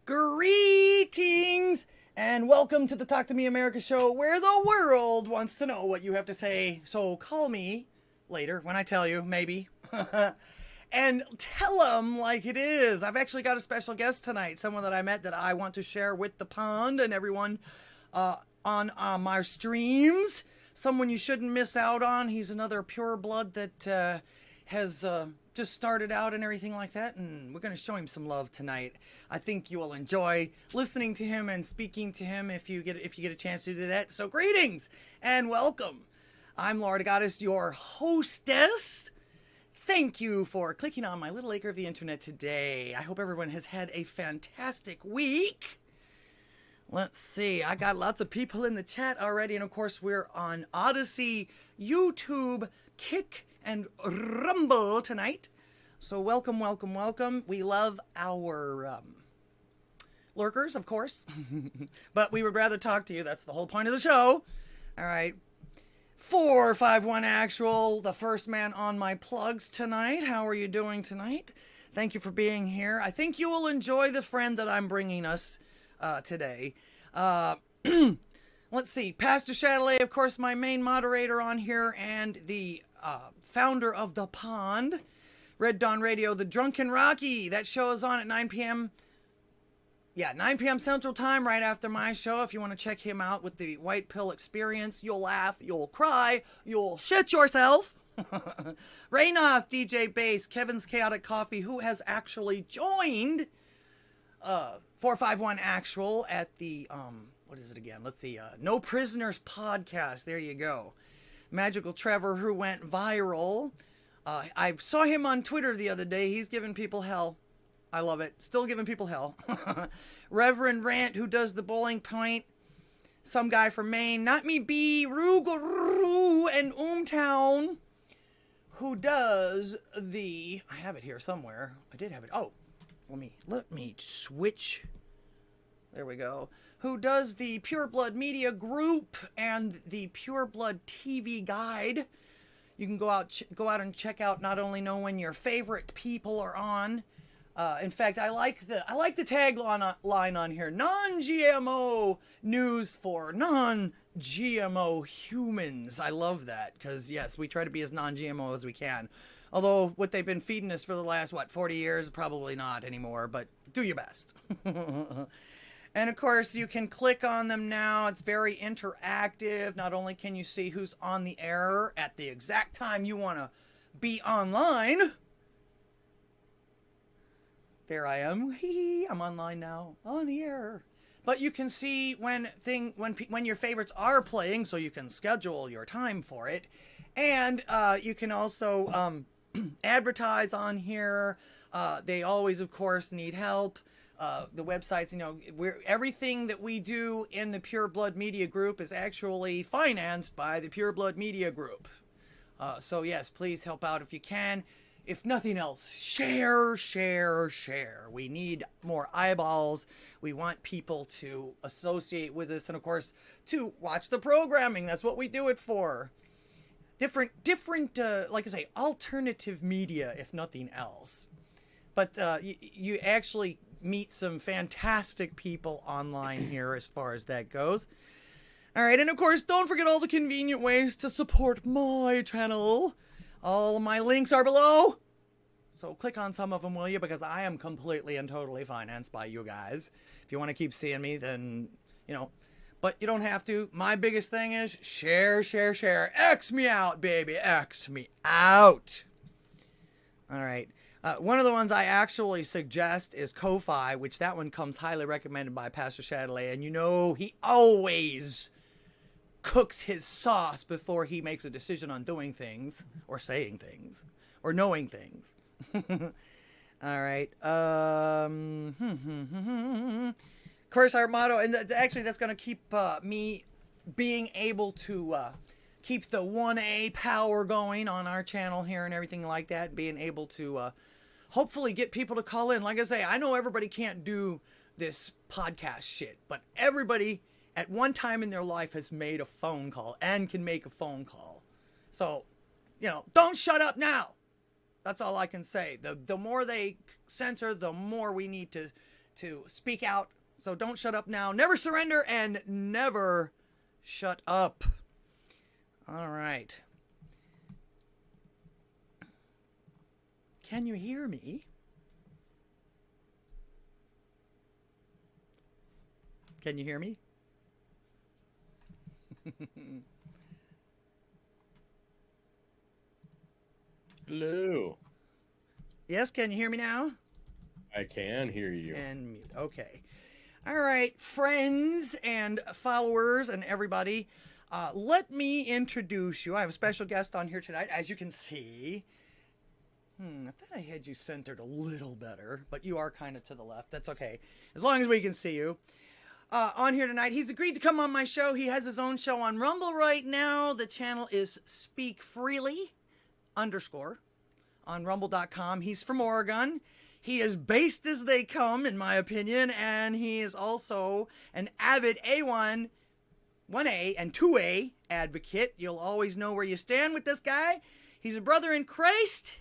Greetings and welcome to the Talk to Me America show, where the world wants to know what you have to say. So call me later when I tell you, maybe. And tell them like it is. I've actually got a special guest tonight, someone that I met that I want to share with the pond and everyone on my streams. Someone you shouldn't miss out on. He's another pure blood that has just started out and everything like that, and we're going to show him some love tonight. I think you will enjoy listening to him and speaking to him if you get a chance to do that. So greetings and welcome. I'm LDGddss, your hostess. Thank you for clicking on my little acre of the internet today. I hope everyone has had a fantastic week. Let's see, I got lots of people in the chat already, and of course we're on Odysee, YouTube, Kick, and Rumble tonight. So welcome, welcome, welcome. We love our lurkers, of course, but we would rather talk to you. That's the whole point of the show. All right. 451 Actual, the first man on my plugs tonight. How are you doing tonight? Thank you for being here. I think you will enjoy the friend that I'm bringing us today. Let's see. Pastor Chatelet, of course, my main moderator on here, and the founder of The Pond. Red Dawn Radio, The Drunken Rocky. That show is on at 9 p.m. Yeah, 9 p.m. Central Time, right after my show. If you want to check him out with the White Pill Experience, you'll laugh, you'll cry, you'll shit yourself. Raynoth, DJ Bass, Kevin's Chaotic Coffee, who has actually joined 451 Actual at the, what is it again? Let's see, No Prisoners Podcast. There you go. Magical Trevor, who went viral. I saw him on Twitter the other day. He's giving people hell. I love it. Still giving people hell. Reverend Rant, who does the Bowling Point. Some guy from Maine. Not Me B. Rugaroo and Town, who does the... I have it here somewhere. I did have it. Oh, let me switch. There we go. Who does the Pure Blood Media Group and the Pure Blood TV Guide. You can go out and check out, not only know when your favorite people are on. In fact, I like the tagline on here: non-GMO news for non-GMO humans. I love that because yes, we try to be as non-GMO as we can. Although what they've been feeding us for the last 40 years, probably not anymore. But do your best. And of course, you can click on them now. It's very interactive. Not only can you see who's on the air at the exact time you want to be online. There I am. I'm online now, on the air. But you can see when your favorites are playing, so you can schedule your time for it. And you can also advertise on here. They always, of course, need help. The websites, everything that we do in the Pure Blood Media Group is actually financed by the Pure Blood Media Group. So yes, please help out if you can. If nothing else, share, share, share. We need more eyeballs. We want people to associate with us and, of course, to watch the programming. That's what we do it for. Different, like I say, alternative media, if nothing else. But you actually meet some fantastic people online here as far as that goes. All right, and of course, don't forget all the convenient ways to support my channel. All my links are below. So click on some of them, will you? Because I am completely and totally financed by you guys. If you want to keep seeing me, then, but you don't have to. My biggest thing is share, share, share. X me out, baby. X me out. All right. One of the ones I actually suggest is Ko-Fi, which that one comes highly recommended by Pastor Chatelet. And he always cooks his sauce before he makes a decision on doing things or saying things or knowing things. All right. Of course, our motto, and actually that's going to keep me being able to keep the 1A power going on our channel here and everything like that, being able to hopefully get people to call in. Like I say, I know everybody can't do this podcast shit, but everybody at one time in their life has made a phone call and can make a phone call. So, don't shut up now. That's all I can say. The more they censor, the more we need to speak out. So don't shut up now. Never surrender and never shut up. All right. Can you hear me? Can you hear me? Hello. Yes, can you hear me now? I can hear you. And mute. Okay. All right, friends and followers and everybody, let me introduce you. I have a special guest on here tonight, as you can see. I thought I had you centered a little better, but you are kind of to the left. That's okay, as long as we can see you. On here tonight, he's agreed to come on my show. He has his own show on Rumble right now. The channel is Speak Freely _ on rumble.com. He's from Oregon. He is based as they come, in my opinion, and he is also an avid A1, 1A, and 2A advocate. You'll always know where you stand with this guy. He's a brother in Christ,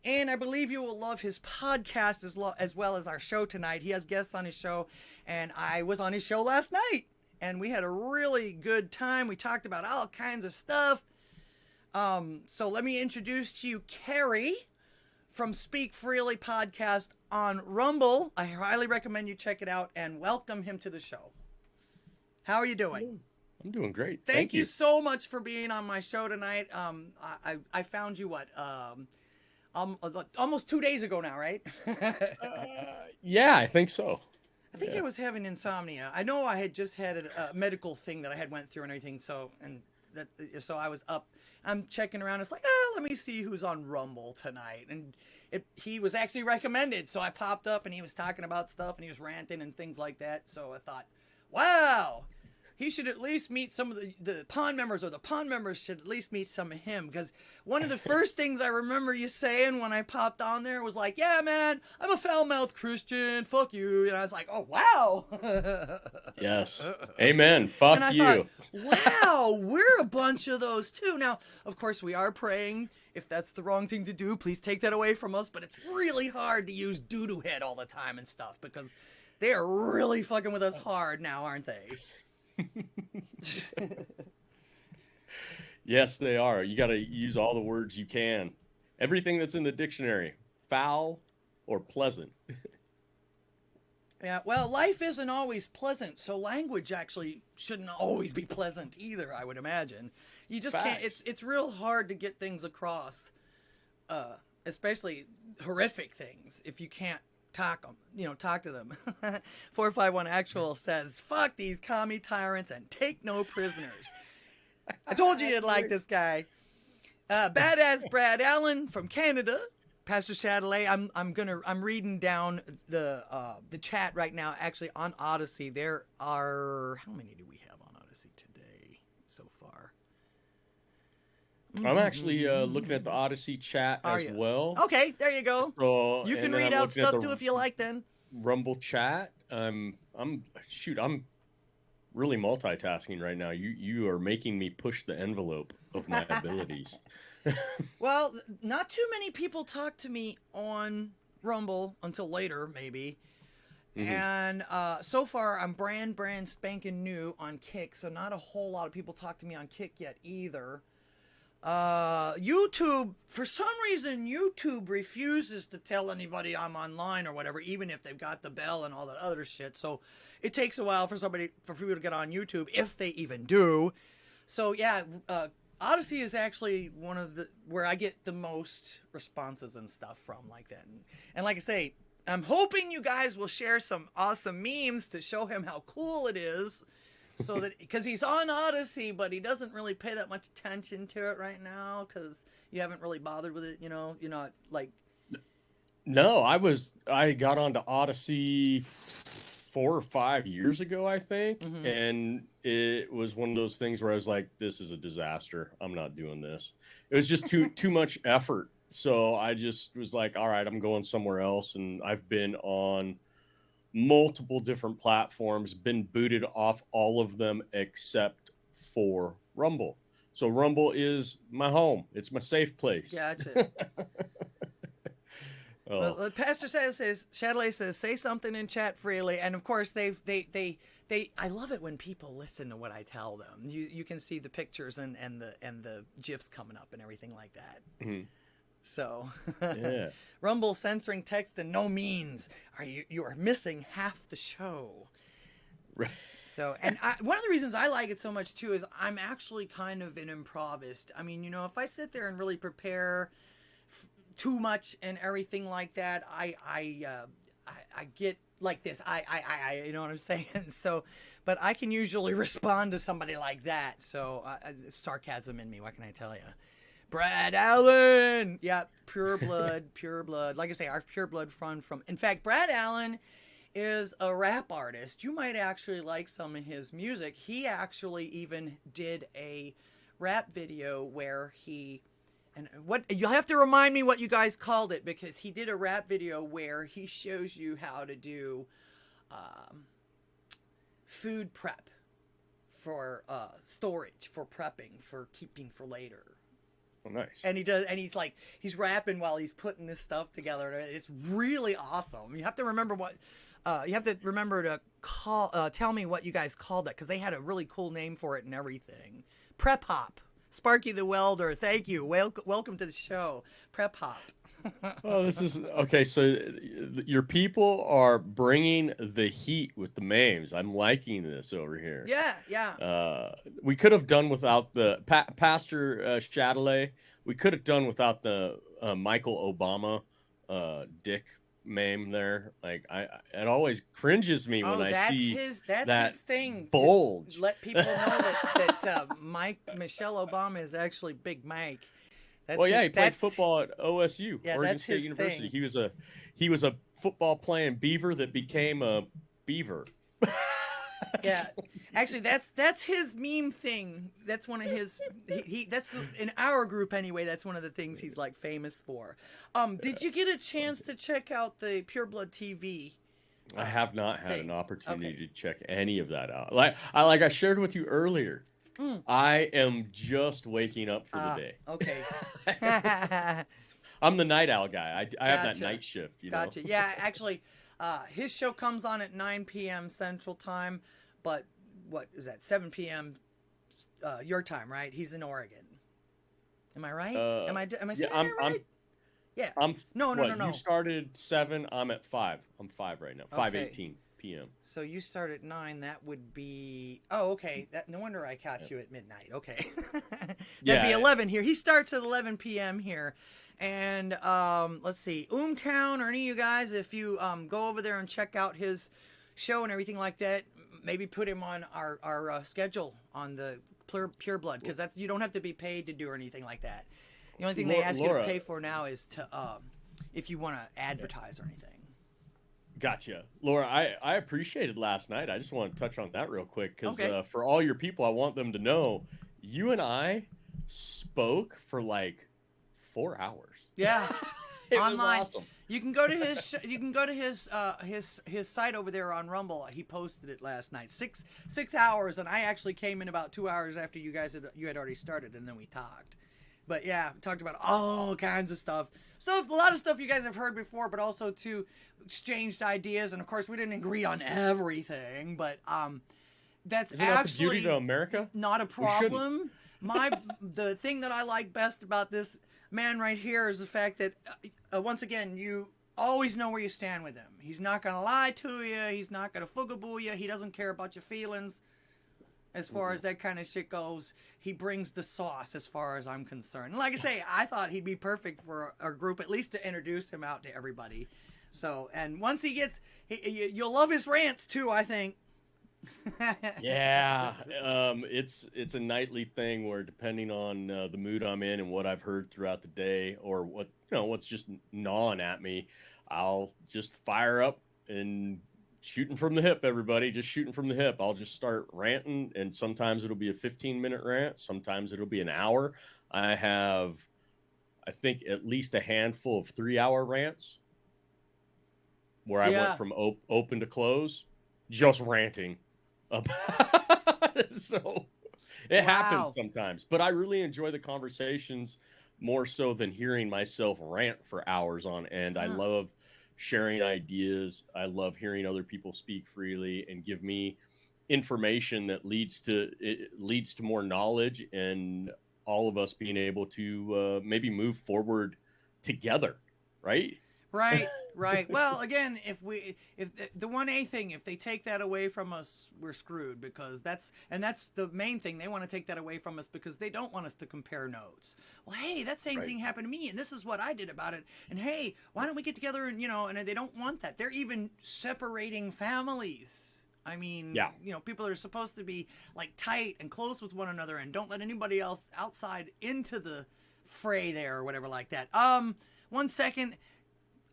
and I believe you will love his podcast as well as our show tonight. He has guests on his show, and I was on his show last night, and we had a really good time. We talked about all kinds of stuff. So let me introduce to you Carrie from Speak Freely podcast on Rumble. I highly recommend you check it out and welcome him to the show. How are you doing? I'm doing great. Thank you so much for being on my show tonight. I found you almost 2 days ago now, right? Yeah, I think so. I think I was having insomnia. I know I had just had a medical thing that I had went through and everything. So I was up. I'm checking around. It's like, let me see who's on Rumble tonight. And he was actually recommended. So I popped up and he was talking about stuff and he was ranting and things like that. So I thought, wow, he should at least meet some of the Pond members, or the Pond members should at least meet some of him. Because one of the first things I remember you saying when I popped on there was like, yeah, man, I'm a foul-mouthed Christian. Fuck you. And I was like, oh, wow. Yes. Amen. Fuck and I you. Thought, wow, we're a bunch of those too. Now, of course, we are praying. If that's the wrong thing to do, please take that away from us. But it's really hard to use doo-doo head all the time and stuff, because they are really fucking with us hard now, aren't they? Yes, they are. You got to use all the words you can. Everything that's in the dictionary. Foul or pleasant. Yeah, well, life isn't always pleasant, so language actually shouldn't always be pleasant either, I would imagine. You just can't, it's real hard to get things across, especially horrific things, if you can't talk to them. 451 Actual says, fuck these commie tyrants and take no prisoners. I told you you'd like this guy. Badass Brad Allen from Canada. Pastor Chatelet, I'm reading down the chat right now. Actually, on Odysee, there are, how many do we have on Odysee today so far? I'm actually looking at the Odysee chat as well. Okay, there you go. So, you can read out stuff too if you like. Then Rumble chat. I'm really multitasking right now. You are making me push the envelope of my abilities. Well, not too many people talk to me on Rumble until later, maybe. Mm-hmm. And so far, I'm brand spanking new on Kick, so not a whole lot of people talk to me on Kick yet either. YouTube, for some reason, YouTube refuses to tell anybody I'm online or whatever, even if they've got the bell and all that other shit. So it takes a while for people to get on YouTube, if they even do. So yeah, Odysee is actually one of where I get the most responses and stuff from like that. And like I say, I'm hoping you guys will share some awesome memes to show him how cool it is. So that, because he's on Odysee, but he doesn't really pay that much attention to it right now because you haven't really bothered with it, you're not like. No, I got onto Odysee 4 or 5 years ago, I think. Mm-hmm. And it was one of those things where I was like, this is a disaster. I'm not doing this. It was just too much effort. So I just was like, all right, I'm going somewhere else. And I've been on multiple different platforms, been booted off all of them except for Rumble. So Rumble is my home. It's my safe place. Gotcha. Oh, Well, Pastor says Chatelet says say something in chat freely, and of course they I love it when people listen to what I tell them. You can see the pictures and the gifs coming up and everything like that. mhm. So Yeah. Rumble censoring text and no means you are missing half the show. Right. So, and one of the reasons I like it so much too is I'm actually kind of an improvist. I mean, if I sit there and really prepare too much and everything like that, I get like this. You know what I'm saying? So, but I can usually respond to somebody like that. So, sarcasm in me. What can I tell you? Brad Allen, yeah, pure blood, pure blood. Like I say, our pure blood from. In fact, Brad Allen is a rap artist. You might actually like some of his music. He actually even did a rap video where he, and what you'll have to remind me what you guys called it, because he did a rap video where he shows you how to do food prep for storage, for prepping, for keeping for later. Oh, nice. And he's rapping while he's putting this stuff together. It's really awesome. You have to remember to tell me what you guys called that, because they had a really cool name for it and everything. Prep Hop. Sparky the Welder, thank you. Welcome to the show. Prep Hop. Oh, this is okay. So your people are bringing the heat with the memes. I'm liking this over here. Yeah. We could have done without the Pastor Chatelet. We could have done without the Michael Obama dick meme there. Like it always cringes me when I see that's his thing. Bulge. Let people know that Michelle Obama is actually Big Mike. He played football at OSU, Oregon State University. Thing. He was a football playing beaver that became a beaver. Yeah, actually, that's his meme thing. That's one of his. That's in our group anyway. That's one of the things he's like famous for. Did you get a chance to check out the Pure Blood TV? I have not had an opportunity to check any of that out. Like I shared with you earlier. I am just waking up for the day. Okay. I'm the night owl guy. I have that night shift. Gotcha. Yeah, actually, his show comes on at 9 p.m. Central Time, but what is that? 7 p.m. Your time, right? He's in Oregon. Am I right? Am I saying that right? Yeah. No. You started 7. I'm at 5. I'm 5 right now. 5:18 p.m. So you start at 9. That would be. Oh, okay. No wonder I caught you at midnight. Okay. That'd be 11 here. He starts at 11 p.m. here. And let's see, Town or any of you guys, if you go over there and check out his show and everything like that, maybe put him on our schedule on the Pure Blood, because you don't have to be paid to do or anything like that. The only thing they ask you to pay for now is to if you want to advertise or anything. Gotcha. Laura, I appreciated last night. I just want to touch on that real quick, because for all your people, I want them to know you and I spoke for like 4 hours. Yeah. It online. was awesome. You can go to his site over there on Rumble. He posted it last night. 6 hours, and I actually came in about 2 hours after you had already started, and then we talked. But yeah, we talked about all kinds of stuff. A lot of stuff you guys have heard before, but also exchanged ideas, and of course we didn't agree on everything, but that's Isn't actually that the beauty to America? Not a problem. The thing that I like best about this man right here is the fact that once again, you always know where you stand with him. He's not gonna lie to you. He's not gonna foogaboo you. He doesn't care about your feelings. As far as that kind of shit goes, he brings the sauce as far as I'm concerned. And like I say, I thought he'd be perfect for our group, at least to introduce him out to everybody. So, and once he gets, you'll love his rants too, I think. Yeah, it's a nightly thing where, depending on the mood I'm in and what I've heard throughout the day, or what's just gnawing at me, I'll just fire up and shooting from the hip. Everybody, just shooting from the hip. I'll just start ranting, and sometimes it'll be a 15-minute rant, sometimes it'll be an hour. I have, I think, at least a handful of 3-hour rants where I went from open to close, just ranting. So it happens sometimes, but I really enjoy the conversations more so than hearing myself rant for hours on end. I love sharing ideas. I love hearing other people speak freely and give me information that leads to more knowledge, and all of us being able to maybe move forward together, right? Right, right. Well, again, if the 1A thing, if they take that away from us, we're screwed, because that's the main thing. They want to take that away from us because they don't want us to compare notes. Well, hey, that same thing happened to me, and this is what I did about it. And hey, why don't we get together and, and they don't want that. They're even separating families. I mean, people are supposed to be like tight and close with one another and don't let anybody else outside into the fray there or whatever like that. 1 second.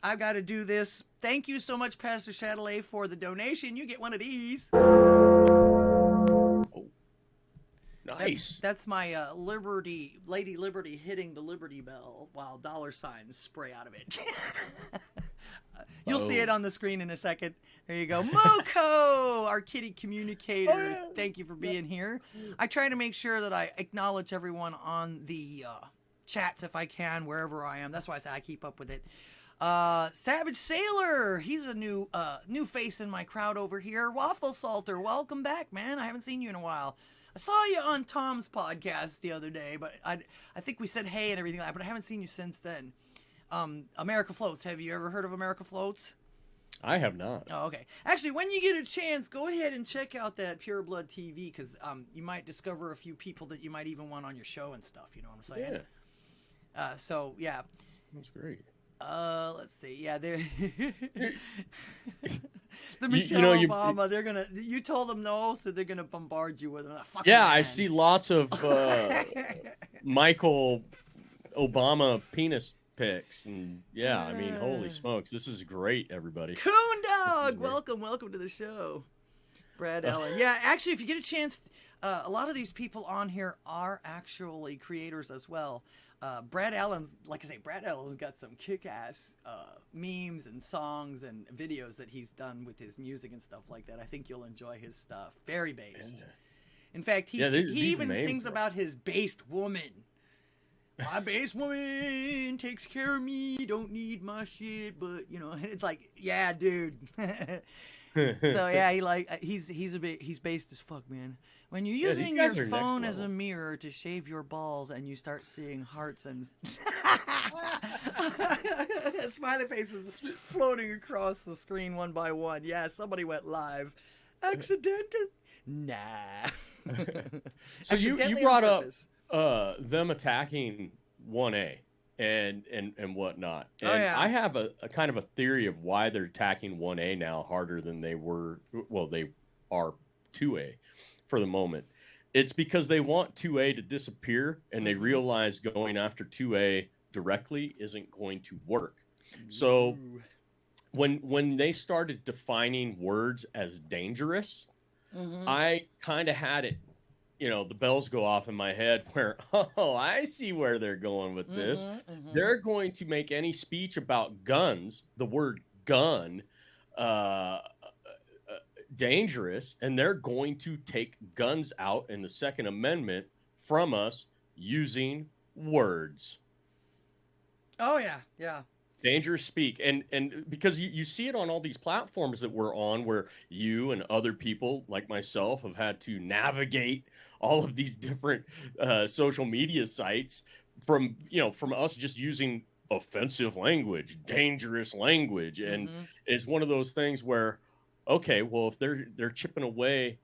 I've got to do this. Thank you so much, Pastor Chatelet, for the donation. You get one of these. Oh, nice. That's my Lady Liberty hitting the Liberty Bell while dollar signs spray out of it. You'll see it on the screen in a second. There you go. Moko, our kitty communicator. Oh, yeah. Thank you for being here. I try to make sure that I acknowledge everyone on the chats if I can, wherever I am. That's why I say I keep up with it. Savage Sailor, he's a new face in my crowd over here. Waffle Salter, welcome back, man. I haven't seen you in a while. I saw you on Tom's podcast the other day, but I think we said hey and everything like that, but I haven't seen you since then. America Floats, have you ever heard of America Floats? I have not. Oh, okay. Actually, when you get a chance, go ahead and check out that Pure Blood TV, because you might discover a few people that you might even want on your show and stuff, you know what I'm saying? Yeah. So, yeah. That's great. Let's see. Yeah, they're the Michelle Obama. They're gonna. You told them no, so they're gonna bombard you with them. Yeah, I see lots of Michael Obama penis pics, and I mean, holy smokes, this is great, everybody. Coon Dog, welcome to the show. Brad Allen. Yeah, actually, if you get a chance, a lot of these people on here are actually creators as well. Brad Allen's, like I say, Brad Allen's got some kick-ass memes and songs and videos that he's done with his music and stuff like that. I think you'll enjoy his stuff. Very based. Yeah. In fact, he even sings about his based woman. My based woman takes care of me, don't need my shit, but, it's like, yeah, dude. So yeah, he's based as fuck, man. When you're using your phone as a mirror to shave your balls and you start seeing hearts and smiley faces floating across the screen one by one. Yeah, somebody went live. Accidental? Nah. So you brought up them attacking 1A and whatnot. And I have a kind of a theory of why they're attacking 1A now harder than they were. Well, they are 2A for the moment. It's because they want 2A to disappear, and they realize going after 2A directly isn't going to work. So when they started defining words as dangerous, I kind of had it, the bells go off in my head where, oh, I see where they're going with this. They're going to make any speech about guns, the word gun, dangerous, and they're going to take guns out in the Second Amendment from us using words. Oh, yeah. Dangerous speak. And because you see it on all these platforms that we're on, where you and other people like myself have had to navigate all of these different social media sites from us just using offensive language, dangerous language. And it's one of those things where, okay, well, if they're chipping away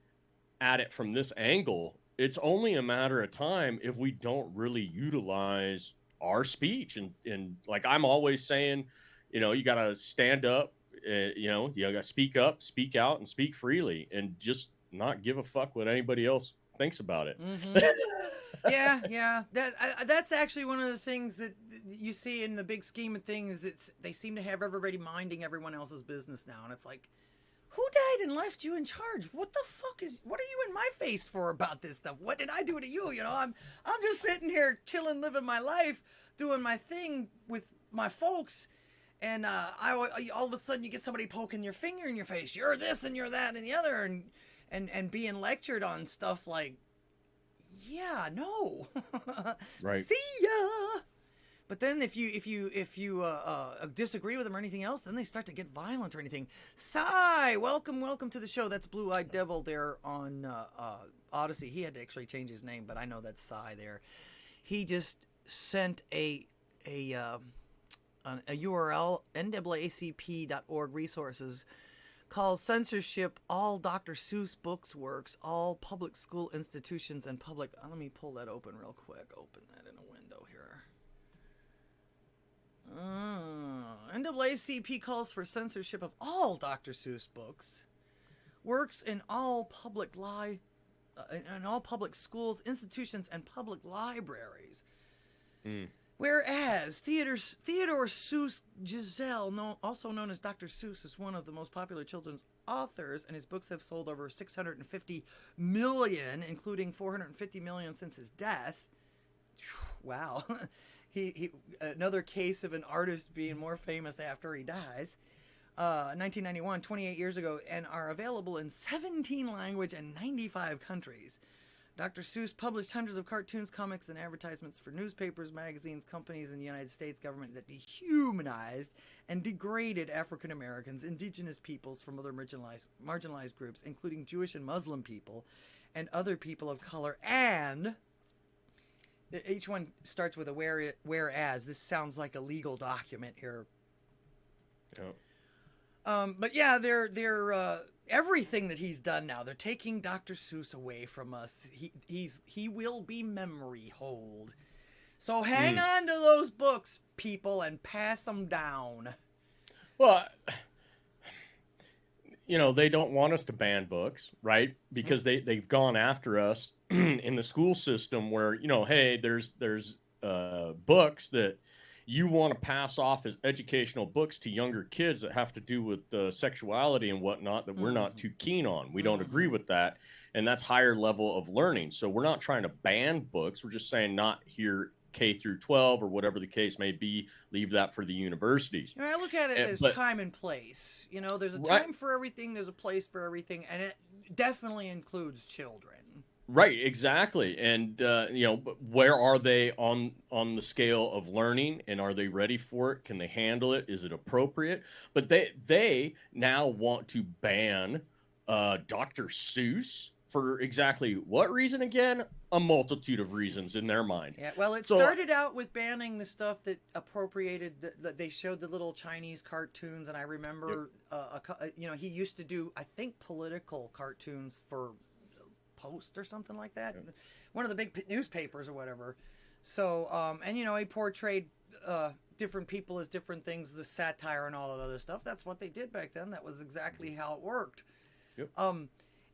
at it from this angle, it's only a matter of time if we don't really utilize our speech. And like I'm always saying, you got to stand up, you got to speak up, speak out, and speak freely, and just not give a fuck what anybody else thinks about it. Yeah. That's actually one of the things that you see in the big scheme of things. They seem to have everybody minding everyone else's business now, and it's like, who died and left you in charge? What the fuck what are you in my face for about this stuff? What did I do to you? I'm just sitting here chilling, living my life, doing my thing with my folks, and all of a sudden you get somebody poking your finger in your face. You're this and you're that and the other, and being lectured on stuff like, yeah, no. Right. See ya. But then if you disagree with them or anything else, then they start to get violent or anything. Cy, welcome to the show. That's Blue Eyed Devil there on Odysee. He had to actually change his name, but I know that's Cy there. He just sent a URL, naacp.org resources, called Censorship, All Dr. Seuss Books Works, All Public School Institutions and Public... let me pull that open real quick. Open that in a window here. NAACP calls for censorship of all Dr. Seuss books, works in all public in all public schools, institutions, and public libraries. Whereas Theodore Seuss Giselle, also known as Dr. Seuss, is one of the most popular children's authors, and his books have sold over 650 million, including 450 million since his death. Wow. He another case of an artist being more famous after he dies. 1991, 28 years ago, and are available in 17 languages and 95 countries. Dr. Seuss published hundreds of cartoons, comics, and advertisements for newspapers, magazines, companies, and the United States government that dehumanized and degraded African Americans, indigenous peoples from other marginalized groups, including Jewish and Muslim people, and other people of color. And each one starts with a whereas. This sounds like a legal document here. Yeah. But yeah, they're everything that he's done now. They're taking Dr. Seuss away from us. He will be memory hold. So hang on to those books, people, and pass them down. Well, they don't want us to ban books, right? Because they've gone after us in the school system where, hey, there's books that you want to pass off as educational books to younger kids that have to do with sexuality and whatnot that we're not too keen on. We don't agree with that. And that's higher level of learning. So we're not trying to ban books. We're just saying not here K through 12 or whatever the case may be. Leave that for the universities. I look at it as time and place. There's a time for everything. There's a place for everything. And it definitely includes children. Right, exactly. And, where are they on the scale of learning, and are they ready for it? Can they handle it? Is it appropriate? But they now want to ban Dr. Seuss for exactly what reason again? A multitude of reasons in their mind. Yeah, well, it started out with banning the stuff that appropriated, that they showed the little Chinese cartoons, and I remember, he used to do, I think, political cartoons for Post or something like that, one of the big newspapers or whatever. So and he portrayed different people as different things, the satire and all that other stuff. That's what they did back then. That was exactly how it worked.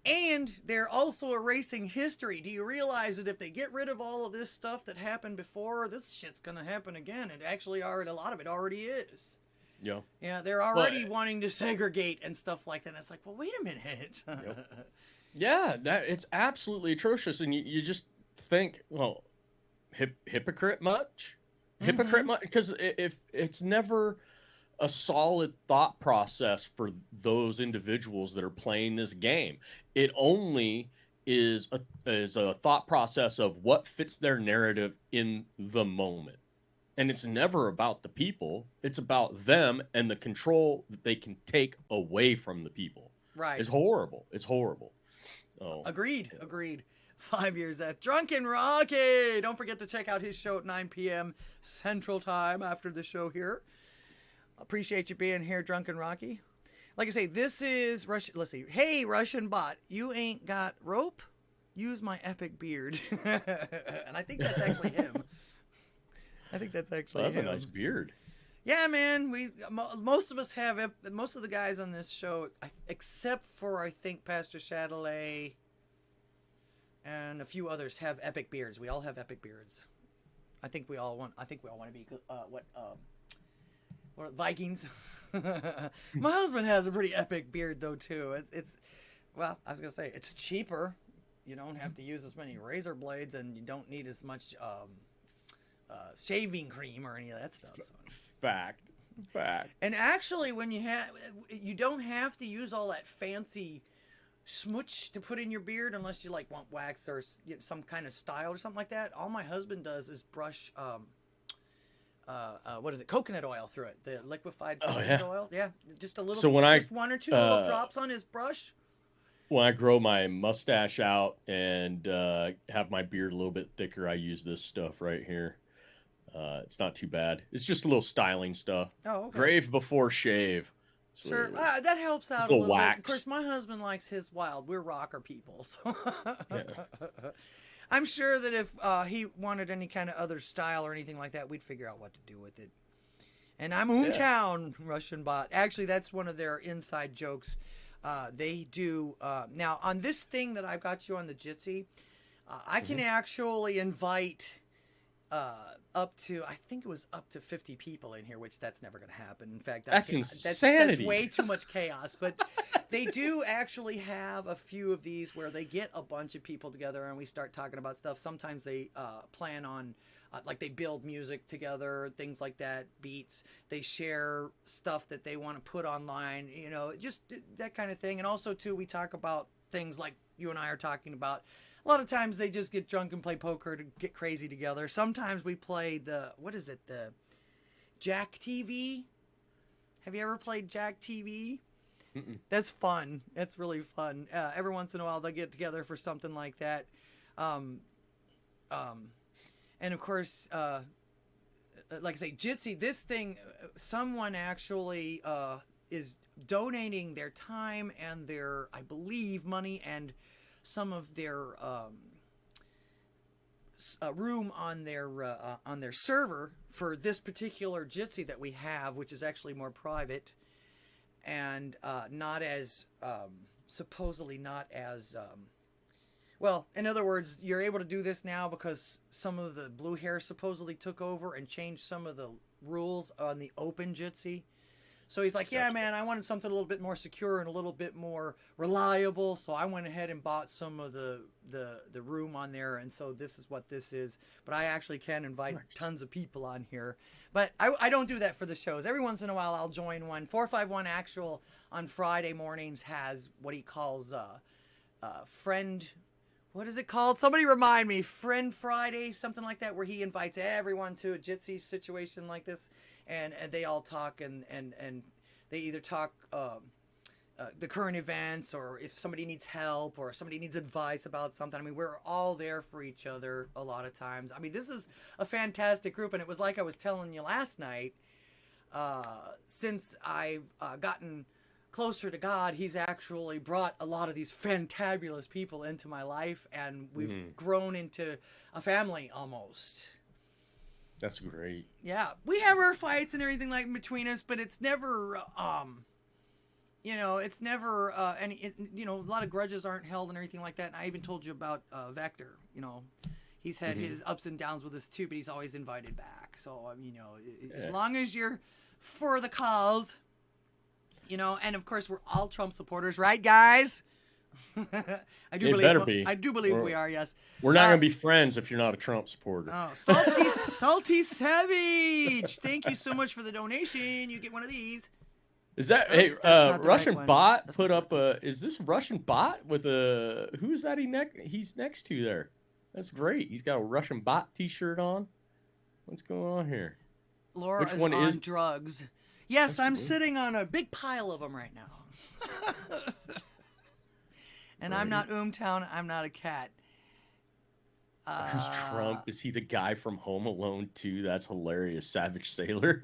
And they're also erasing history. Do you realize that if they get rid of all of this stuff that happened before, this shit's gonna happen again? It actually already, a lot of it already is. Yeah, they're already wanting to segregate and stuff like that. And it's like, well, wait a minute. Yeah, it's absolutely atrocious, and you just think, well, hypocrite much? Hypocrite much? Because if it's never a solid thought process for those individuals that are playing this game. It only is a thought process of what fits their narrative in the moment. And it's never about the people. It's about them and the control that they can take away from the people. Right. It's horrible. It's horrible. Oh, agreed. 5 years at Drunken Rocky. Don't forget to check out his show at 9 p.m. Central Time after the show here. Appreciate you being here, Drunken Rocky. Like I say, this is Russian. Let's see. Hey, Russian bot, you ain't got rope? Use my epic beard. And I think that's actually him. That's a nice beard. Yeah, man. Most of us have. Most of the guys on this show, except for I think Pastor Chatelet and a few others, have epic beards. We all have epic beards. I think we all want to be what Vikings. My husband has a pretty epic beard though too. Well, I was gonna say it's cheaper. You don't have to use as many razor blades, and you don't need as much shaving cream or any of that stuff. So. Fact. And actually, when you don't have to use all that fancy smooch to put in your beard unless you want wax or some kind of style or something like that. All my husband does is brush what is it? Coconut oil through it. The liquefied Oh, coconut yeah. oil. Yeah, just a little. So when just one or two little drops on his brush. When I grow my mustache out and have my beard a little bit thicker, I use this stuff right here. It's not too bad. It's just a little styling stuff. Oh, okay. Grave before shave. Sure, that helps out a little bit. Of course, my husband likes his wild. We're rocker people, so Yeah. I'm sure that if he wanted any kind of other style or anything like that, we'd figure out what to do with it. And I'm hometown Russian bot. Actually, that's one of their inside jokes. They do now on this thing that I've got you on the Jitsi. I can actually invite up to, I think it was up to 50 people in here, which that's never going to happen. In fact, that's insanity. That's way too much chaos. But they do actually have a few of these where they get a bunch of people together and we start talking about stuff. Sometimes they plan on, like they build music together, things like that, beats. They share stuff that they want to put online, you know, just that kind of thing. And also, too, we talk about things like you and I are talking about. A lot of times they just get drunk and play poker to get crazy together. Sometimes we play the, what is it, the Jack TV? Have you ever played Jack TV? Mm-mm. That's fun. That's really fun. Every once in a while they'll get together for something like that. And of course, like I say, Jitsi, this thing, someone actually is donating their time and their, I believe, money and some of their room on their server for this particular Jitsi that we have, which is actually more private and not as supposedly not as well, in other words, you're able to do this now because some of the blue hair supposedly took over and changed some of the rules on the open Jitsi. So he's like, yeah, man, I wanted something a little bit more secure and a little bit more reliable. So I went ahead and bought some of the room on there. And so this is what this is. But I actually can invite tons of people on here. But I don't do that for the shows. Every once in a while, I'll join one. 451 Actual on Friday mornings has what he calls friend... What is it called? Somebody remind me. Friend Friday, something like that, where he invites everyone to a Jitsi situation like this. And they all talk and they either talk the current events or if somebody needs help or if somebody needs advice about something. I mean, we're all there for each other a lot of times. I mean, this is a fantastic group. And it was like I was telling you last night, since I've gotten closer to God, he's actually brought a lot of these fantabulous people into my life. And we've grown into a family almost. That's great. Yeah, we have our fights and everything like between us, but it's never, you know, it's never you know, a lot of grudges aren't held and everything like that. And I even told you about Vector. You know, he's had his ups and downs with us too, but he's always invited back. So you know, as long as you're for the cause, you know, and of course we're all Trump supporters, right, guys? I do believe we are. Yes, we're not gonna be friends if you're not a Trump supporter. Oh, salty savage! Thank you so much for the donation. You get one of these. Is that Russian bot put up a? Is this Russian bot with a? Who is that? He's next to there. That's great. He's got a Russian bot T-shirt on. What's going on here? Laura is on drugs. Yes, I'm sitting on a big pile of them right now. And right. I'm not Oomtown. I'm not a cat. Who's Trump? Is he the guy from Home Alone 2? That's hilarious. Savage Sailor.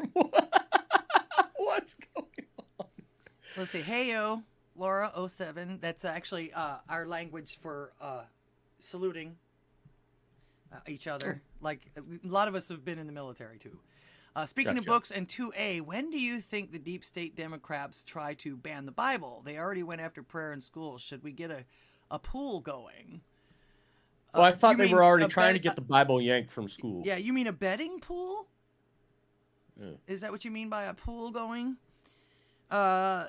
What's going on? Let's see. Heyo, Laura 07. That's actually our language for saluting each other. Like a lot of us have been in the military too. Speaking of books and 2A, when do you think the deep state Democrats try to ban the Bible? They already went after prayer in schools. Should we get a pool going? Well, I thought they were already trying to get the Bible yanked from school. Yeah, you mean a betting pool? Yeah. Is that what you mean by a pool going? They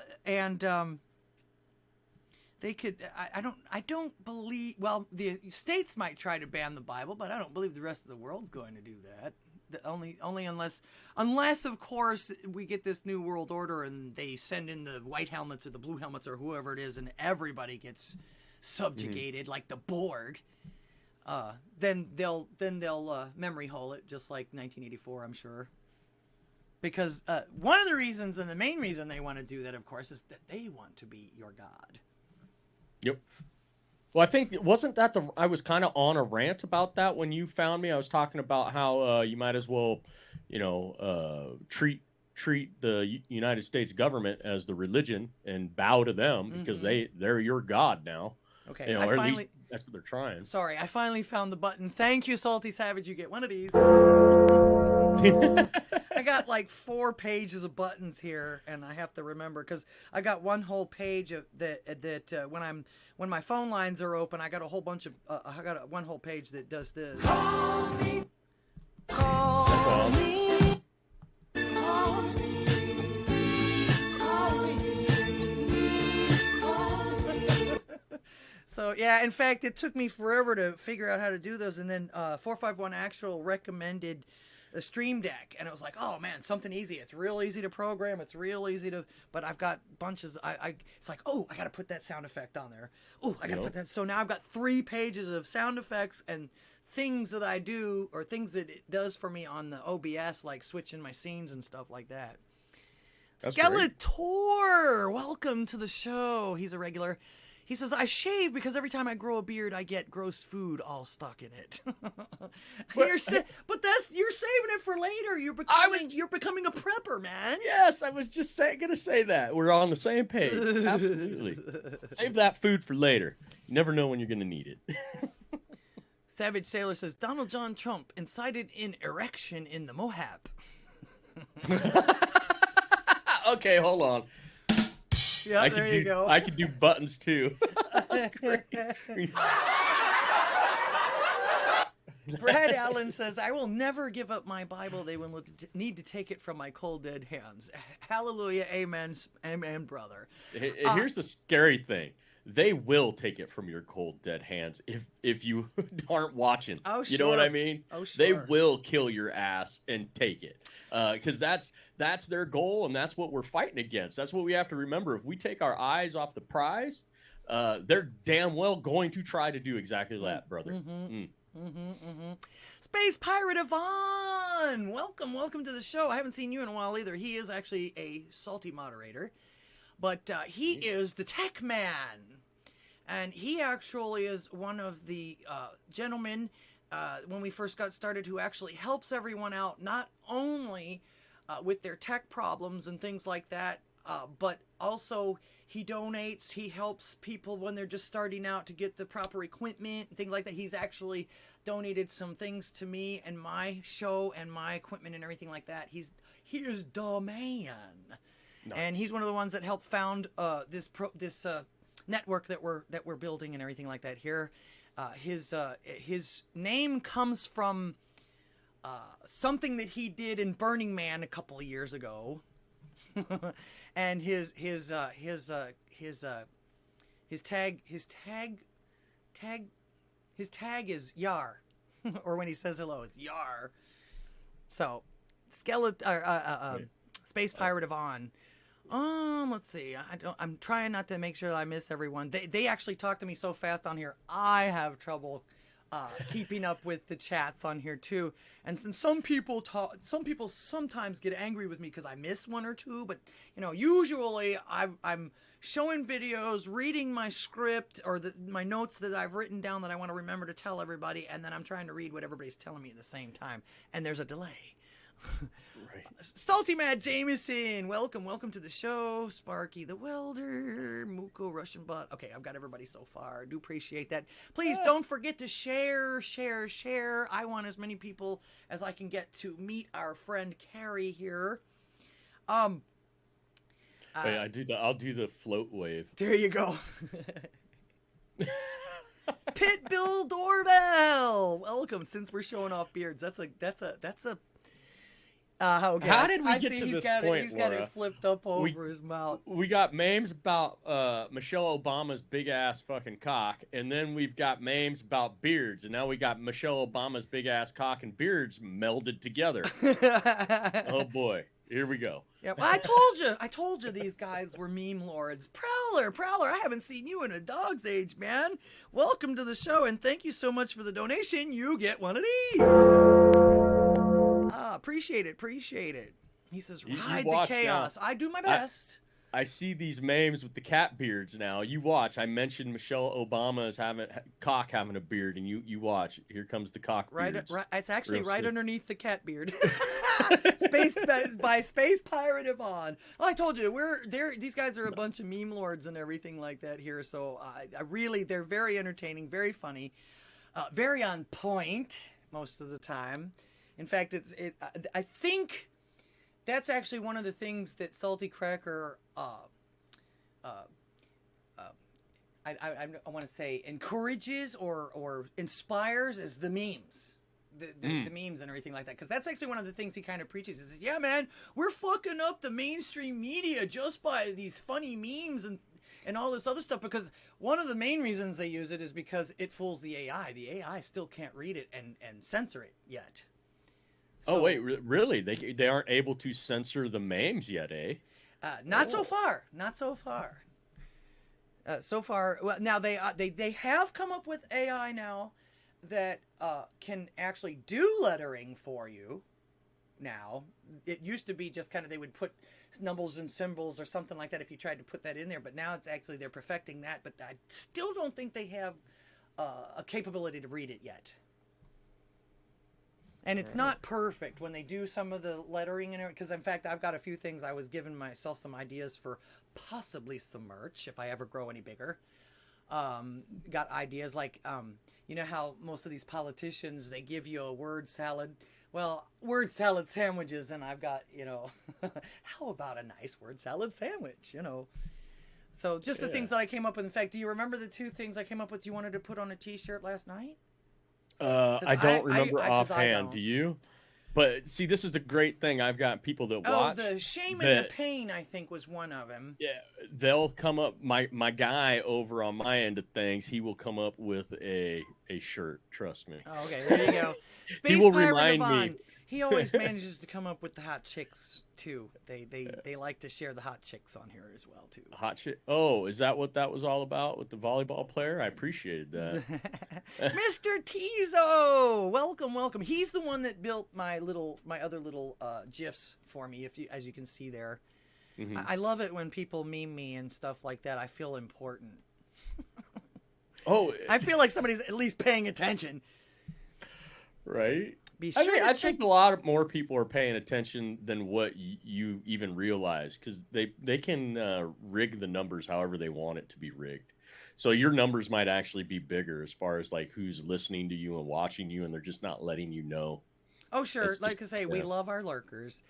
could. I don't believe. Well, the states might try to ban the Bible, but I don't believe the rest of the world's going to do that. Only unless of course we get this new world order and they send in the white helmets or the blue helmets or whoever it is and everybody gets subjugated like the Borg. Then they'll memory hole it just like 1984, I'm sure. Because one of the reasons, and the main reason they want to do that, of course, is that they want to be your god. Yep. Well, I think, wasn't that I was kind of on a rant about that when you found me. I was talking about how you might as well, treat the United States government as the religion and bow to them because they're your god now. Okay, or at least that's what they're trying. Sorry, I finally found the button. Thank you, Salty Savage. You get one of these. I got like 4 pages of buttons here, and I have to remember because I got one whole page of that when my phone lines are open, I got a whole bunch of I got one whole page that does this. Call me. Call That's all. me. So yeah, in fact, it took me forever to figure out how to do those, and then 451 Actual recommended the Stream Deck, and it was like, oh man, something easy. It's real easy to program. It's real easy to, but I've got bunches. It's like, oh, I got to put that sound effect on there. Oh, I got to put that. So now I've got 3 pages of sound effects and things that I do, or things that it does for me on the OBS, like switching my scenes and stuff like that. That's Skeletor, great. Welcome to the show. He's a regular. He says, I shave because every time I grow a beard, I get gross food all stuck in it. You're saving it for later. You're becoming a prepper, man. Yes, I was just gonna say that. We're on the same page. Absolutely. Save that food for later. You never know when you're gonna need it. Savage Sailor says, Donald John Trump incited an erection in the Mohap. Okay, hold on. Yeah, there you go. I could do buttons too. That's great. Brad Allen says, I will never give up my Bible. They will need to take it from my cold, dead hands. Hallelujah. Amen. Amen, brother. Here's the scary thing. They will take it from your cold, dead hands if you aren't watching. Oh, sure. You know what I mean? Oh, sure. They will kill your ass and take it. Because that's their goal, and that's what we're fighting against. That's what we have to remember. If we take our eyes off the prize, they're damn well going to try to do exactly that, brother. Space Pirate Yvonne! Welcome to the show. I haven't seen you in a while either. He is actually a salty moderator. But he is the tech man, and he actually is one of the gentlemen when we first got started who actually helps everyone out, not only with their tech problems and things like that, but also he donates, he helps people when they're just starting out to get the proper equipment and things like that. He's actually donated some things to me and my show and my equipment and everything like that. He is the man. Nice. And he's one of the ones that helped found this network that we're building and everything like that here. His name comes from something that he did in Burning Man a couple of years ago, and his tag is Yar, or when he says hello, it's Yar. So, Space Pirate Yvonne. Let's see. I'm trying not to make sure that I miss everyone. They actually talk to me so fast on here. I have trouble keeping up with the chats on here too. And some people sometimes get angry with me because I miss one or two. But usually I'm showing videos, reading my script or my notes that I've written down that I want to remember to tell everybody, and then I'm trying to read what everybody's telling me at the same time. And there's a delay. Right. Salty Mad Jameson, welcome to the show. Sparky the Welder, Muko Russian Bot. Okay, I've got everybody so far. I do appreciate that. Please don't forget to share. I want as many people as I can get to meet our friend Carrie here. I'll do the float wave. There you go. Pit Bill Doorbell, welcome. Since we're showing off beards, that's a. How did we get to this point, He's got it flipped up over his mouth. We got memes about Michelle Obama's big ass fucking cock, and then we've got memes about beards, and now we got Michelle Obama's big ass cock and beards melded together. Oh boy, here we go. Yeah, well, I told you these guys were meme lords. Prowler, I haven't seen you in a dog's age, man. Welcome to the show, and thank you so much for the donation. You get one of these. Appreciate it. He says, You ride the watch chaos. now. I do my best. I see these memes with the cat beards now. You watch. I mentioned Michelle Obama is having a beard, and you watch. Here comes the cock beards. Right, it's actually Real right sick. underneath the cat beard. By Space Pirate Yvonne. Well, I told you these guys are a bunch of meme lords and everything like that here. So they're very entertaining, very funny, very on point most of the time. In fact, I think that's actually one of the things that Salty Cracker, I want to say encourages or inspires is the memes. The memes and everything like that, because that's actually one of the things he kind of preaches. Is yeah, man, we're fucking up the mainstream media just by these funny memes and all this other stuff. Because one of the main reasons they use it is because it fools the AI. The AI still can't read it and censor it yet. So, oh wait, really? They aren't able to censor the memes yet, eh? Not so far. Not so far. So far, well, now they have come up with AI now that can actually do lettering for you. Now, it used to be just kind of they would put numbers and symbols or something like that if you tried to put that in there, but now it's actually they're perfecting that. But I still don't think they have a capability to read it yet. And it's not perfect when they do some of the lettering and everything, because in fact I've got a few things. I was giving myself some ideas for possibly some merch if I ever grow any bigger. Got ideas like, you know how most of these politicians, they give you a word salad. Well, word salad sandwiches, and I've got, how about a nice word salad sandwich, So just the things that I came up with. In fact, do you remember the two things I came up with you wanted to put on a t-shirt last night? I don't remember offhand. Do you? But see, this is the great thing. I've got people that watch. Oh, the shame and the pain, I think, was one of them. Yeah, they'll come up. My guy over on my end of things, he will come up with a shirt. Trust me. Oh, okay, there you go. Space he will Pirate remind Yvonne. me. He always manages to come up with the hot chicks too. They like to share the hot chicks on here as well too. Hot chick. Oh, is that what that was all about with the volleyball player? I appreciated that. Mr. Tizo, welcome. He's the one that built my other little gifs for me. As you can see there, I love it when people meme me and stuff like that. I feel important. Oh, I feel like somebody's at least paying attention. Right. Be sure I think a lot more people are paying attention than what you even realize, because they can rig the numbers however they want it to be rigged. So your numbers might actually be bigger as far as like who's listening to you and watching you, and they're just not letting you know. Oh, sure. Like I say, we love our lurkers.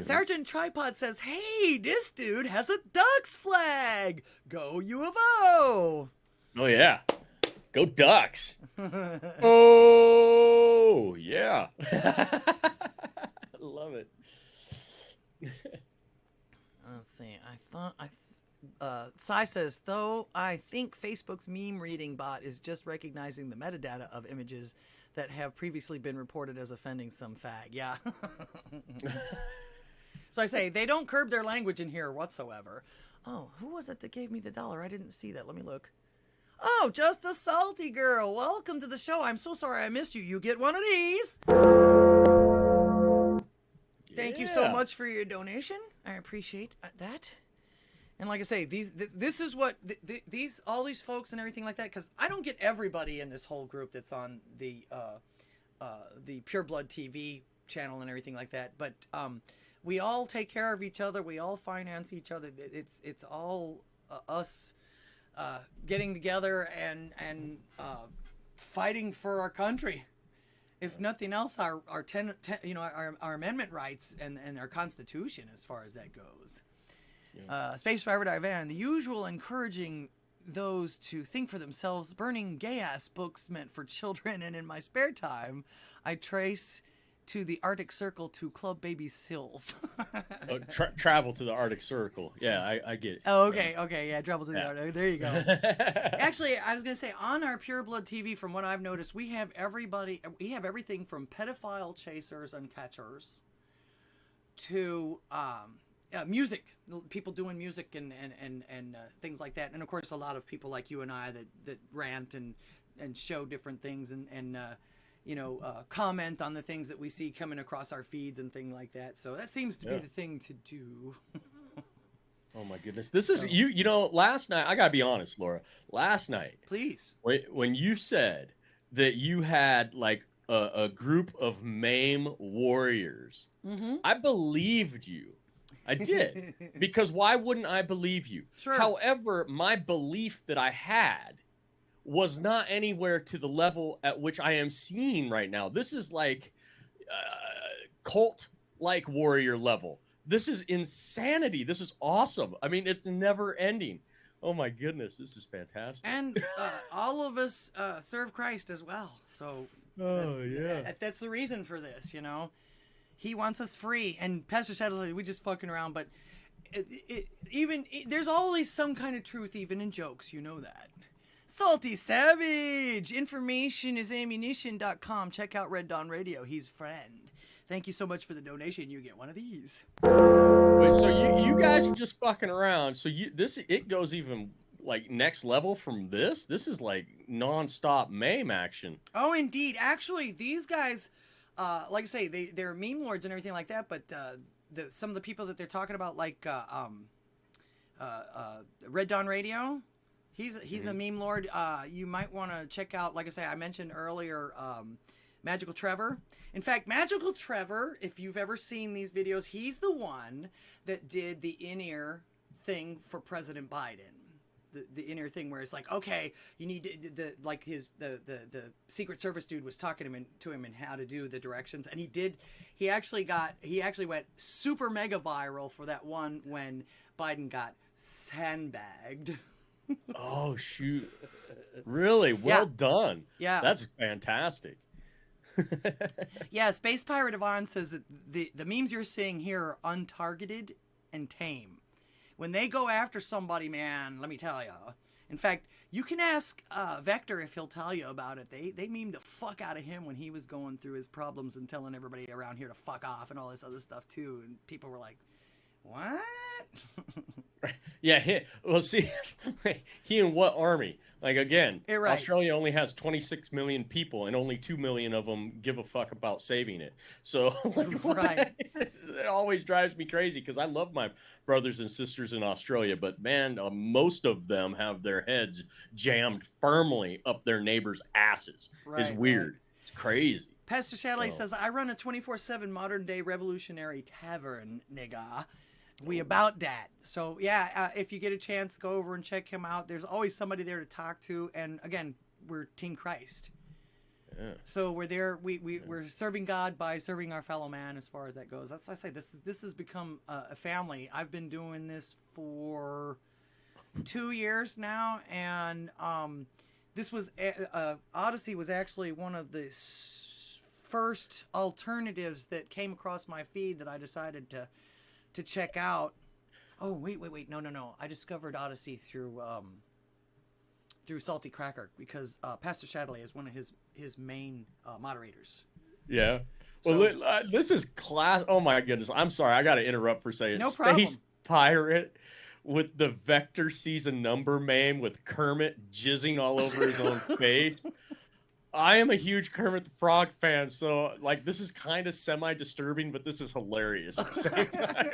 Sergeant Tripod says, hey, this dude has a Ducks flag. Go U of O. Oh, yeah. Go Ducks. Oh, yeah. Love it. Let's see. Sai says, though I think Facebook's meme reading bot is just recognizing the metadata of images that have previously been reported as offending some fag. Yeah. So I say, they don't curb their language in here whatsoever. Oh, who was it that gave me the $1? I didn't see that. Let me look. Oh, just a salty girl. Welcome to the show. I'm so sorry I missed you. You get one of these. Thank you so much for your donation. I appreciate that. And like I say, this is what all these folks and everything like that, because I don't get everybody in this whole group that's on the Pure Blood TV channel and everything like that. But we all take care of each other. We all finance each other. It's all us. Getting together and fighting for our country. If nothing else, our amendment rights and our Constitution, as far as that goes. Yeah. Space Pirate Ivan, the usual encouraging those to think for themselves, burning gay-ass books meant for children, and in my spare time, I trace to the Arctic Circle to Club Baby Hills. Travel to the Arctic Circle. Yeah, I get it. Oh, okay, yeah, travel to the Arctic. There you go. Actually, I was going to say, on our Pure Blood TV, from what I've noticed, we have everything from pedophile chasers and catchers to music, people doing music and things like that. And of course, a lot of people like you and I that rant and show different things and comment on the things that we see coming across our feeds and things like that. So that seems to be the thing to do. Oh my goodness. This is last night, I gotta be honest, Laura. Last night, please, when you said that you had like a group of MAME warriors, I believed you. I did. Because why wouldn't I believe you? Sure. However, my belief that I had was not anywhere to the level at which I am seeing right now. This is like cult-like warrior level. This is insanity. This is awesome. I mean, it's never ending. Oh my goodness, this is fantastic. And all of us serve Christ as well. So that's the reason for this, He wants us free. And Pastor Sadler, we just fucking around, but there's always some kind of truth even in jokes, you know that. Salty Savage! Information is ammunition.com. Check out Red Dawn Radio. He's friend. Thank you so much for the donation. You get one of these. Wait, so you guys are just fucking around. So it goes even like next level from this? This is like non-stop MAME action. Oh, indeed. Actually, these guys, like I say, they're meme lords and everything like that, but some of the people that they're talking about, like Red Dawn Radio, he's a meme lord. You might want to check out, like I say, I mentioned earlier, Magical Trevor. In fact, Magical Trevor, if you've ever seen these videos, he's the one that did the in-ear thing for President Biden. The inner thing where it's like, okay, you need to, the Secret Service dude was talking to him and how to do the directions, and he actually went super mega viral for that one when Biden got sandbagged. Oh shoot. Really? Well done. Yeah. That's fantastic. Yeah, Space Pirate Yvonne says that the memes you're seeing here are untargeted and tame. When they go after somebody, man, let me tell you. In fact, you can ask Vector if he'll tell you about it. They memed the fuck out of him when he was going through his problems and telling everybody around here to fuck off and all this other stuff too. And people were like, what? Yeah, he in what army? Like, again, right. Australia only has 26 million people, and only 2 million of them give a fuck about saving it. So, like, it always drives me crazy because I love my brothers and sisters in Australia, but man, most of them have their heads jammed firmly up their neighbors' asses. It's weird. Right. It's crazy. Pastor Shadley says, I run a 24/7 modern-day revolutionary tavern, nigga. We about that. So yeah, if you get a chance, go over and check him out. There's always somebody there to talk to, and again, we're Team Christ. Yeah. So we're there. We're serving God by serving our fellow man. As far as that goes, that's why I say this has become a family. I've been doing this for 2 years now, and this was Odysee was actually one of the first alternatives that came across my feed that I decided to check out. Oh, wait. No. I discovered Odysee through Salty Cracker because Pastor Shadley is one of his main moderators. Yeah. Well, this is class. Oh my goodness. I'm sorry. I got to interrupt for a second. No problem. Space Pirate with the Vector season number meme with Kermit jizzing all over his own face. I am a huge Kermit the Frog fan, so like this is kind of semi-disturbing, but this is hilarious at the same time.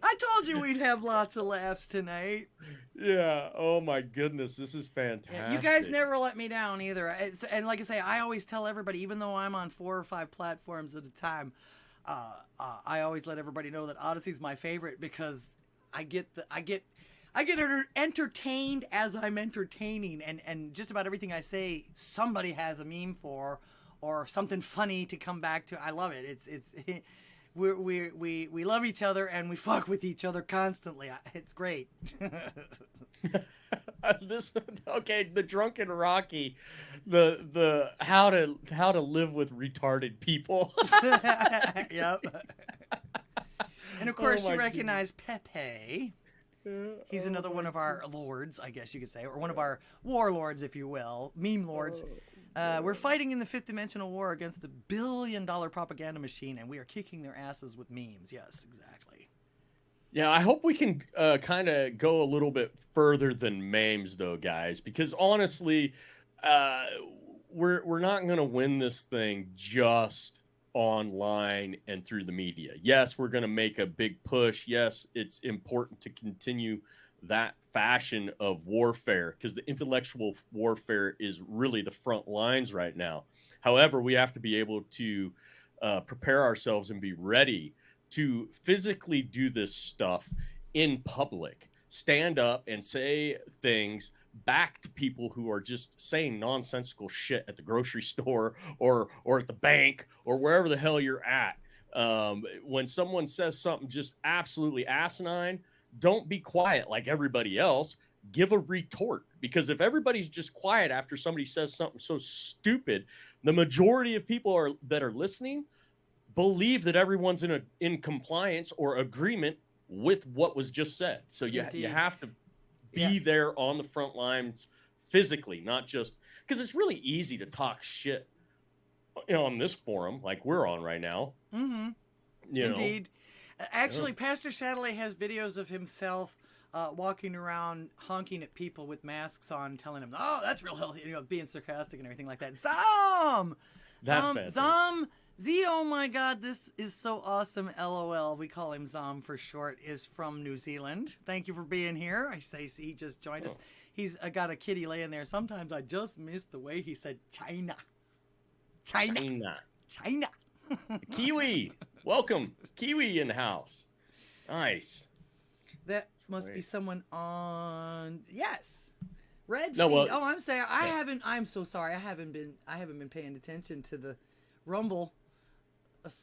I told you we'd have lots of laughs tonight. Yeah. Oh my goodness, this is fantastic. Yeah, you guys never let me down either. And like I say, I always tell everybody, even though I'm on 4 or 5 platforms at a time, I always let everybody know that Odysee's my favorite because I get entertained as I'm entertaining, and just about everything I say, somebody has a meme for, or something funny to come back to. I love it. We love each other and we fuck with each other constantly. It's great. The Drunken Rocky, the how to live with retarded people. Yep. And of course, you recognize Pepe. He's another one of our lords, I guess you could say, or one of our warlords, if you will, meme lords. We're fighting in the 5th dimensional war against the billion-dollar propaganda machine, and we are kicking their asses with memes. Yes, exactly. Yeah, I hope we can kind of go a little bit further than memes, though, guys, because honestly, we're not going to win this thing just online and through the media. Yes, we're going to make a big push. Yes, it's important to continue that fashion of warfare because the intellectual warfare is really the front lines right now. However, we have to be able to prepare ourselves and be ready to physically do this stuff in public, stand up and say things back to people who are just saying nonsensical shit at the grocery store or at the bank or wherever the hell you're at. When someone says something just absolutely asinine, don't be quiet like everybody else. Give a retort, because if everybody's just quiet after somebody says something so stupid, the majority of people that are listening believe that everyone's in compliance or agreement with what was just said. So you have to be there on the front lines physically, not just because it's really easy to talk shit, on this forum like we're on right now. Mm-hmm. Indeed. Actually, Pastor Satellite has videos of himself walking around honking at people with masks on, telling them, "Oh, that's real healthy," being sarcastic and everything like that. Zom, Z, oh my God, this is so awesome. LOL, we call him Zom for short, is from New Zealand. Thank you for being here. I say he just joined us. He's got a kitty laying there. Sometimes I just miss the way he said China. Kiwi, welcome. Kiwi in the house. Nice. That must be someone on. Yes. Red no, feed. well, I'm saying I haven't. I'm so sorry. I haven't been paying attention to the Rumble.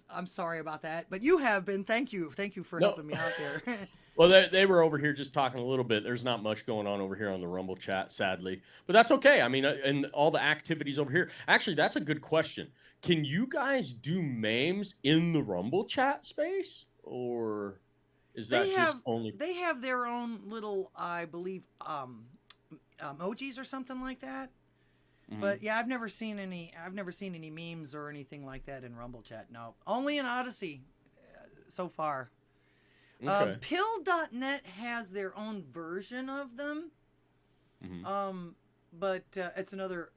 I'm sorry about that, but you have been. Thank you for helping me out there. Well, they were over here just talking a little bit. There's not much going on over here on the Rumble chat, sadly, but that's okay. I mean, and all the activities over here. Actually, that's a good question. Can you guys do memes in the Rumble chat space, or is that only? They have their own little, I believe, emojis or something like that. Mm-hmm. But yeah, I've never seen any memes or anything like that in Rumble chat. No, only in Odysee so far. Okay. Pill.net has their own version of them. Mm-hmm. But it's another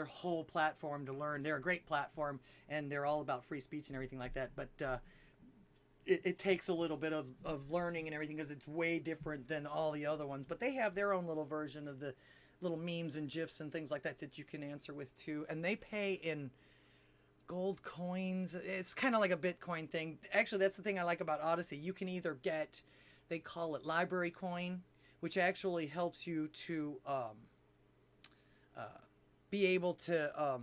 whole platform to learn. They're a great platform, and they're all about free speech and everything like that. But it takes a little bit of learning and everything because it's way different than all the other ones. But they have their own little version of the little memes and GIFs and things like that you can answer with too. And they pay in gold coins. It's kind of like a Bitcoin thing. Actually, that's the thing I like about Odysee. You can either get, they call it library coin, which actually helps you to be able to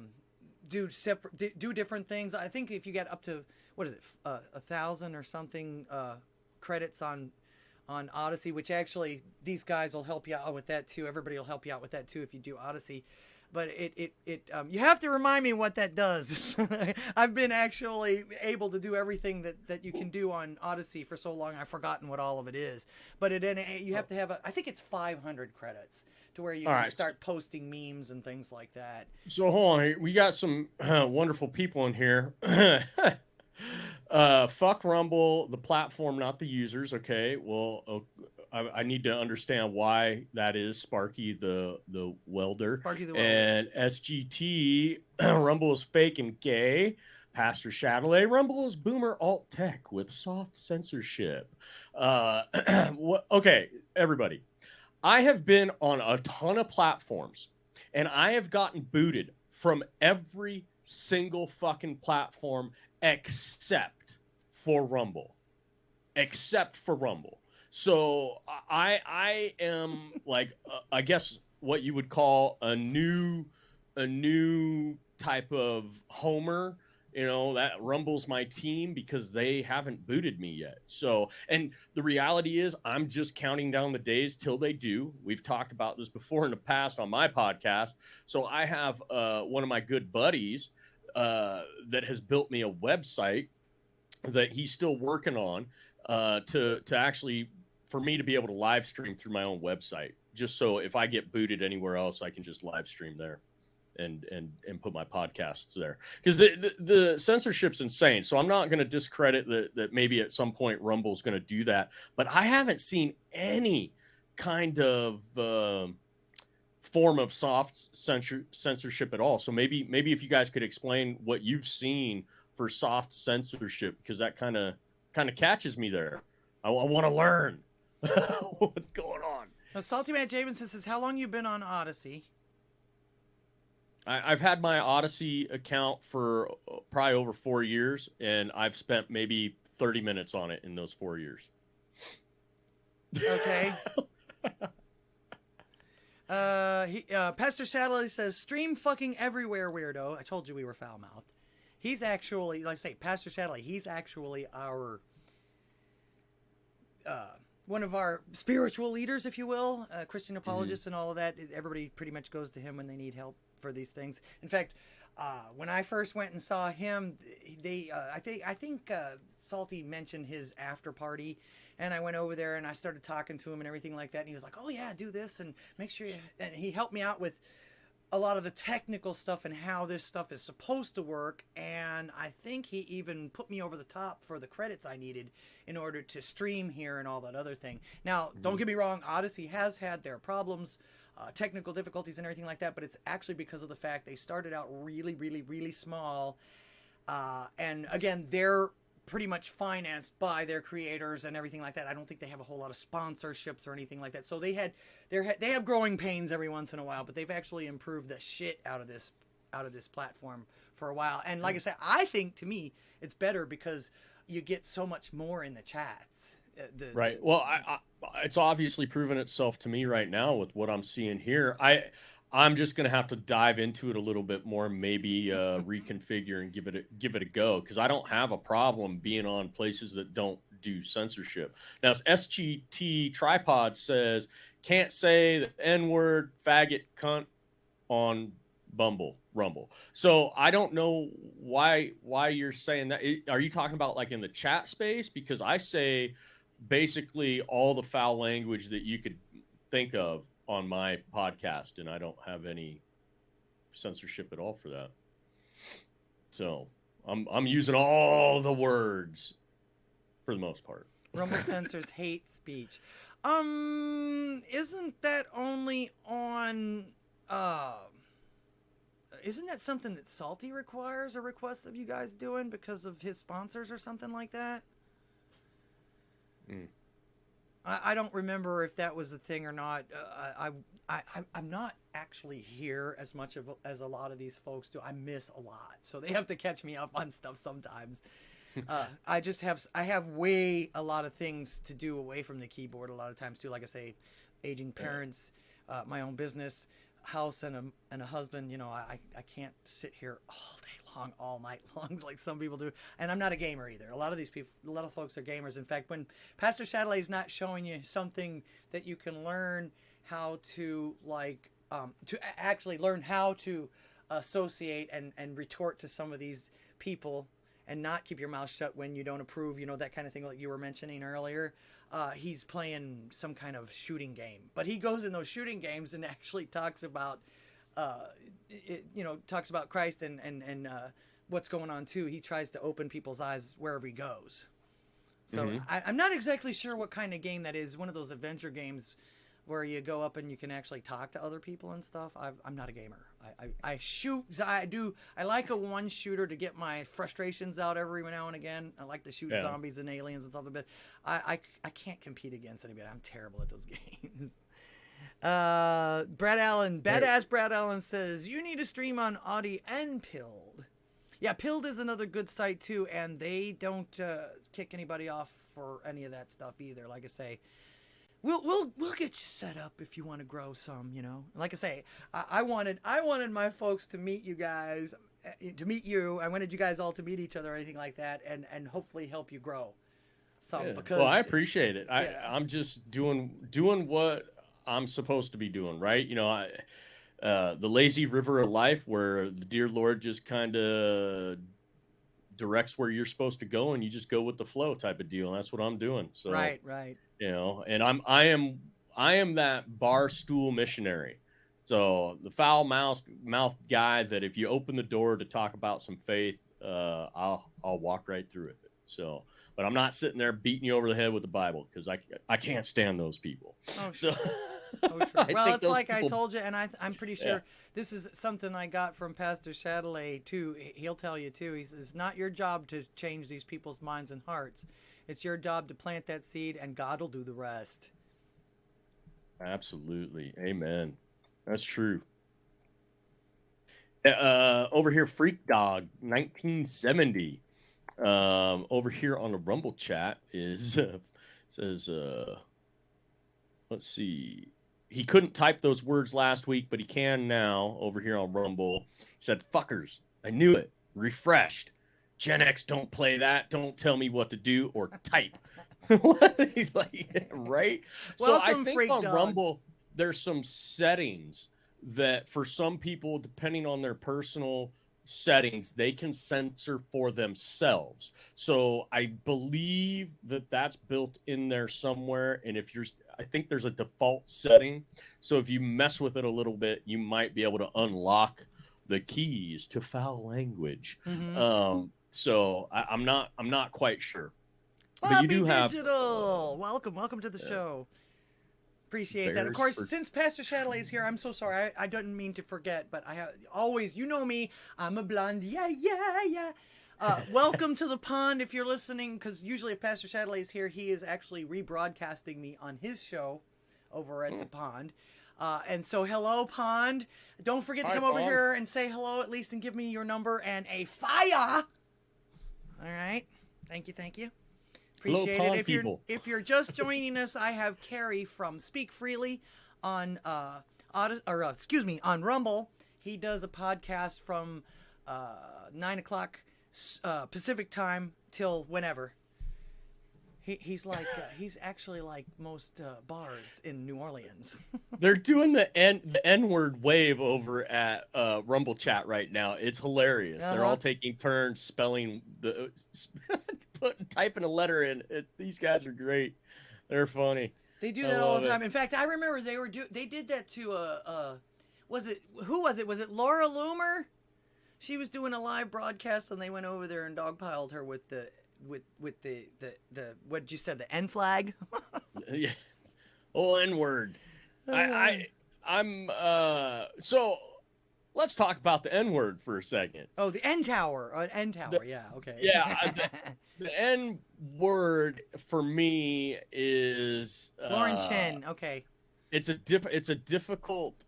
do different things. I think if you get up to 1,000 or something credits on Odysee, which actually these guys will help you out with that too. Everybody will help you out with that too if you do Odysee. But you have to remind me what that does. I've been actually able to do everything that you can do on Odysee for so long, I've forgotten what all of it is. But you have to have I think it's 500 credits to where you can start posting memes and things like that. So hold on, we got some wonderful people in here. Fuck Rumble, the platform, not the users. Okay, well, I need to understand why that is. Sparky the welder. And SGT, Rumble is fake and gay. Pastor Chatelet, Rumble is boomer alt tech with soft censorship. Okay, everybody. I have been on a ton of platforms, and I have gotten booted from every single fucking platform except for Rumble. So I am like, I guess what you would call a new type of homer. That Rumble's my team because they haven't booted me yet. So, and the reality is I'm just counting down the days till they do. We've talked about this before in the past on my podcast. So I have one of my good buddies that has built me a website that he's still working on to actually for me to be able to live stream through my own website, just so if I get booted anywhere else, I can just live stream there and put my podcasts there, because the censorship's insane. So I'm not going to discredit that maybe at some point Rumble's going to do that, but I haven't seen any kind of form of soft censorship at all. So maybe if you guys could explain what you've seen for soft censorship, because that kind of catches me there. I want to learn what's going on. Now, Salty Matt Jameson says, how long you been on Odysee? I've had my Odysee account for probably over 4 years, and I've spent maybe 30 minutes on it in those 4 years. Okay. Pastor Satellite says, stream fucking everywhere, weirdo. I told you we were foul-mouthed. He's actually, like I say, Pastor Satellite, he's actually our, one of our spiritual leaders, if you will, Christian apologist and all of that. Everybody pretty much goes to him when they need help for these things. In fact, when I first went and saw him, I think Salty mentioned his after party, and I went over there and I started talking to him and everything like that. And he was like, "Oh yeah, do this and make sure." And he helped me out with a lot of the technical stuff and how this stuff is supposed to work. And I think he even put me over the top for the credits I needed in order to stream here and all that other thing. Now, don't get me wrong, Odysee has had their problems. Technical difficulties and everything like that, but it's actually because of the fact they started out really, really, really small. And again, they're pretty much financed by their creators and everything like that. I don't think they have a whole lot of sponsorships or anything like that. So they have growing pains every once in a while, but they've actually improved the shit out of this platform for a while. And like I said, I think to me it's better because you get so much more in the chats. Right. Well, it's obviously proven itself to me right now with what I'm seeing here. I'm just going to have to dive into it a little bit more, maybe reconfigure and give it a go, because I don't have a problem being on places that don't do censorship. Now, SGT Tripod says, can't say the N-word, faggot, cunt on Rumble. So I don't know why you're saying that. Are you talking about like in the chat space? Because I say basically all the foul language that you could think of on my podcast, and I don't have any censorship at all for that. So I'm using all the words for the most part. Rumble censors hate speech. Isn't that only on isn't that something that Salty requires or requests of you guys doing because of his sponsors or something like that? I don't remember if that was the thing or not. I'm not actually here as much as a lot of these folks do. I miss a lot, so they have to catch me up on stuff sometimes. I have a lot of things to do away from the keyboard a lot of times too. Like I say, aging parents, my own business, house, and a husband. You know, I can't sit here all day long, all night long, like some people do. And I'm not a gamer either. A lot of folks are gamers. In fact, when Pastor Satellite is not showing you something that you can learn how to actually learn how to associate and retort to some of these people and not keep your mouth shut when you don't approve, you know, that kind of thing like you were mentioning earlier. He's playing some kind of shooting game, but he goes in those shooting games and actually talks about talks about Christ and what's going on too. He tries to open people's eyes wherever he goes. So I'm not exactly sure what kind of game that is. One of those adventure games where you go up and you can actually talk to other people and stuff. I'm not a gamer. I shoot. I like a one shooter to get my frustrations out every now and again. I like to shoot zombies and aliens and stuff, but I can't compete against anybody. I'm terrible at those games. Brad Allen, badass Brad Allen says, you need to stream on Audi and Pilled. Yeah, Pilled is another good site too, and they don't kick anybody off for any of that stuff either. Like I say, we'll get you set up if you want to grow some, you know. Like I say, I wanted my folks to meet you guys, to meet you. I wanted you guys all to meet each other or anything like that, and hopefully help you grow some. Yeah. Because I appreciate it. I'm just doing what I'm supposed to be doing, right? You know, the lazy river of life where the dear Lord just kind of directs where you're supposed to go and you just go with the flow type of deal. And that's what I'm doing. So right. You know, and I am that bar stool missionary. So the foul mouth guy that if you open the door to talk about some faith, I'll walk right through it. So but I'm not sitting there beating you over the head with the Bible, because I can't stand those people. Oh, So oh, sure. Well, it's like people, I told you, and I'm pretty sure this is something I got from Pastor Chatelet too. He'll tell you too. He says, it's not your job to change these people's minds and hearts. It's your job to plant that seed, and God will do the rest. Absolutely. Amen. That's true. Over here, Freak Dog 1970. Over here on the Rumble chat is says let's see. He couldn't type those words last week, but he can now over here on Rumble. He said, "Fuckers, I knew it. Refreshed. Gen X don't play that. Don't tell me what to do or type." He's like, right? So I think on Rumble, there's some settings that for some people, depending on their personal settings, they can censor for themselves. So I believe that that's built in there somewhere. And I think there's a default setting. So if you mess with it a little bit, you might be able to unlock the keys to foul language. Mm-hmm. So I'm not quite sure. Bobby but you do Digital, welcome to the show. Appreciate that. Of course, since Pastor Chatelet is here, I'm so sorry. I didn't mean to forget, but I have always, you know me, I'm a blonde. Yeah. Welcome to the pond if you're listening, because usually if Pastor Chatelet is here, he is actually rebroadcasting me on his show over at the pond. And so, hello, pond. Don't forget to come over here and say hello at least and give me your number and a fire. All right. Thank you. Appreciate it. If you're just joining us, I have Carrie from Speak Freely on on Rumble. He does a podcast from 9 o'clock Pacific time till whenever. He's actually like most bars in New Orleans. They're doing the N-word wave over at Rumble chat right now. It's hilarious. They're all taking turns spelling typing a letter in. These guys are great. They're funny. They do that all the time. In fact, I remember they did that to who was it? Was it Laura Loomer? She was doing a live broadcast and they went over there and dogpiled her with the what you said, the N flag. Yeah. N-word. I'm so let's talk about the N-word for a second. Oh, the N tower. N tower. Yeah. Okay. Yeah. The N-word for me is Lauren Chen. Okay. It's a difficult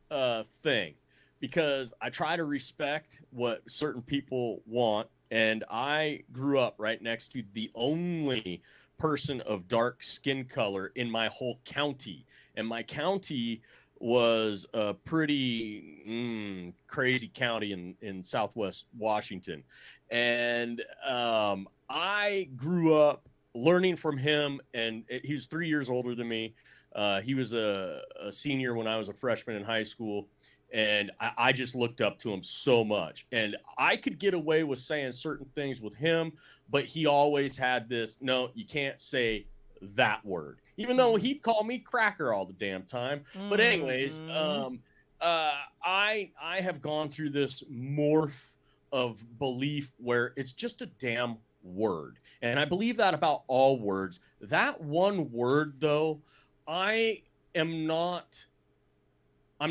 thing because I try to respect what certain people want. And I grew up right next to the only person of dark skin color in my whole county. And my county was a pretty crazy county in Southwest Washington. And I grew up learning from him. And he was 3 years older than me. He was a senior when I was a freshman in high school. And I just looked up to him so much. And I could get away with saying certain things with him, but he always had this, no, you can't say that word. Even though he'd call me cracker all the damn time. But anyways, I have gone through this morph of belief where it's just a damn word. And I believe that about all words. That one word, though, I'm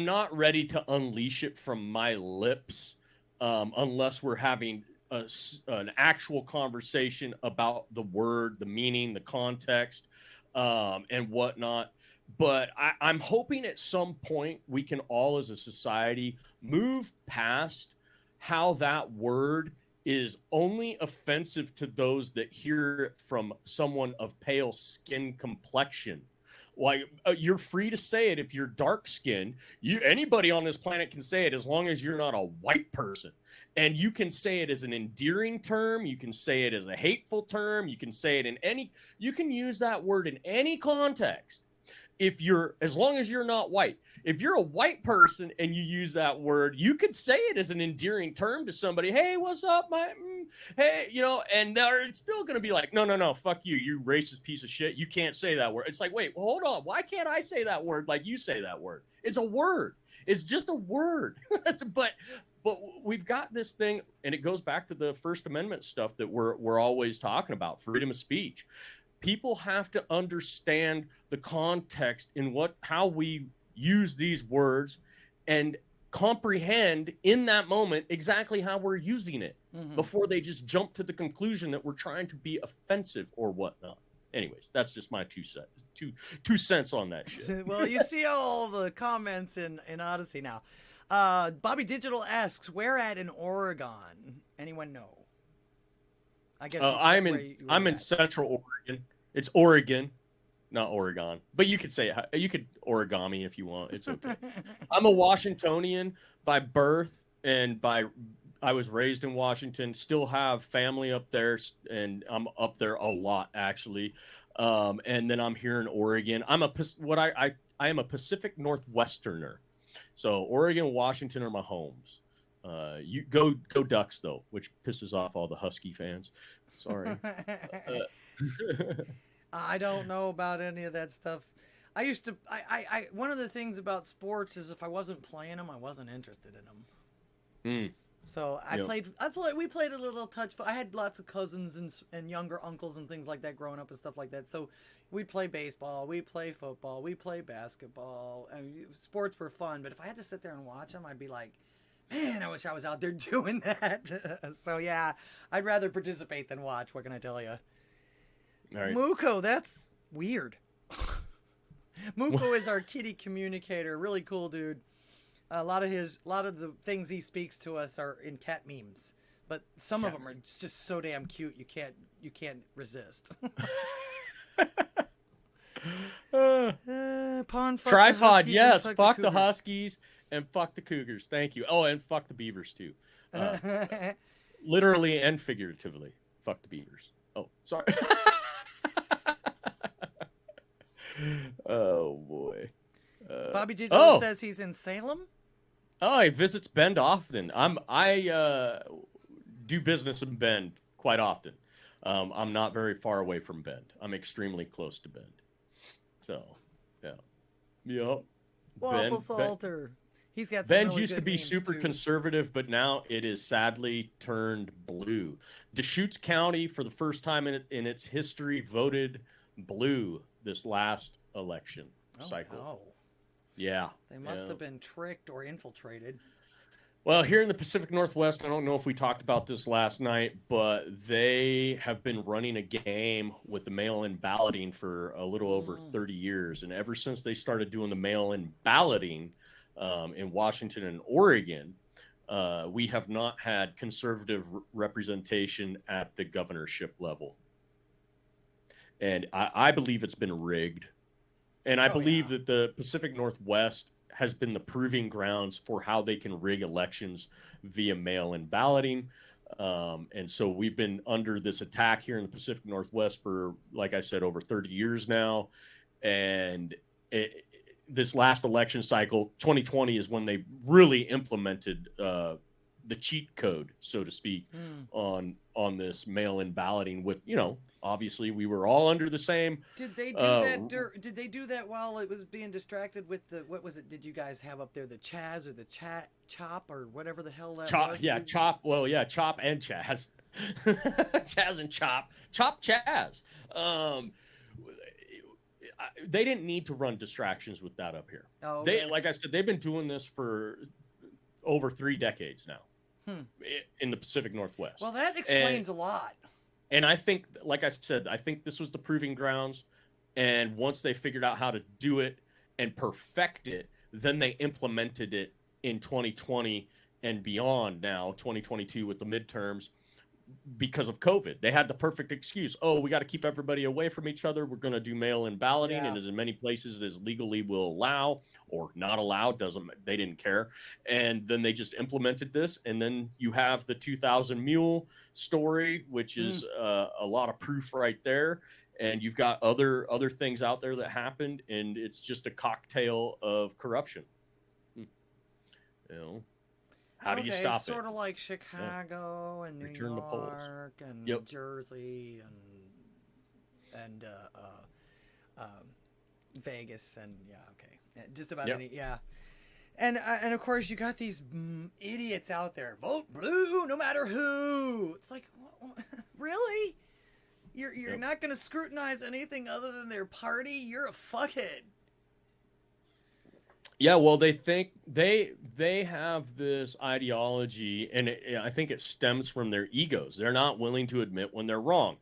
not ready to unleash it from my lips unless we're having an actual conversation about the word, the meaning, the context, and whatnot. But I'm hoping at some point we can all as a society move past how that word is only offensive to those that hear it from someone of pale skin complexion. Like you're free to say it if you're dark skinned. Anybody on this planet can say it as long as you're not a white person. And you can say it as an endearing term. You can say it as a hateful term. You can say it you can use that word in any context. As long as you're not white. If you're a white person and you use that word, you could say it as an endearing term to somebody. Hey, what's up, hey, and they're still going to be like, no, fuck you, you racist piece of shit. You can't say that word. It's like, wait, well, hold on. Why can't I say that word like you say that word? It's a word. It's just a word. but we've got this thing, and it goes back to the First Amendment stuff that we're always talking about, freedom of speech. People have to understand the context in how we use these words and comprehend in that moment exactly how we're using it before they just jump to the conclusion that we're trying to be offensive or whatnot. Anyways, that's just my two cents on that shit. Well, you see all the comments in Odysee now. Bobby Digital asks, where at in Oregon? Anyone know? I guess I'm in Central Oregon. It's Oregon, not Oregon. But you could say you could origami if you want. It's okay. I'm a Washingtonian by birth, and I was raised in Washington. Still have family up there, and I'm up there a lot actually. And then I'm here in Oregon. I am a Pacific Northwesterner. So Oregon and Washington are my homes. You go Ducks though, which pisses off all the Husky fans. Sorry. I don't know about any of that stuff. I used to. One of the things about sports is if I wasn't playing them, I wasn't interested in them. So we played a little touch. I had lots of cousins and younger uncles and things like that growing up and stuff like that. So we'd play baseball, we'd play football, we'd play basketball. I mean, sports were fun, but if I had to sit there and watch them, I'd be like, man, I wish I was out there doing that. So yeah, I'd rather participate than watch. What can I tell you? All right. Muko, that's weird. Muko is our kitty communicator. Really cool dude. A lot of the things he speaks to us are in cat memes, but some of them are just so damn cute you can't resist. Tripod, yes. Fuck the Huskies and fuck the Cougars. Thank you. Oh, and fuck the Beavers too. Literally and figuratively. Fuck the Beavers. Oh, sorry. Oh boy. Bobby Digital says he's in Salem. Oh, he visits Bend often. I do business in Bend quite often. I'm not very far away from Bend. I'm extremely close to Bend. So, yeah. Yep. Waffle Salter. He's got some Bend really used to good be names, super too. conservative, but now it is sadly turned blue. Deschutes County, for the first time in its history, voted blue this last election cycle. Wow. Yeah. They must have been tricked or infiltrated. Well, here in the Pacific Northwest, I don't know if we talked about this last night, but they have been running a game with the mail-in balloting for a little over 30 years. And ever since they started doing the mail-in balloting in Washington and Oregon, we have not had conservative representation at the governorship level. And I believe it's been rigged. And I believe that the Pacific Northwest has been the proving grounds for how they can rig elections via mail-in balloting. And so we've been under this attack here in the Pacific Northwest for, like I said, over 30 years now. And this last election cycle, 2020, is when they really implemented the cheat code, so to speak, on this mail-in balloting with, obviously we were all under the same. Did they do that? Did they do that while it was being distracted with the, what was it? Did you guys have up there the Chaz or the Chop or whatever the hell that was? Yeah, Chop. Well, yeah, Chop and Chaz. Chaz and Chop. Chop Chaz. They didn't need to run distractions with that up here. Oh, okay. Like I said, they've been doing this for over 3 decades now in the Pacific Northwest. Well, that explains a lot. And I think, like I said, I think this was the proving grounds. And once they figured out how to do it and perfect it, then they implemented it in 2020 and beyond now, 2022 with the midterms, because of COVID. They had the perfect excuse. Oh, we got to keep everybody away from each other. We're going to do mail-in balloting, and as in many places as legally will allow or not allow, they didn't care. And then they just implemented this, and then you have the 2000 mule story, which is a lot of proof right there. And you've got other things out there that happened, and it's just a cocktail of corruption. How do you stop it? Sort of like Chicago and New York and New Jersey and Vegas and just about any And of course you got these idiots out there, vote blue no matter who. It's like, really? You're not going to scrutinize anything other than their party? You're a fuckhead. Yeah, well, they think they have this ideology, and I think it stems from their egos. They're not willing to admit when they're wrong.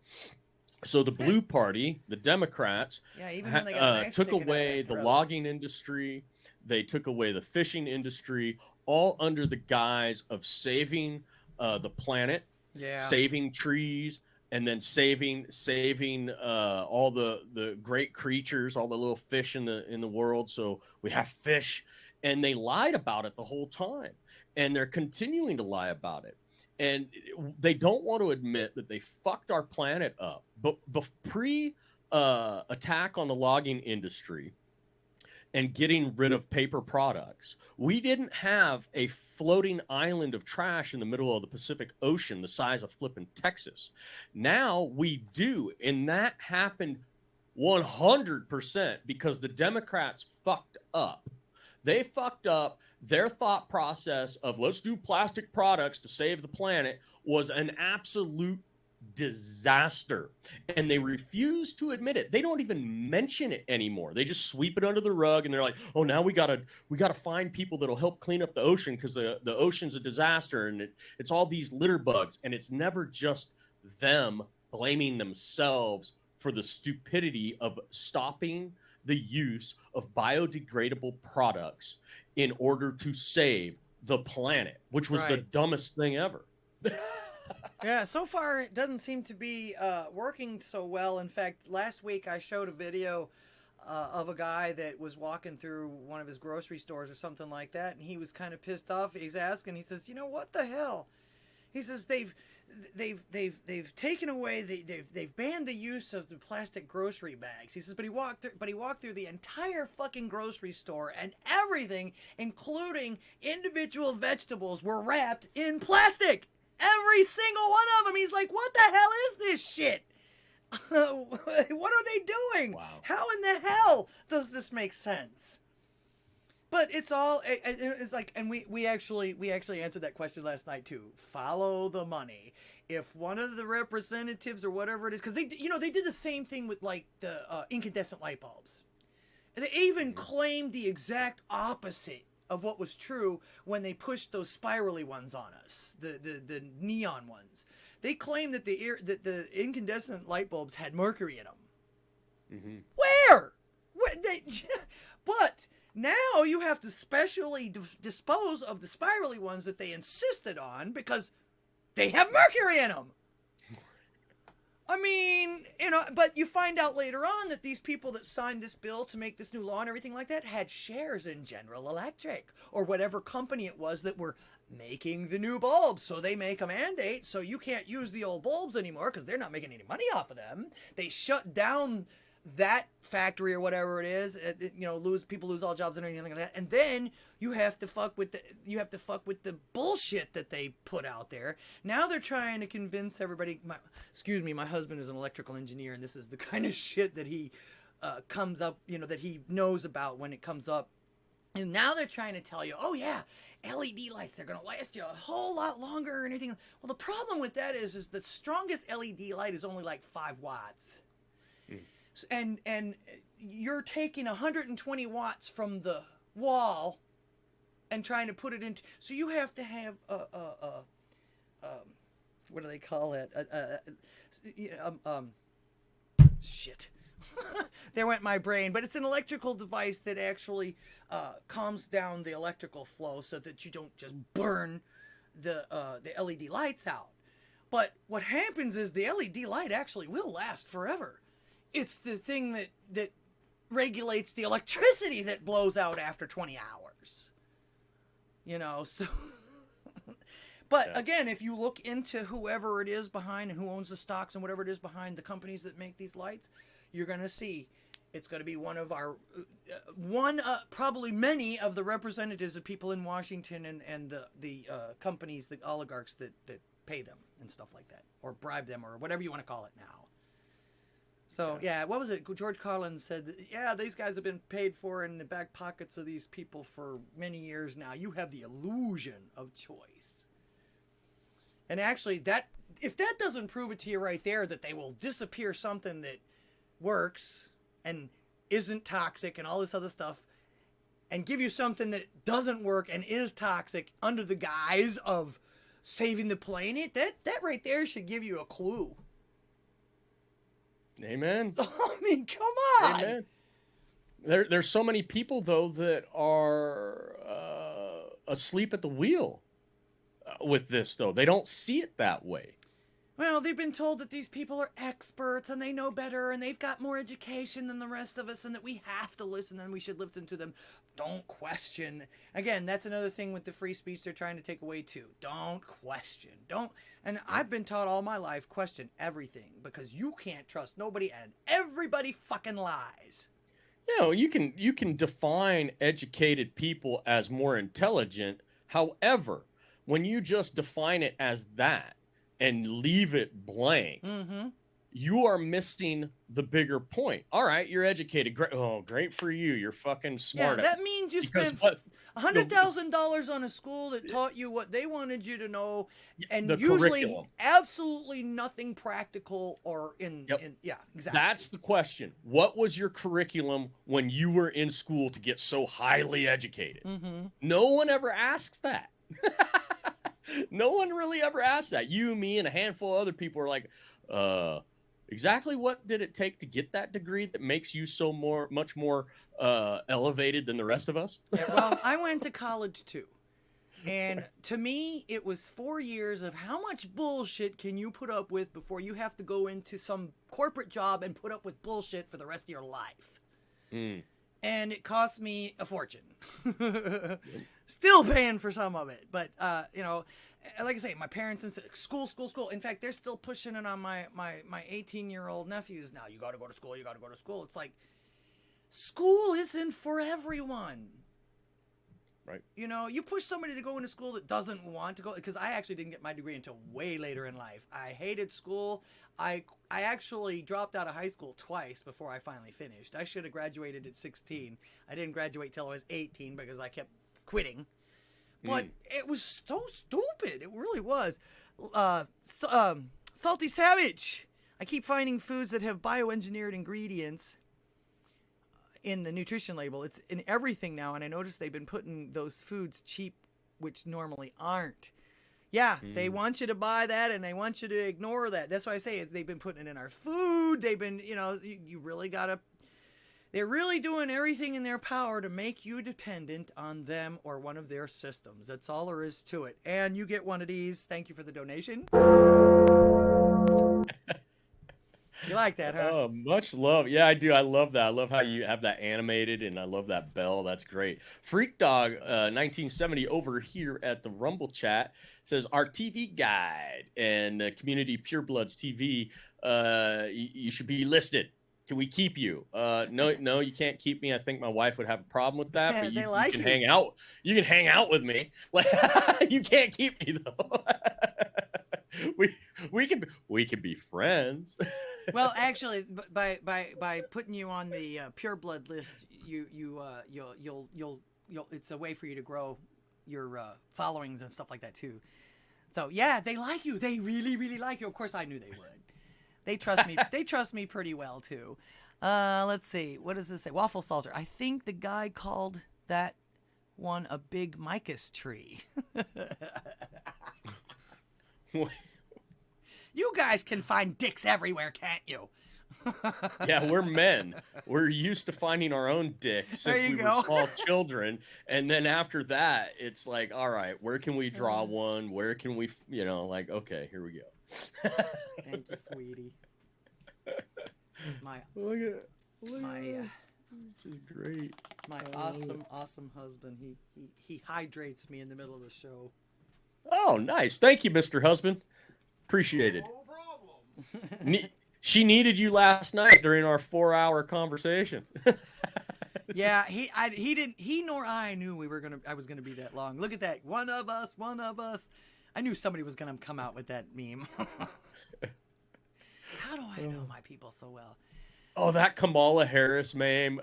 So the Blue Party, the Democrats, even when they got took away the logging industry. They took away the fishing industry, all under the guise of saving the planet, saving trees, and then saving all the great creatures, all the little fish in the world. So we have fish, and they lied about it the whole time, and they're continuing to lie about it. And they don't want to admit that they fucked our planet up. But attack on the logging industry and getting rid of paper products, we didn't have a floating island of trash in the middle of the Pacific Ocean the size of flipping Texas. Now we do, and that happened 100% because the Democrats fucked up. They fucked up. Their thought process of let's do plastic products to save the planet was an absolute disaster, and they refuse to admit it. They don't even mention it anymore. They just sweep it under the rug, and they're like, oh, now we gotta find people that'll help clean up the ocean because the ocean's a disaster, and it's all these litter bugs. And it's never just them blaming themselves for the stupidity of stopping the use of biodegradable products in order to save the planet, which was the dumbest thing ever. Yeah, so far it doesn't seem to be working so well. In fact, last week I showed a video of a guy that was walking through one of his grocery stores or something like that, and he was kind of pissed off. He's asking, he says, you know, what the hell? He says they've taken away they've banned the use of the plastic grocery bags. He says, but he walked through the entire fucking grocery store, and everything, including individual vegetables, were wrapped in plastic. Every single one of them. He's like, what the hell is this shit? What are they doing? Wow. How in the hell does this make sense? But it's all, it's like, and we actually answered that question last night too. Follow the money. If one of the representatives or whatever it is, because they did the same thing with like the incandescent light bulbs. And they even claimed the exact opposite of what was true when they pushed those spirally ones on us, the neon ones. They claimed that the incandescent light bulbs had mercury in them. Mm-hmm. Where? But now you have to specially dispose of the spirally ones that they insisted on because they have mercury in them. I mean, but you find out later on that these people that signed this bill to make this new law and everything like that had shares in General Electric or whatever company it was that were making the new bulbs. So they make a mandate so you can't use the old bulbs anymore because they're not making any money off of them. They shut down that factory or whatever it is, people lose all jobs and anything like that, and then you have to fuck with the bullshit that they put out there. Now they're trying to convince everybody. My husband is an electrical engineer, and this is the kind of shit that he comes up, that he knows about when it comes up. And now they're trying to tell you, oh yeah, LED lights, they're going to last you a whole lot longer and anything. Well, the problem with that is the strongest LED light is only like 5 watts. And you're taking 120 watts from the wall and trying to put it into, so you have to have what do they call it? Shit. There went my brain. But it's an electrical device that actually calms down the electrical flow so that you don't just burn the LED lights out. But what happens is the LED light actually will last forever. It's the thing that regulates the electricity that blows out after 20 hours. So... But again, if you look into whoever it is behind and who owns the stocks and whatever it is behind the companies that make these lights, you're going to see it's going to be one of our, probably many of the representatives of people in Washington and the companies, the oligarchs that pay them and stuff like that, or bribe them, or whatever you want to call it now. So, yeah, what was it? George Carlin said, yeah, these guys have been paid for in the back pockets of these people for many years now. You have the illusion of choice. And actually, if that doesn't prove it to you right there, that they will disappear something that works and isn't toxic and all this other stuff, and give you something that doesn't work and is toxic under the guise of saving the planet, that right there should give you a clue. Amen. I mean, come on. Amen. There's so many people, though, that are asleep at the wheel with this, though. They don't see it that way. Well, they've been told that these people are experts and they know better and they've got more education than the rest of us and that we have to listen and we should listen to them. Don't question. Again, that's another thing with the free speech they're trying to take away too. Don't question. And I've been taught all my life, question everything, because you can't trust nobody and everybody fucking lies. You know, you can define educated people as more intelligent. However, when you just define it as that and leave it blank, you are missing the bigger point. All right, you're educated. Great. Oh, great for you. You're fucking smart. Yeah, that means you spent $100,000 on a school that taught you what they wanted you to know, and usually curriculum. Absolutely nothing practical or yeah, exactly. That's the question. What was your curriculum when you were in school to get so highly educated? No one ever asks that. No one really ever asked that. You, me, and a handful of other people are like, exactly what did it take to get that degree that makes you so much more elevated than the rest of us? Yeah, well, I went to college too. And to me, it was 4 years of how much bullshit can you put up with before you have to go into some corporate job and put up with bullshit for the rest of your life. And it cost me a fortune. Still paying for some of it. But, you know, like I say, my parents, school. In fact, they're still pushing it on my 18-year-old nephews now. You got to go to school. You got to go to school. It's like, school isn't for everyone. Right. You know, you push somebody to go into school that doesn't want to go, because I actually didn't get my degree until way later in life. I hated school. I actually dropped out of high school twice before I finally finished. I should have graduated at 16. I didn't graduate till I was 18 because I kept quitting. But it was so stupid. It really was. Salty Savage. I keep finding foods that have bioengineered ingredients in the nutrition label. It's in everything now, and I noticed they've been putting those foods cheap, which normally aren't. Yeah, they want you to buy that, and they want you to ignore that. That's why I say they've been putting it in our food. They've been, you know, you really got to... They're really doing everything in their power to make you dependent on them or one of their systems. That's all there is to it. And you get one of these. Thank you for the donation. You like that, huh? Oh, much love. Yeah, I do. I love that. I love how you have that animated, and I love that bell. That's great. Freak Dog 1970 over here at the Rumble chat says, our TV guide and Community Purebloods TV, you should be listed. Can we keep you? No, you can't keep me. I think my wife would have a problem with that. But you can hang out. You can hang out with me. Like, you can't keep me though. we can be friends. Well, actually, by putting you on the Pure Blood list, you'll it's a way for you to grow your followings and stuff like that too. So yeah, they like you. They really like you. Of course, I knew they would. They trust me. They trust me pretty well too. Let's see. What does this say? Waffle Salter. I think the guy called that one a big micus tree. You guys can find dicks everywhere, can't you? Yeah, we're men. We're used to finding our own dick since we were small children. And then after that, it's like, all right, where can we draw one? Where can we, like, okay, here we go. Thank you, sweetie. Look at this is great. My awesome husband. He hydrates me in the middle of the show. Oh, nice. Thank you, Mr. Husband. Appreciate it. No problem. She needed you last night during our 4-hour conversation. Yeah, he nor I knew I was gonna be that long. Look at that. One of us. I knew somebody was gonna come out with that meme. How do I know my people so well? Oh, that Kamala Harris meme.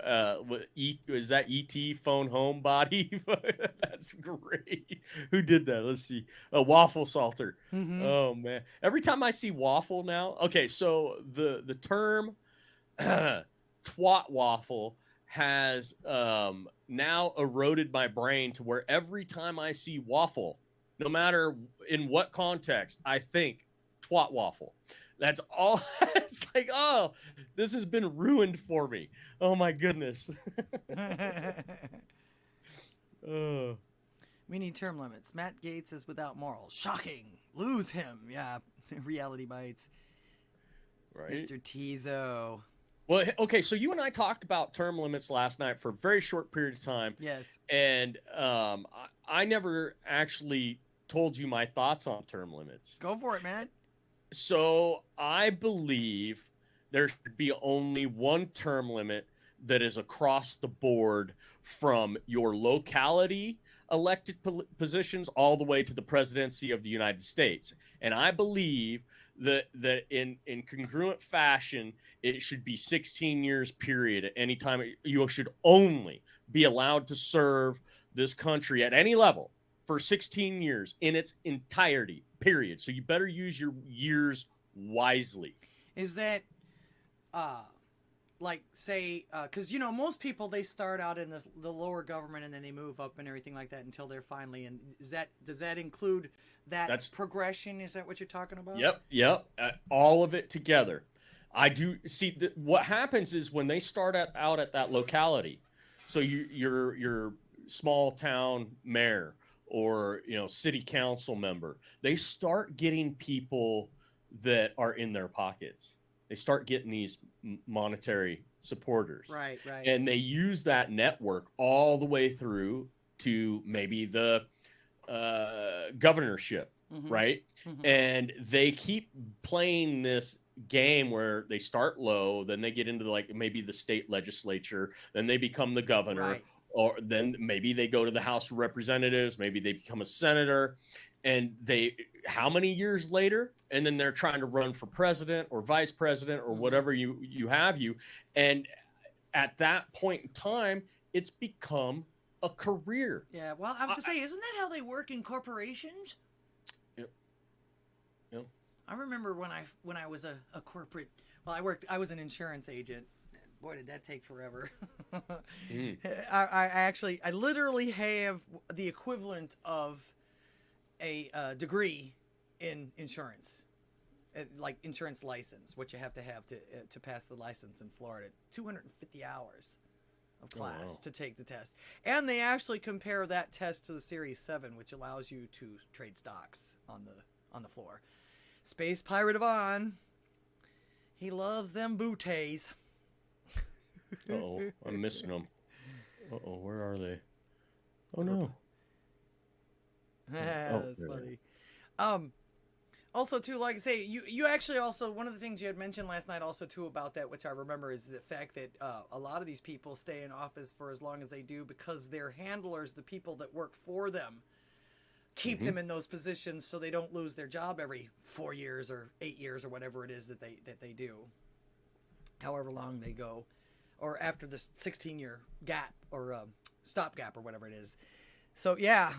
Is that ET phone home body? That's great. Who did that? Let's see. Waffle Salter. Mm-hmm. Oh man. Every time I see waffle now. Okay, so the term twat waffle has now eroded my brain to where every time I see waffle, no matter in what context, I think twat waffle. That's all. It's like, oh, this has been ruined for me. Oh my goodness. We need term limits. Matt Gaetz is without morals. Shocking. Lose him. Yeah. Reality bites. Right. Mr. Tizo. Well, okay, so you and I talked about term limits last night for a very short period of time. Yes. And I never actually told you my thoughts on term limits. Go for it, man. So I believe there should be only one term limit that is across the board from your locality elected positions all the way to the presidency of the United States. And I believe that in congruent fashion, it should be 16 years period. At any time, you should only be allowed to serve this country at any level for 16 years in its entirety, period. So you better use your years wisely. Is that, like, say, because, you know, most people, they start out in the lower government and then they move up and everything like that until they're finally in. Does that include that progression? Is that what you're talking about? Yep. All of it together. I do see what happens is when they start out at that locality. So your small town mayor, or, you know, city council member, they start getting people that are in their pockets. They start getting these monetary supporters. Right. And they use that network all the way through to maybe the governorship, right? Mm-hmm. And they keep playing this game where they start low, then they get into like maybe the state legislature, then they become the governor. Right. Or then maybe they go to the House of Representatives, maybe they become a senator, and how many years later? And then they're trying to run for president or vice president or whatever you have. And at that point in time, it's become a career. Yeah, well, I was going to say, isn't that how they work in corporations? Yep. I remember when I was a corporate, well, I was an insurance agent. Boy, did that take forever. I literally have the equivalent of a degree in insurance, like insurance license, what you have to pass the license in Florida. 250 hours of class to take the test. And they actually compare that test to the Series 7, which allows you to trade stocks on the floor. Space Pirate Yvonne, he loves them booties. Uh-oh, I'm missing them. Uh-oh, where are they? Oh, no. That's funny. Also, too, like I say, you actually also, one of the things you had mentioned last night also, too, about that, which I remember, is the fact that a lot of these people stay in office for as long as they do because their handlers, the people that work for them, keep them in those positions so they don't lose their job every 4 years or 8 years or whatever it is that they do, however long they go. Or after the 16-year gap or stopgap or whatever it is. So, yeah.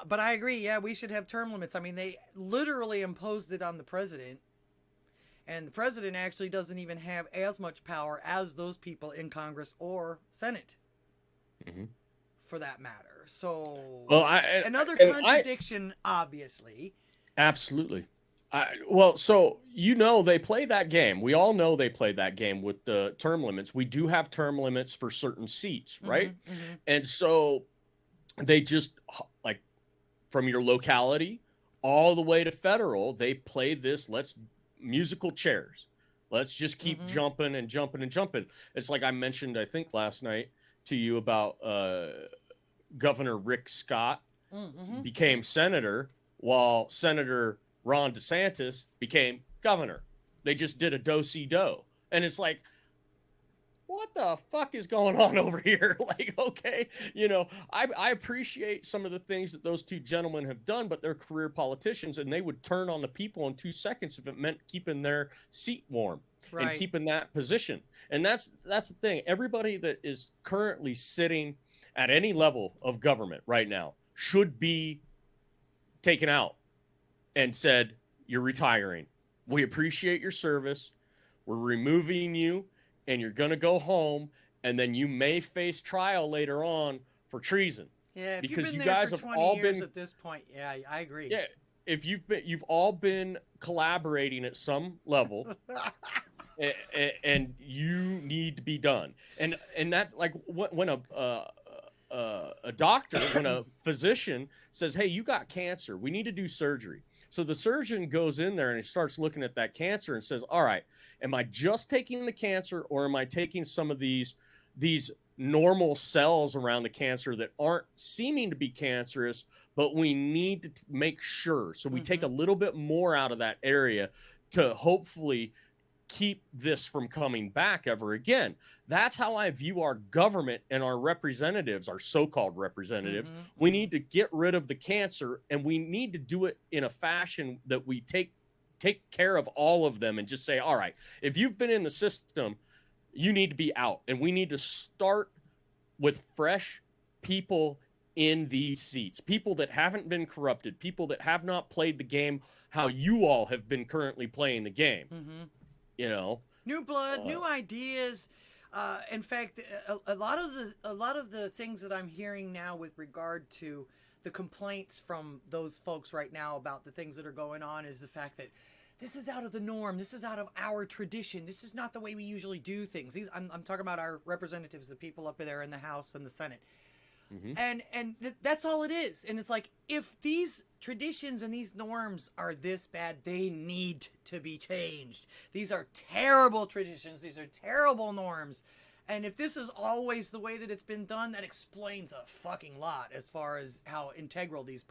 But I agree. Yeah, we should have term limits. I mean, they literally imposed it on the president. And the president actually doesn't even have as much power as those people in Congress or Senate. For that matter. So, well, another contradiction, obviously. Absolutely. Well, so, you know, they play that game. We all know they play that game with the term limits. We do have term limits for certain seats, right? And so they just, like, from your locality all the way to federal, they play this, musical chairs. Let's just keep jumping and jumping and jumping. It's like I mentioned, I think, last night to you about Governor Rick Scott became senator while Senator Ron DeSantis became governor. They just did a do-si-do. And it's like, what the fuck is going on over here? Like, okay, you know, I appreciate some of the things that those two gentlemen have done, but they're career politicians, and they would turn on the people in 2 seconds if it meant keeping their seat warm. Right. and keep in that position. And that's the thing. Everybody that is currently sitting at any level of government right now should be taken out and said, you're retiring. We appreciate your service. We're removing you, and you're going to go home, and then you may face trial later on for treason. Yeah, if because you've been you there guys for have 20 all years been at this point, yeah, I agree. yeah. If you've all been collaborating at some level, and you need to be done. And that, like, when a doctor, when a physician says, hey, you got cancer, we need to do surgery. So the surgeon goes in there and he starts looking at that cancer and says, all right, am I just taking the cancer, or am I taking some of these normal cells around the cancer that aren't seeming to be cancerous, but we need to make sure. So we take a little bit more out of that area to hopefully keep this from coming back ever again. That's how I view our government and our representatives, our so-called representatives. We need to get rid of the cancer, and we need to do it in a fashion that we take care of all of them and just say, all right, if you've been in the system, you need to be out. And we need to start with fresh people in these seats, people that haven't been corrupted, people that have not played the game how you all have been currently playing the game. You know, new blood, new ideas. In fact, a lot of the things that I'm hearing now with regard to the complaints from those folks right now about the things that are going on is the fact that this is out of the norm. This is out of our tradition. This is not the way we usually do things. I'm talking about our representatives, the people up there in the House and the Senate. And that's all it is. And it's like, if these traditions and these norms are this bad, they need to be changed. These are terrible traditions. These are terrible norms. And if this is always the way that it's been done, that explains a fucking lot as far as how integral these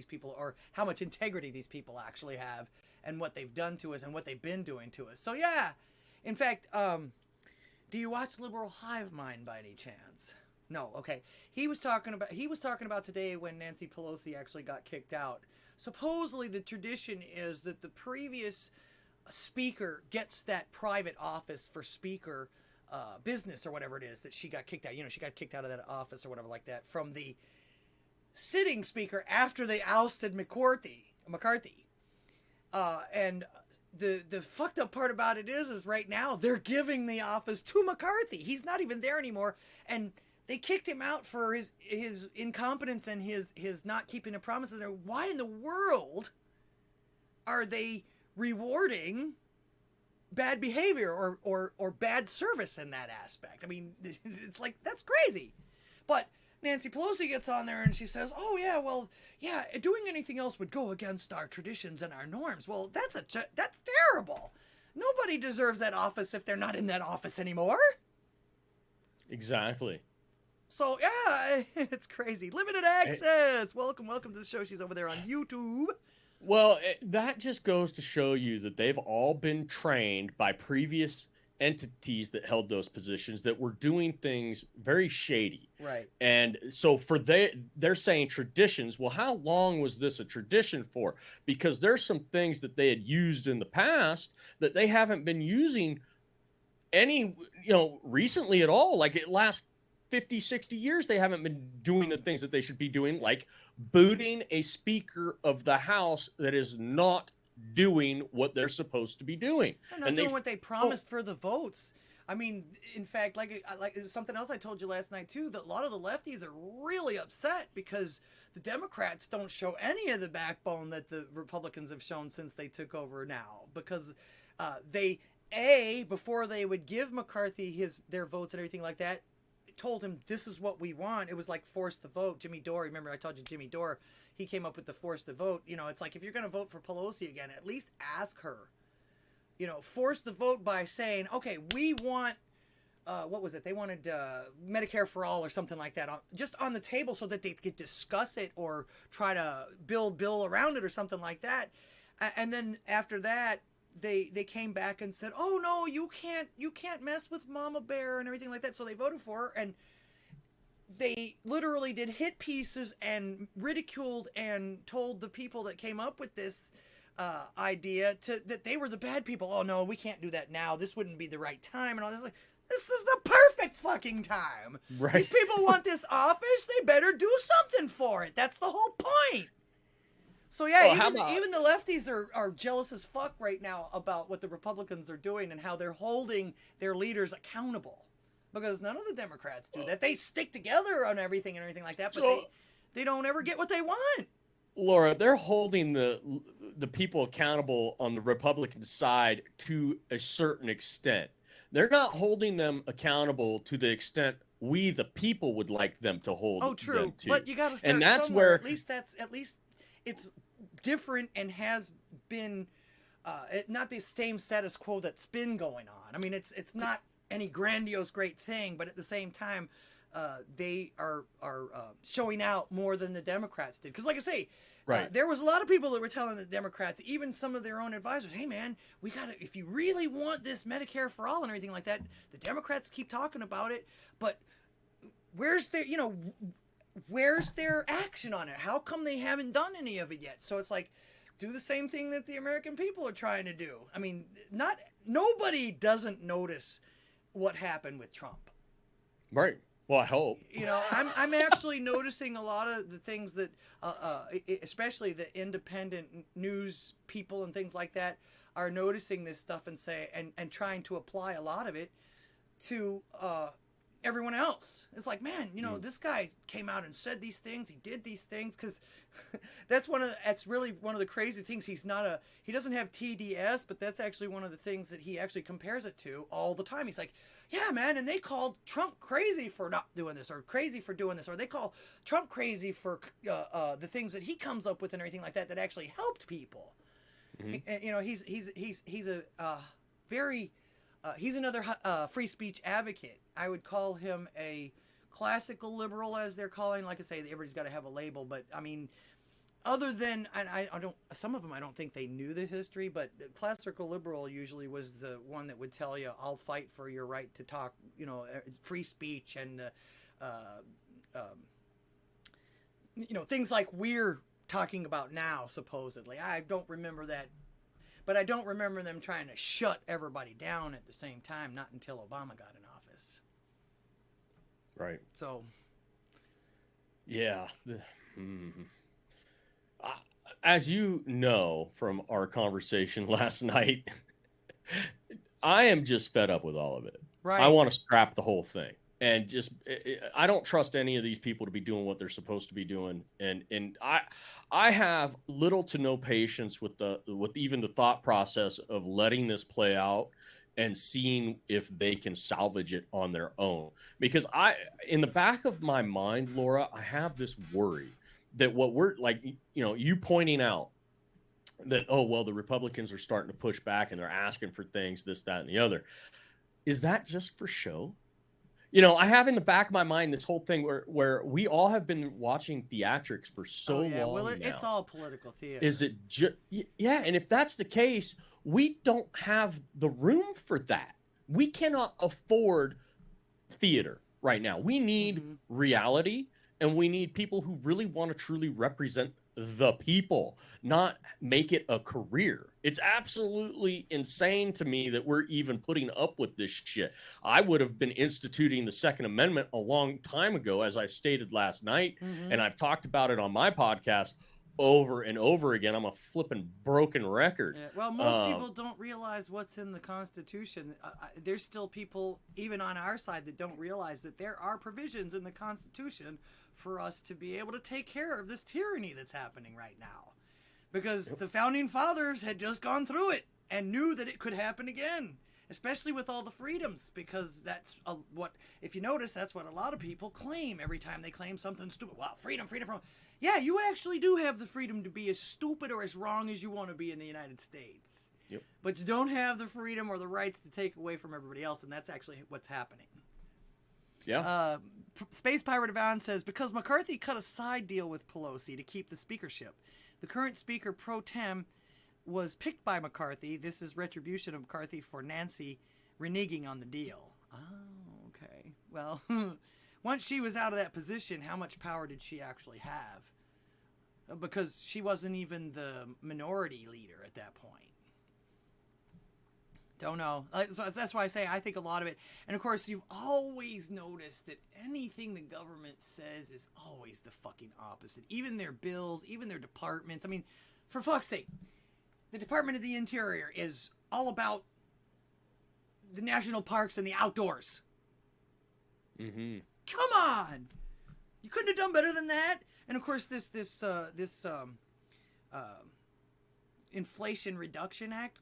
people, or how much integrity these people actually have, and what they've done to us and what they've been doing to us. So yeah, in fact, do you watch Liberal Hive Mind by any chance? No, okay. He was talking about today when Nancy Pelosi actually got kicked out. Supposedly the tradition is that the previous speaker gets that private office for speaker business or whatever it is that she got kicked out. You know, she got kicked out of that office or whatever like that from the sitting speaker after they ousted McCarthy. And the fucked up part about it is right now they're giving the office to McCarthy. He's not even there anymore, and they kicked him out for his incompetence and his not keeping the promises. Why in the world are they rewarding bad behavior or bad service in that aspect? I mean, it's like, that's crazy. But Nancy Pelosi gets on there and she says, oh yeah, well, yeah, doing anything else would go against our traditions and our norms. Well, that's terrible. Nobody deserves that office if they're not in that office anymore. Exactly. So yeah, it's crazy. Limited access. Welcome to the show. She's over there on YouTube. Well, that just goes to show you that they've all been trained by previous entities that held those positions that were doing things very shady. Right. And so they're saying traditions. Well, how long was this a tradition for? Because there's some things that they had used in the past that they haven't been using any, recently at all. Like it last 50, 60 years, they haven't been doing the things that they should be doing, like booting a speaker of the House that is not doing what they're supposed to be doing. They're not doing what they promised for the votes. I mean, in fact, like something else I told you last night too, that a lot of the lefties are really upset because the Democrats don't show any of the backbone that the Republicans have shown since they took over now, because before they would give McCarthy their votes and everything like that, told him this is what we want. It was like force the vote. Jimmy Dore, remember I told you Jimmy Dore, he came up with the force the vote. It's like, if you're going to vote for Pelosi again, at least ask her. Force the vote by saying, okay, we want, what was it? They wanted Medicare for all or something like that, just on the table so that they could discuss it or try to build bill around it or something like that. And then after that, they came back and said, oh no, you can't mess with Mama Bear and everything like that. So they voted for her, and they literally did hit pieces and ridiculed and told the people that came up with this idea that they were the bad people. Oh no, we can't do that now. This wouldn't be the right time and all this. Like, this is the perfect fucking time. Right. These people want this office. They better do something for it. That's the whole point. So yeah, even the lefties are jealous as fuck right now about what the Republicans are doing and how they're holding their leaders accountable. Because none of the Democrats do that. They stick together on everything and everything like that, but they don't ever get what they want. Laura, they're holding the people accountable on the Republican side to a certain extent. They're not holding them accountable to the extent we, the people, would like them to hold. Oh, true. Them to. But you got to start and that's somewhere. where At least it's different and has been not the same status quo that's been going on. I mean, it's not any grandiose great thing, but at the same time, they are showing out more than the Democrats did. Because, like I say, right, there was a lot of people that were telling the Democrats, even some of their own advisors, "Hey, man, we gotta. If you really want this Medicare for all and everything like that, the Democrats keep talking about it, but where's their action on it? How come they haven't done any of it yet?" So it's like, do the same thing that the American people are trying to do. I mean, nobody doesn't notice what happened with Trump. Right. Well, I hope. You know, I'm actually noticing a lot of the things that, especially the independent news people and things like that, are noticing this stuff and trying to apply a lot of it to everyone else. It's like, man, this guy came out and said these things. He did these things because that's really one of the crazy things. He doesn't have TDS, but that's actually one of the things that he actually compares it to all the time. He's like, yeah, man, and they called Trump crazy for not doing this, or crazy for doing this, or they call Trump crazy for the things that he comes up with and everything like that actually helped people. Mm-hmm. He's a very he's another free speech advocate. I would call him a classical liberal, as they're calling. Like I say, everybody's got to have a label, but I mean, other than I don't. Some of them I don't think they knew the history, but classical liberal usually was the one that would tell you, "I'll fight for your right to talk." Free speech and things like we're talking about now. Supposedly, I don't remember that. But I don't remember them trying to shut everybody down at the same time, not until Obama got in office. Right. So. Yeah. As you know from our conversation last night, I am just fed up with all of it. Right. I want to scrap the whole thing. And I don't trust any of these people to be doing what they're supposed to be doing, and I have little to no patience with even the thought process of letting this play out and seeing if they can salvage it on their own. Because in the back of my mind, Laura, I have this worry that what we're like, you pointing out that, oh well, the Republicans are starting to push back and they're asking for things, this, that, and the other. Is that just for show? I have in the back of my mind this whole thing where we all have been watching theatrics for so long. Well, it's all political theater. Is it just? Yeah, and if that's the case, we don't have the room for that. We cannot afford theater right now. We need reality, and we need people who really want to truly represent the people, not make it a career. It's absolutely insane to me that we're even putting up with this shit. I would have been instituting the Second Amendment a long time ago, as I stated last night, and I've talked about it on my podcast over and over again. I'm a flipping broken record. Yeah. Well, most people don't realize what's in the Constitution. There's still people, even on our side, that don't realize that there are provisions in the Constitution for us to be able to take care of this tyranny that's happening right now. Because the Founding Fathers had just gone through it and knew that it could happen again, especially with all the freedoms, because that's if you notice, that's what a lot of people claim every time they claim something stupid. Wow, freedom. Yeah, you actually do have the freedom to be as stupid or as wrong as you want to be in the United States. Yep. But you don't have the freedom or the rights to take away from everybody else, and that's actually what's happening. Yeah. Space Pirate Avon says, because McCarthy cut a side deal with Pelosi to keep the speakership. The current speaker pro tem was picked by McCarthy. This is retribution of McCarthy for Nancy reneging on the deal. Oh, okay. Well, once she was out of that position, how much power did she actually have? because she wasn't even the minority leader at that point. Don't know. So that's why I say I think a lot of it. And of course, you've always noticed that anything the government says is always the fucking opposite. Even their bills, even their departments. I mean, for fuck's sake, the Department of the Interior is all about the national parks and the outdoors. Mm-hmm. Come on, you couldn't have done better than that. And of course, this Inflation Reduction Act.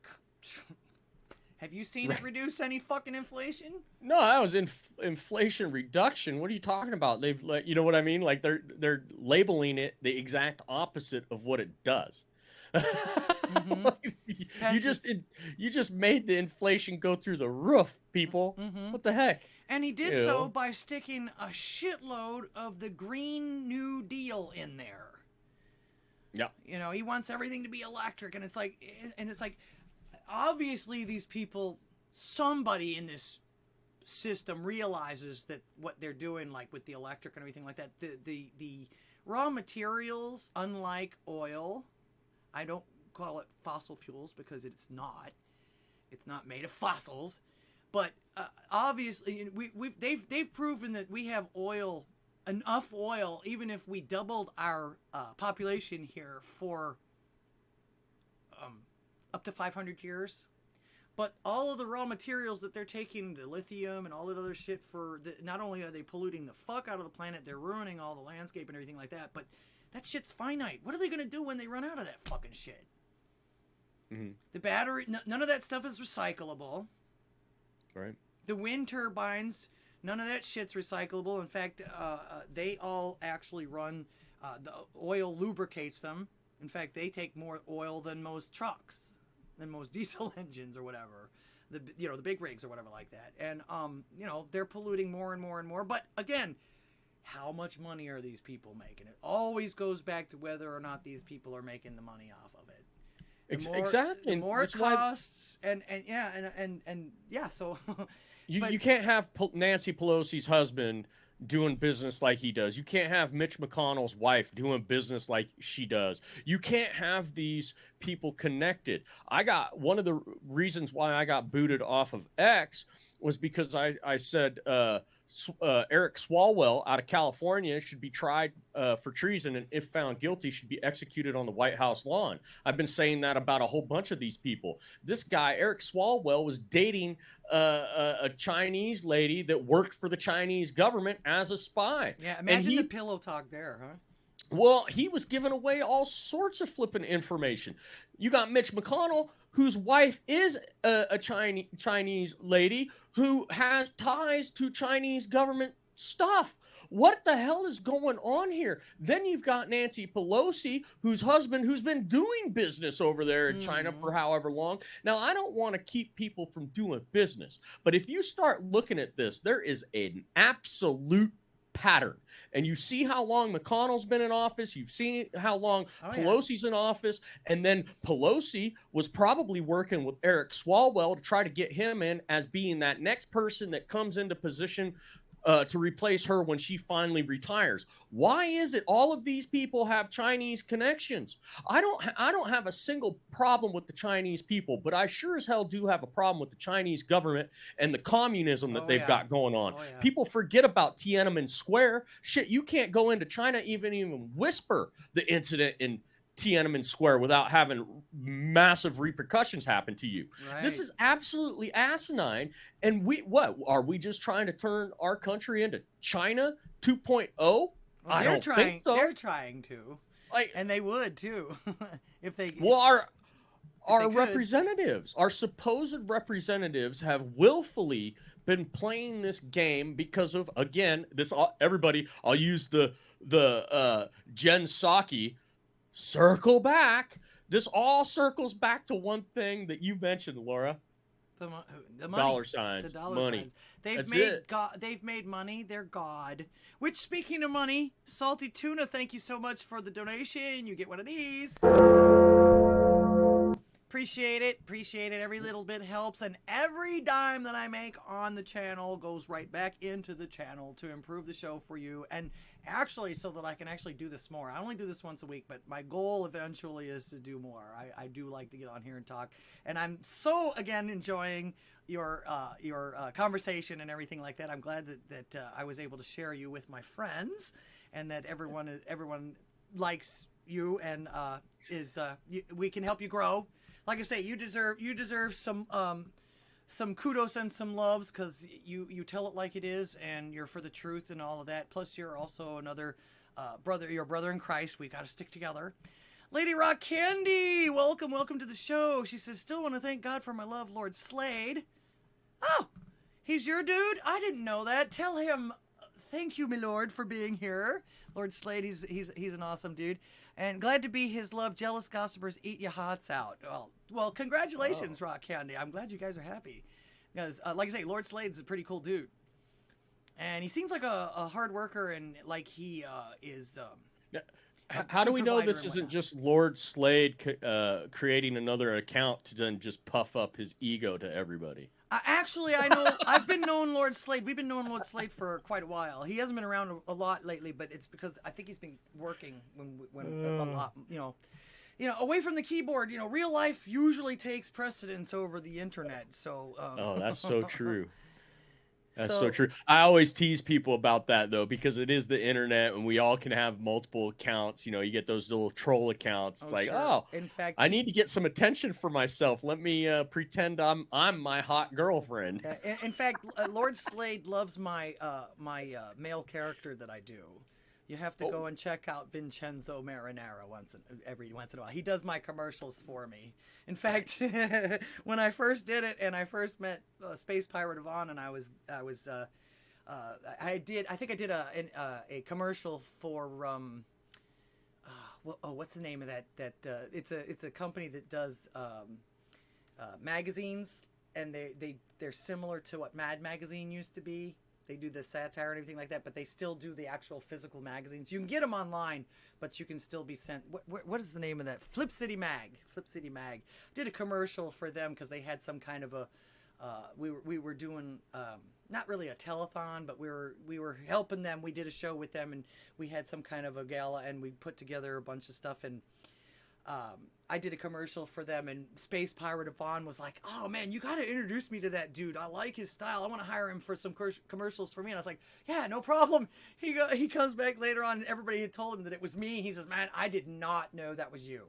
Have you seen it reduce any fucking inflation? No, that was inflation reduction. What are you talking about? They've, like, you know what I mean? Like they're labeling it the exact opposite of what it does. Mm-hmm. You just made the inflation go through the roof, people. Mm-hmm. What the heck? And he did so by sticking a shitload of the Green New Deal in there. Yeah. You know, he wants everything to be electric, and it's like, obviously these people, somebody in this system realizes that what they're doing, like with the electric and everything like that, the raw materials, unlike oil, I don't call it fossil fuels because it's not made of fossils, but obviously they've proven that we have enough oil, even if we doubled our population here for up to 500 years. But all of the raw materials that they're taking, the lithium and all that other shit, not only are they polluting the fuck out of the planet, they're ruining all the landscape and everything like that, but that shit's finite. What are they going to do when they run out of that fucking shit? Mm-hmm. The battery, none of that stuff is recyclable. Right. The wind turbines, none of that shit's recyclable. In fact, they all actually run, the oil lubricates them. In fact, they take more oil than most trucks, than most diesel engines or whatever. The big rigs or whatever like that. And, they're polluting more and more and more. But again, how much money are these people making? It always goes back to whether or not these people are making the money off of it. Exactly. The more it costs, and so you can't have Nancy Pelosi's husband doing business like he does. You can't have Mitch McConnell's wife doing business like she does. You can't have these people connected. One of the reasons why I got booted off of X was because I said Eric Swalwell out of California should be tried for treason, and if found guilty, should be executed on the White House lawn. I've been saying that about a whole bunch of these people. This guy, Eric Swalwell, was dating a Chinese lady that worked for the Chinese government as a spy. Yeah, imagine the pillow talk there, huh? Well, he was giving away all sorts of flipping information. You got Mitch McConnell, whose wife is a Chinese lady who has ties to Chinese government stuff. What the hell is going on here? Then you've got Nancy Pelosi, whose husband, who's been doing business over there in China for however long. Now, I don't want to keep people from doing business, but if you start looking at this, there is an absolute pattern. And you see how long McConnell's been in office. You've seen how long Pelosi's in office. And then Pelosi was probably working with Eric Swalwell to try to get him in as being that next person that comes into position to replace her when she finally retires. Why is it all of these people have Chinese connections? I don't have a single problem with the Chinese people, but I sure as hell do have a problem with the Chinese government and the communism that they've got going on. People forget about Tiananmen Square. Shit, you can't go into China even whisper the incident in Tiananmen Square without having massive repercussions happen to you. Right. This is absolutely asinine. And what are we just trying to turn our country into China 2.0? Well, I don't think so. They're trying to, and they would too, if they. Well, our representatives, our supposed representatives, have willfully been playing this game because of, again, this. Everybody, I'll use the Jen Psaki. Circle back. This all circles back to one thing that you mentioned, Laura. The money. Dollar signs. The dollar money. Signs. They've made money. They're God. Which, speaking of money, Salty Tuna, thank you so much for the donation. You get one of these. Appreciate it. Appreciate it. Every little bit helps. And every dime that I make on the channel goes right back into the channel to improve the show for you. And actually, so that I can actually do this more. I only do this once a week, but my goal eventually is to do more. I do like to get on here and talk. And I'm so, again, enjoying your conversation and everything like that. I'm glad that I was able to share you with my friends, and that everyone likes you and we can help you grow. Like I say, you deserve some kudos and some loves, because you tell it like it is, and you're for the truth and all of that. Plus, you're also another you're a brother in Christ. We got to stick together. Lady Rock Candy, welcome to the show. She says, still want to thank God for my love, Lord Slade. Oh, he's your dude? I didn't know that. Tell him, thank you, my lord, for being here. Lord Slade, he's an awesome dude. And glad to be his love. Jealous gossipers eat your hearts out. Well, congratulations, Rock Candy. I'm glad you guys are happy. Because, like I say, Lord Slade's a pretty cool dude. And he seems like a hard worker, and like he is... How do we know this isn't just Lord Slade creating another account to then just puff up his ego to everybody? Actually, I know I've been knowing Lord Slade. We've been knowing Lord Slade for quite a while. He hasn't been around a lot lately, but it's because I think he's been working when a lot, away from the keyboard. Real life usually takes precedence over the internet. So. Oh, that's so true. That's so true. I always tease people about that, though, because it is the internet, and we all can have multiple accounts. You get those little troll accounts. It's in fact, I need to get some attention for myself. Let me pretend I'm my hot girlfriend. In fact, Lord Slade loves my male character that I do. You have to go and check out Vincenzo Marinara every once in a while. He does my commercials for me. In fact, when I first did it and I first met Space Pirate Yvonne, and I think I did a commercial for what's the name of that it's a company that does magazines, and they're similar to what Mad Magazine used to be. They do the satire and everything like that, but they still do the actual physical magazines. You can get them online, but you can still be sent. What is the name of that? Flip City Mag. Flip City Mag. Did a commercial for them because they had some kind of a. We were doing not really a telethon, but we were helping them. We did a show with them, and we had some kind of a gala, and we put together a bunch of stuff, and. I did a commercial for them, and Space Pirate Yvonne was like, oh man, you got to introduce me to that dude. I like his style. I want to hire him for some commercials for me. And I was like, yeah, no problem. He comes back later on, and everybody had told him that it was me. He says, man, I did not know that was you.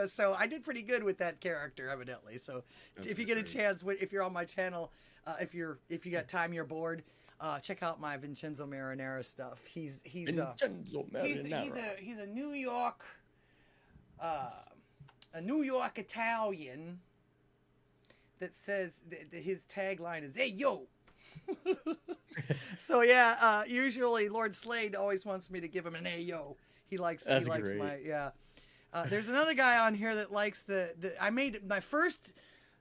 So I did pretty good with that character, evidently. So if you get a chance, if you're on my channel, if you got time, you're bored, check out my Vincenzo Marinara stuff. He's a New York... a New York Italian that says that his tagline is "Hey yo." So yeah, usually Lord Slade always wants me to give him an "Hey yo." He likes great. My there's another guy on here that likes I made my first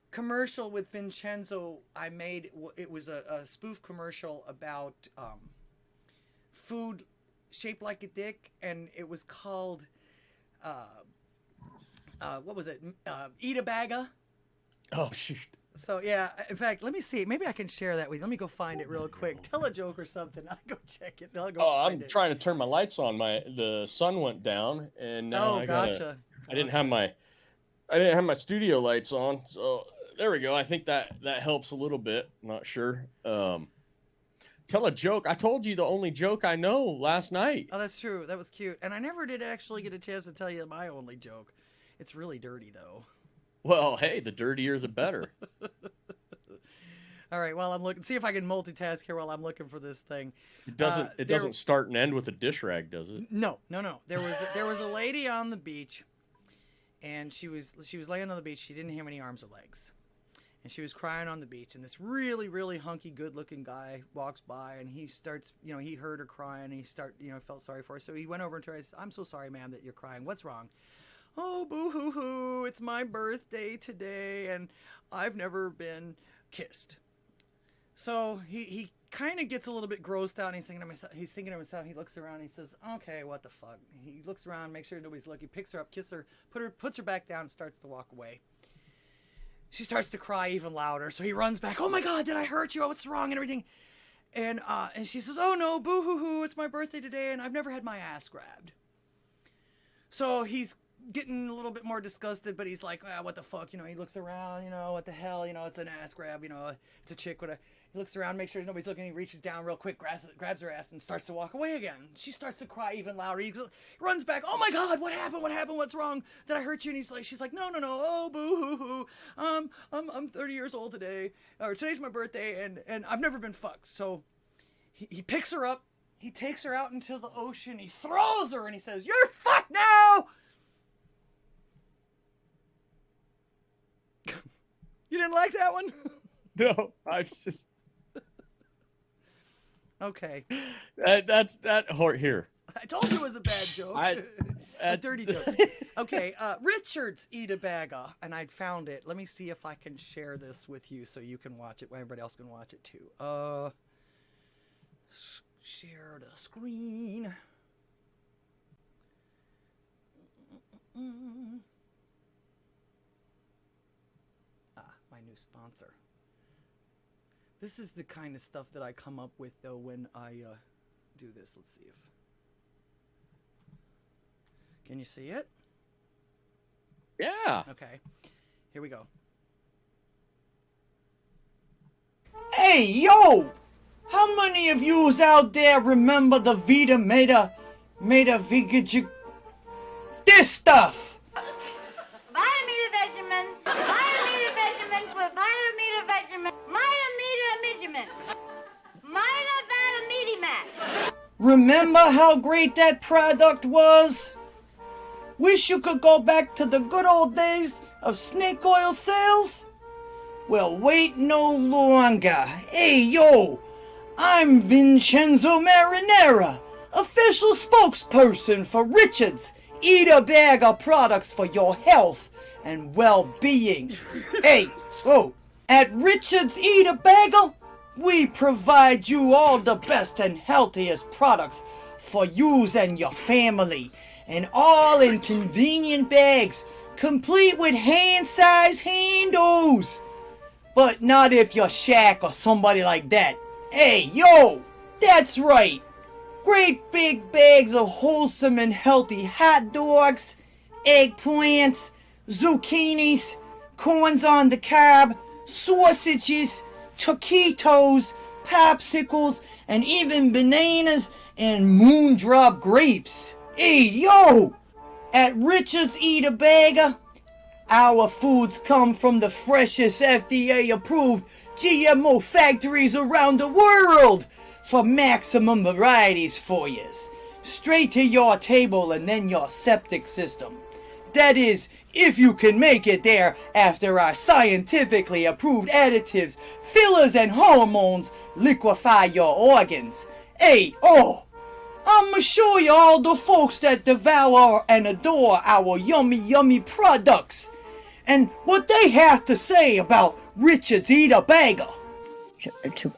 commercial with Vincenzo. It was a spoof commercial about food shaped like a dick, and it was called. What was it? Eat a Bagga. Oh, shoot. So, yeah, in fact, let me see. Maybe I can share that with you. Let me go find it real quick. Tell a joke or something. I'll go check it. I'm trying to turn my lights on. The sun went down, and now gotcha. I didn't have my studio lights on, so there we go. I think that helps a little bit. I'm not sure. Tell a joke. I told you the only joke I know last night. Oh, that's true. That was cute. And I never did actually get a chance to tell you my only joke. It's really dirty, though. Well, hey, the dirtier the better. All right, well, I'm looking. See if I can multitask here while I'm looking for this thing. It doesn't start and end with a dish rag, does it? No. There was a lady on the beach, and she was laying on the beach. She didn't have any arms or legs. And she was crying on the beach, and this really, really hunky, good-looking guy walks by, and he starts, he heard her crying, and he felt sorry for her. So he went over to her and said, I'm so sorry, ma'am, that you're crying. What's wrong? Oh, boo-hoo-hoo, it's my birthday today, and I've never been kissed. So he kind of gets a little bit grossed out, and he's thinking to himself. He looks around, and he says, "Okay, what the fuck?" He looks around, makes sure nobody's looking, picks her up, kisses her, puts her back down, and starts to walk away. She starts to cry even louder, so he runs back. "Oh my God, did I hurt you? What's wrong?" and everything. And she says, "Oh no, boo hoo hoo! It's my birthday today, and I've never had my ass grabbed." So he's getting a little bit more disgusted, but he's like, what the fuck, he looks around, what the hell, it's an ass grab, it's a chick with a, he looks around, makes sure nobody's looking, he reaches down real quick, grabs her ass, and starts to walk away again. She starts to cry even louder. He runs back. "Oh my God, what happened, what's wrong, did I hurt you?" And she's like, no, oh, boo hoo hoo, I'm 30 years old today, or today's my birthday, and I've never been fucked. So he picks her up, he takes her out into the ocean, he throws her, and he says, "You're fucked now!" You didn't like that one? No, I just... Okay. Here. I told you it was a bad joke. A dirty joke. Okay, Richard's Eat a Bagga, and I'd found it. Let me see if I can share this with you so you can watch it. Everybody else can watch it too. Share the screen. My new sponsor. This is the kind of stuff that I come up with though when I do this. Let's see if... Can you see it? Yeah. Okay. Here we go. Hey, yo! How many of yous out there remember the Vita Meta Vigij... This stuff! Remember how great that product was? Wish you could go back to the good old days of snake oil sales? Well, wait no longer. Hey, yo! I'm Vincenzo Marinera, official spokesperson for Richard's Eat a Bagga products for your health and well-being. Hey, whoa! At Richard's Eat a Bagga, we provide you all the best and healthiest products for yous and your family, and all in convenient bags, complete with hand-sized handles. But not if you're Shaq or somebody like that. Hey, yo! That's right! Great big bags of wholesome and healthy hot dogs, eggplants, zucchinis, corns on the cob, sausages, taquitos, popsicles, and even bananas and moondrop grapes. Hey, yo! At Richard's Eat a Bagga, our foods come from the freshest FDA-approved GMO factories around the world for maximum varieties for yous. Straight to your table and then your septic system. That is, if you can make it there after our scientifically approved additives, fillers, and hormones liquefy your organs. Hey, oh! I'ma show you all the folks that devour and adore our yummy products and what they have to say about Richard's Eat a Bagga. True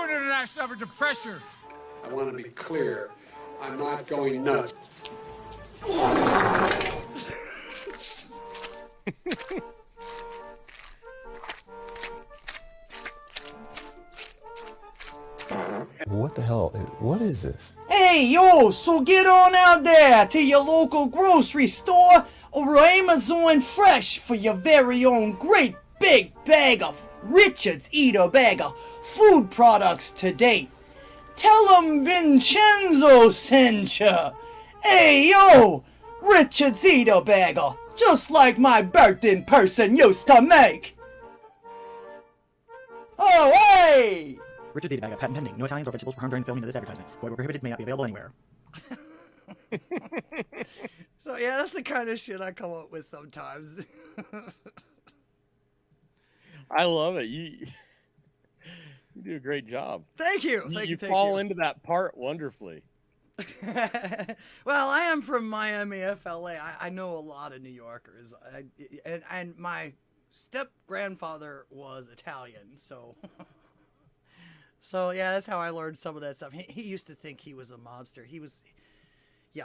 international effort to pressure. I want to be clear. I'm not going nuts. What the hell? What is this? Hey, yo, so get on out there to your local grocery store or Amazon Fresh for your very own great big bag of Richard's Eat a Bagga food products today. Tell 'em Vincenzo sent ya. Hey, yo, Richard's Eat a Bagga, just like my birthday person used to make. Oh, hey! Richard's Eat a Bagga, patent pending. No Italians or vegetables were harmed during filming of this advertisement. Where prohibited may not be available anywhere. So yeah, that's the kind of shit I come up with sometimes. I love it. You do a great job. Thank you. You fall into that part wonderfully. Well, I am from Miami, FLA. I know a lot of New Yorkers, and my step grandfather was Italian, so so yeah, that's how I learned some of that stuff. He used to think he was a mobster. Yeah,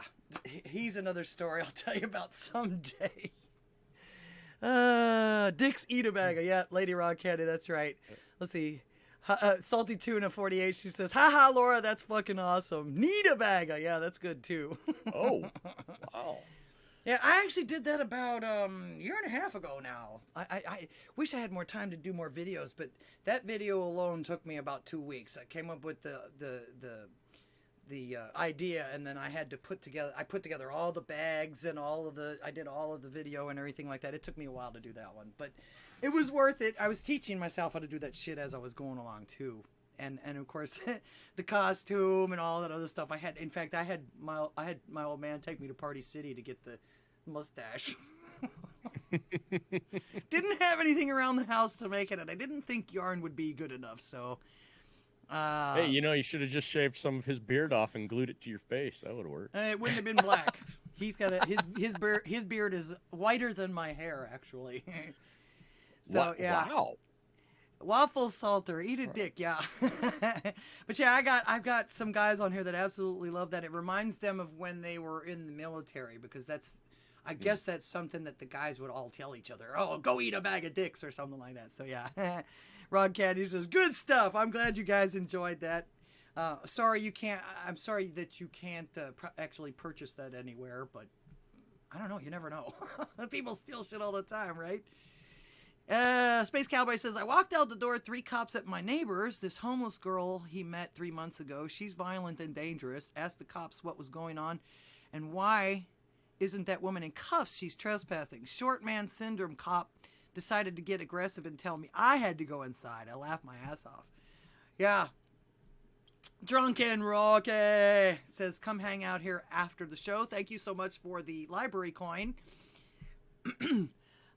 he's another story I'll tell you about someday. Dick's Eat a Bag. Yeah, Lady Rock Candy, that's right. Let's see. Salty Tuna 48, she says, haha, Laura, that's fucking awesome. Need a bag. Yeah, that's good too. Oh, wow. Yeah, I actually did that about a year and a half ago now. I wish I had more time to do more videos, but that video alone took me about 2 weeks. I came up with the idea, and then I had to put together all the bags and I did all of the video and everything like that. It took me a while to do that one, but it was worth it. I was teaching myself how to do that shit as I was going along too. And of course the costume and all that other stuff. I had my old man take me to Party City to get the mustache. Didn't have anything around the house to make it, and I didn't think yarn would be good enough, so hey, you should have just shaved some of his beard off and glued it to your face. That would work. It wouldn't have been black. He's got his beard is whiter than my hair, actually. So yeah. Wow. Waffle Salter, eat a dick, yeah. But yeah, I've got some guys on here that absolutely love that. It reminds them of when they were in the military, because I guess that's something that the guys would all tell each other. Oh, go eat a bag of dicks or something like that. So yeah. Rod Caddy says, good stuff. I'm glad you guys enjoyed that. I'm sorry that you can't actually purchase that anywhere, but I don't know. You never know. People steal shit all the time, right? Space Cowboy says, I walked out the door, 3 cops at my neighbor's. This homeless girl he met 3 months ago. She's violent and dangerous. Asked the cops what was going on and why isn't that woman in cuffs? She's trespassing. Short man syndrome cop decided to get aggressive and tell me I had to go inside. I laughed my ass off. Yeah. Drunken Rocky says, come hang out here after the show. Thank you so much for the library coin.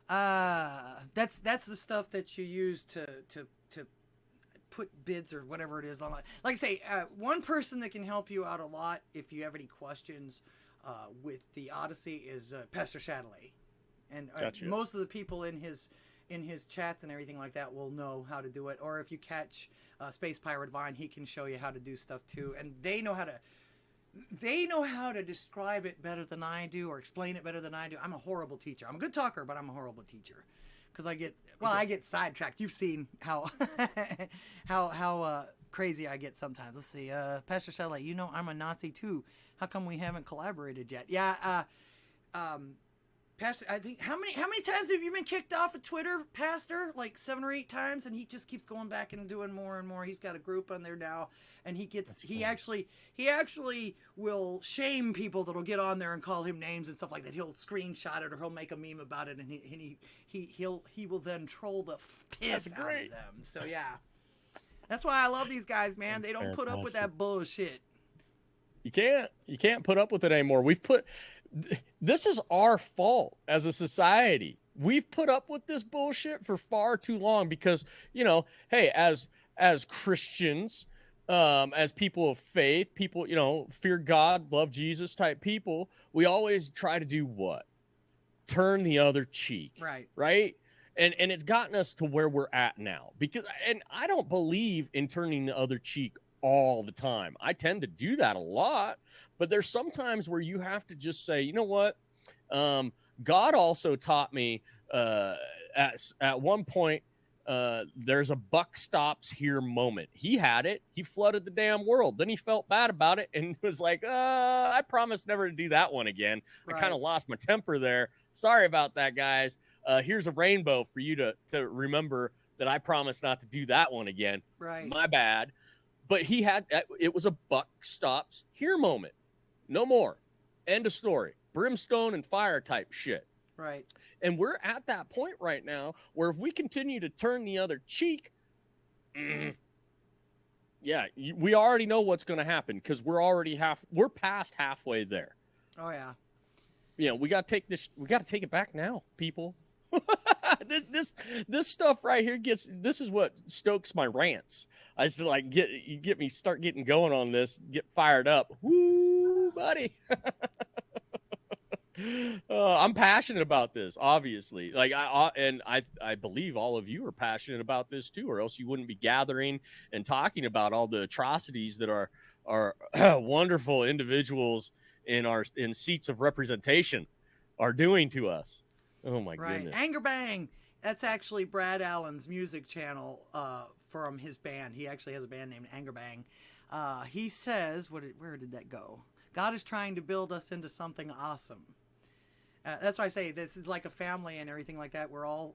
That's the stuff that you use to put bids or whatever it is online. Like I say, one person that can help you out a lot if you have any questions with the Odyssey is Pastor Shadley, and Gotcha. Most of the people in his chats and everything like that will know how to do it. Or if you catch Space Pirate Vine, he can show you how to do stuff too, and they know how to describe it better than I do, or explain it better than I do. I'm a horrible teacher. I'm a good talker, but I'm a horrible teacher because I get sidetracked. You've seen how how crazy I get sometimes. Let's see, Pastor Shelley, I'm a Nazi too. How come we haven't collaborated yet? Yeah, Pastor, I think how many times have you been kicked off of Twitter, Pastor? Like 7 or 8 times, and he just keeps going back and doing more and more. He's got a group on there now, and he actually will shame people that'll get on there and call him names and stuff like that. He'll screenshot it or he'll make a meme about it, and he will then troll the piss out of them. So yeah, that's why I love these guys, man. They don't put up with that bullshit. You can't put up with it anymore. This is our fault as a society. We've put up with this bullshit for far too long because, hey, as Christians, as people of faith, people, fear God, love Jesus type people, we always try to do what? Turn the other cheek. Right? And it's gotten us to where we're at now. And I don't believe in turning the other cheek all the time. I tend to do that a lot, but there's some times where you have to just say, you know what? God also taught me at one point, there's a buck stops here moment. He had it. He flooded the damn world. Then he felt bad about it and was like, I promise never to do that one again. Right. I kind of lost my temper there. Sorry about that, guys. Here's a rainbow for you to remember that I promise not to do that one again. Right. My bad. But it was a buck stops here moment. No more. End of story. Brimstone and fire type shit. Right. And we're at that point right now where if we continue to turn the other cheek, we already know what's going to happen because we're past halfway there. Oh yeah. We got to take it back now, people. This stuff right here this is what stokes my rants. I just start getting going on this, get fired up. Woo! buddy. I'm passionate about this, obviously. Like I believe all of you are passionate about this too, or else you wouldn't be gathering and talking about all the atrocities that our wonderful individuals in seats of representation are doing to us. Oh my goodness. Anger Bang. That's actually Brad Allen's music channel from his band. He actually has a band named Anger Bang. He says, where did that go? God is trying to build us into something awesome. That's why I say this is like a family and everything like that. We're all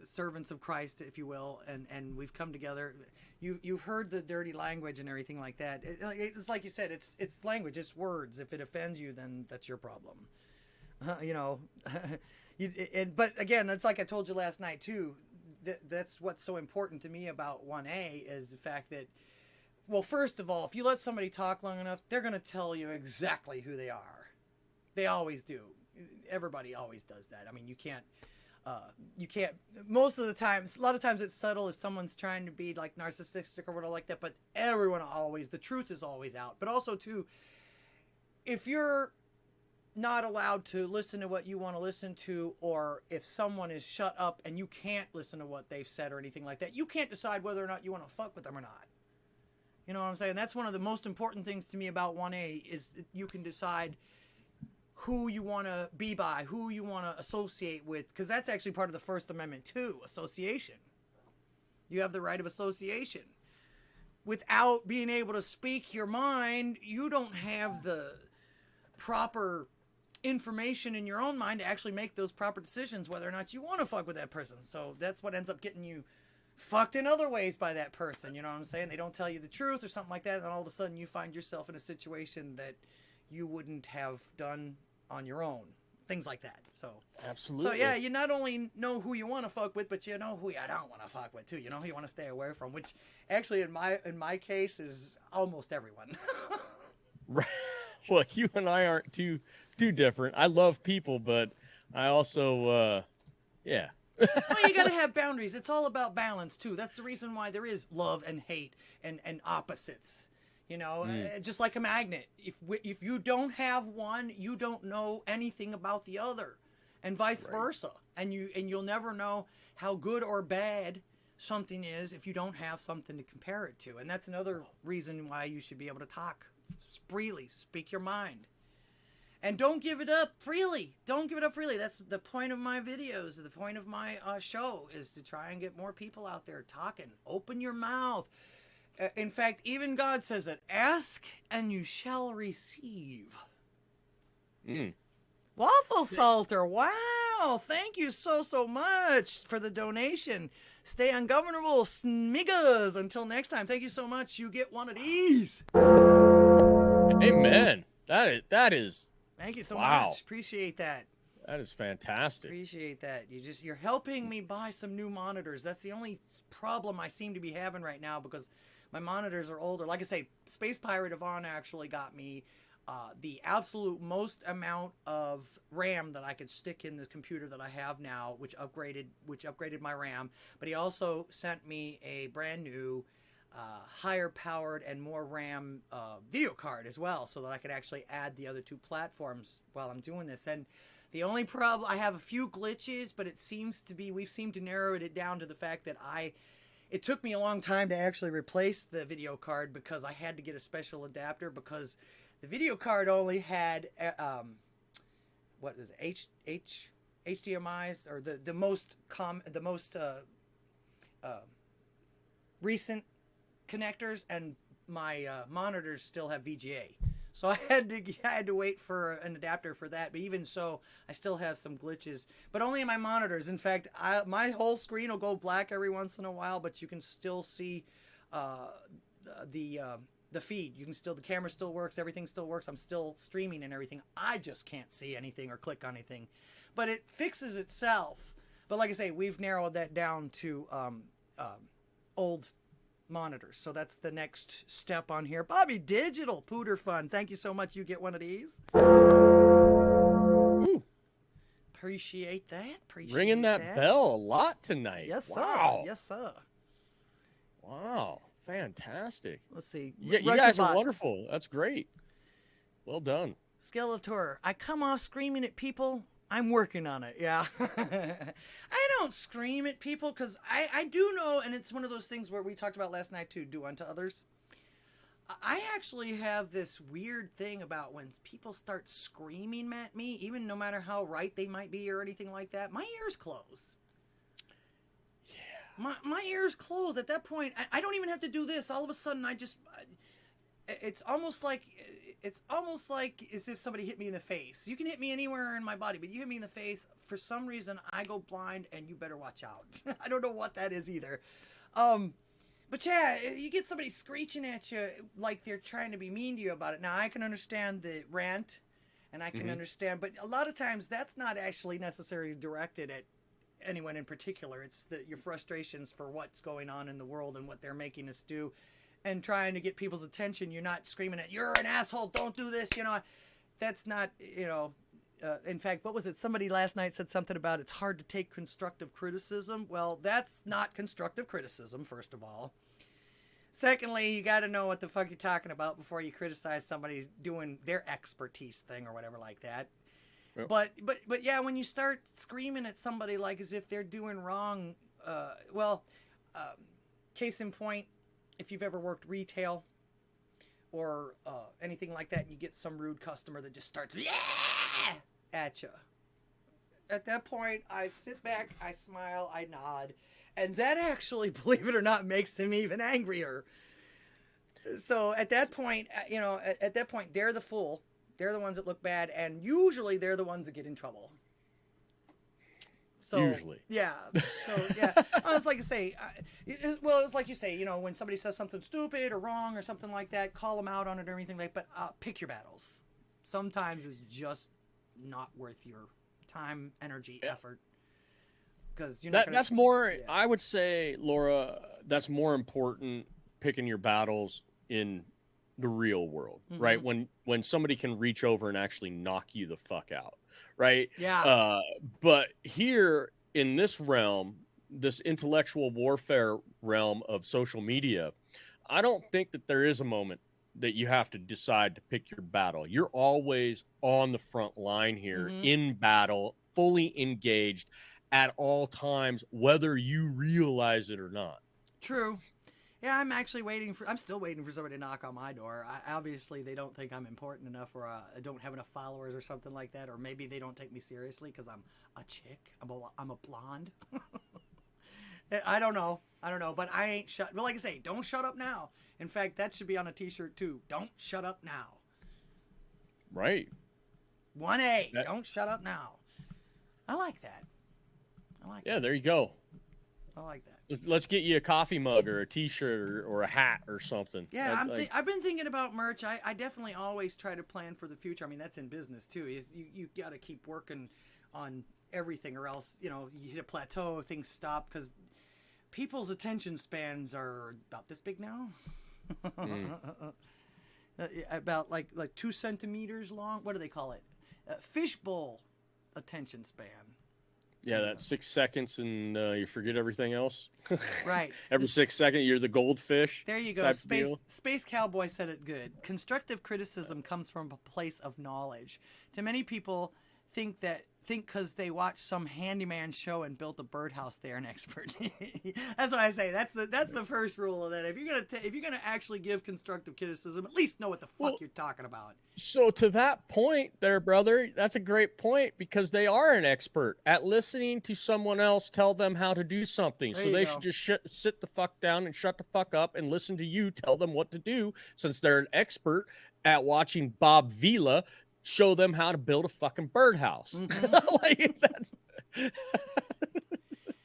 servants of Christ, if you will, and we've come together. You've heard the dirty language and everything like that. It's like you said, it's language, it's words. If it offends you, then that's your problem. You know. But again, it's like I told you last night too. That's what's so important to me about 1A is the fact that, well, first of all, if you let somebody talk long enough, they're going to tell you exactly who they are. They always do. Everybody always does that. I mean, you can't, most of the times, a lot of times it's subtle if someone's trying to be like narcissistic or whatever like that, but everyone always, the truth is always out. But also too, if you're not allowed to listen to what you want to listen to, or if someone is shut up and you can't listen to what they've said or anything like that, you can't decide whether or not you want to fuck with them or not. You know what I'm saying? That's one of the most important things to me about 1A is that you can decide who you want to be by, who you want to associate with, because that's actually part of the First Amendment too, association. You have the right of association. Without being able to speak your mind, you don't have the proper information in your own mind to actually make those proper decisions whether or not you want to fuck with that person. So that's what ends up getting you fucked in other ways by that person. You know what I'm saying? They don't tell you the truth or something like that, and then all of a sudden you find yourself in a situation that you wouldn't have done on your own. Things like that. So absolutely. So yeah, you not only know who you want to fuck with, but you know who you don't want to fuck with too. You know who you want to stay away from, which actually in my case is almost everyone. Right. Well, you and I aren't too different. I love people, but I also yeah. Well, you got to have boundaries. It's all about balance too. That's the reason why there is love and hate and opposites. You know, just like a magnet. If you don't have one, you don't know anything about the other, and vice versa. And you'll never know how good or bad something is if you don't have something to compare it to. And that's another reason why you should be able to talk freely, speak your mind, and don't give it up freely. Don't give it up freely. That's the point of my videos. The point of my show is to try and get more people out there talking. Open your mouth. In fact, even God says it. Ask and you shall receive. Waffle Salter, wow. Thank you so much for the donation. Stay ungovernable, smigas. Until next time, thank you so much. You get one of these. Amen. That is. Thank you so much. Appreciate that. That is fantastic. Appreciate that. You're helping me buy some new monitors. That's the only problem I seem to be having right now because my monitors are older. Like I say, Space Pirate Yvonne actually got me the absolute most amount of RAM that I could stick in this computer that I have now, which upgraded my RAM. But he also sent me a brand new higher powered and more RAM video card as well, so that I could actually add the other two platforms while I'm doing this. And the only problem, I have a few glitches, but it seems to be, we've seemed to narrow it down to the fact that it took me a long time to actually replace the video card because I had to get a special adapter because the video card only had what is it, HDMI's, or the most recent connectors, and my monitors still have VGA. So I had to wait for an adapter for that. But even so, I still have some glitches, but only in my monitors. In fact, my whole screen will go black every once in a while, but you can still see the feed. The camera still works, everything still works. I'm still streaming and everything. I just can't see anything or click on anything, but it fixes itself. But like I say, we've narrowed that down to old monitors, so that's the next step on here. Bobby Digital, Pooter Fun, thank you so much. You get one of these. Ooh. Appreciate that. Ringing that bell a lot tonight. Yes, sir. Wow. Yes, sir. Wow, fantastic. Let's see. You guys are wonderful. That's great. Well done. Skeletor, I come off screaming at people. I'm working on it, yeah. I don't scream at people because I do know, and it's one of those things where we talked about last night too, do unto others. I actually have this weird thing about when people start screaming at me, even no matter how right they might be or anything like that, my ears close. Yeah. My ears close. At that point, I don't even have to do this. All of a sudden, it's almost like as if somebody hit me in the face. You can hit me anywhere in my body, but you hit me in the face, for some reason, I go blind, and you better watch out. I don't know what that is either. But yeah, you get somebody screeching at you like they're trying to be mean to you about it. Now, I can understand the rant, and I can understand, but a lot of times that's not actually necessarily directed at anyone in particular. It's your frustrations for what's going on in the world and what they're making us do, and trying to get people's attention. You're not screaming at, you're an asshole, don't do this, That's not, in fact, what was it? Somebody last night said something about it's hard to take constructive criticism. Well, that's not constructive criticism, first of all. Secondly, you got to know what the fuck you're talking about before you criticize somebody doing their expertise thing or whatever like that. Yep. But yeah, when you start screaming at somebody like as if they're doing wrong, case in point, if you've ever worked retail or anything like that, and you get some rude customer that just starts at you. At that point, I sit back, I smile, I nod, and that actually, believe it or not, makes them even angrier. So at that point, they're the fool. They're the ones that look bad, and usually they're the ones that get in trouble. So, usually. Yeah. So, yeah. It's like you say, it's like you say, when somebody says something stupid or wrong or something like that, call them out on it or anything like that, but pick your battles. Sometimes it's just not worth your time, energy, effort. Because you're not that's more, I would say, Laura, that's more important, picking your battles in the real world, right? When somebody can reach over and actually knock you the fuck out. Right. Yeah. But here in this realm, this intellectual warfare realm of social media, I don't think that there is a moment that you have to decide to pick your battle. You're always on the front line here in battle, fully engaged at all times, whether you realize it or not. True. Yeah, I'm still waiting for somebody to knock on my door. Obviously, they don't think I'm important enough, or I don't have enough followers or something like that, or maybe they don't take me seriously because I'm a chick. I'm a blonde. I don't know, but I ain't shut. But like I say, don't shut up now. In fact, that should be on a t-shirt too. Don't shut up now. Right. 1A. Don't shut up now. I like that. Yeah, there you go. I like that. Let's get you a coffee mug or a t-shirt or a hat or something. Yeah, I've been thinking about merch. I definitely always try to plan for the future. I mean, that's in business too. You got to keep working on everything, or else you hit a plateau, things stop, because people's attention spans are about this big now. About like 2 centimeters long. What do they call it? Fishbowl attention span. Yeah, that's 6 seconds, and you forget everything else. Right. Every 6 seconds, you're the goldfish. There you go. Space Cowboy said it good. Constructive criticism comes from a place of knowledge. Too many people think because they watched some handyman show and built a birdhouse, they're an expert. That's what I say. That's the first rule of that. If you're gonna actually give constructive criticism, at least know what the fuck you're talking about. So to that point there, brother, that's a great point, because they are an expert at listening to someone else tell them how to do something. So they should just sit the fuck down and shut the fuck up and listen to you tell them what to do, since they're an expert at watching Bob Vila show them how to build a fucking birdhouse.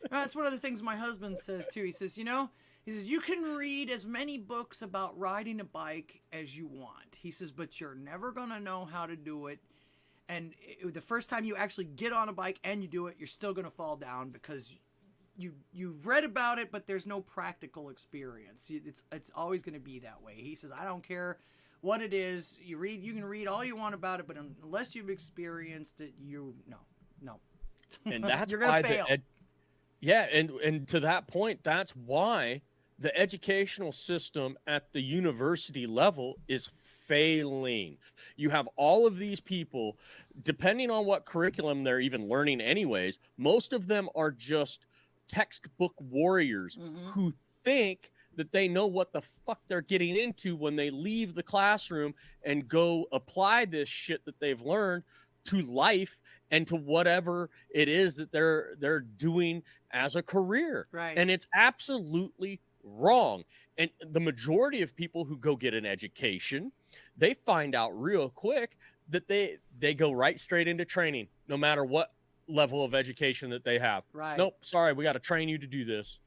That's one of the things my husband says too. He says, you can read as many books about riding a bike as you want. He says, but you're never going to know how to do it. And the first time you actually get on a bike and you do it, you're still going to fall down because you've read about it, but there's no practical experience. It's always going to be that way. He says, I don't care what it is. You can read all you want about it, but unless you've experienced it, no. And that's you're gonna fail. And to that point, that's why the educational system at the university level is failing. You have all of these people, depending on what curriculum they're even learning anyways, most of them are just textbook warriors who think that they know what the fuck they're getting into when they leave the classroom and go apply this shit that they've learned to life and to whatever it is that they're doing as a career. Right. And it's absolutely wrong. And the majority of people who go get an education, they find out real quick that they go right straight into training, no matter what level of education that they have. Right. Nope, sorry, we got to train you to do this.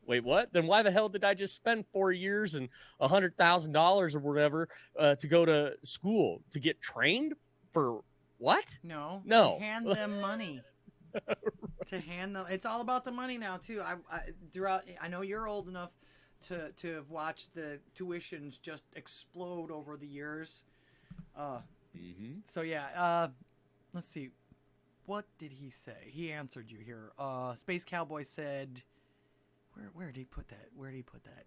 Wait, what? Then why the hell did I just spend 4 years and $100,000 or whatever to go to school to get trained for what? No. No. To hand them money. To hand them. It's all about the money now too. I know you're old enough to have watched the tuitions just explode over the years. So yeah. Let's see. What did he say? He answered you here. Space Cowboy said. Where did he put that? Where did he put that?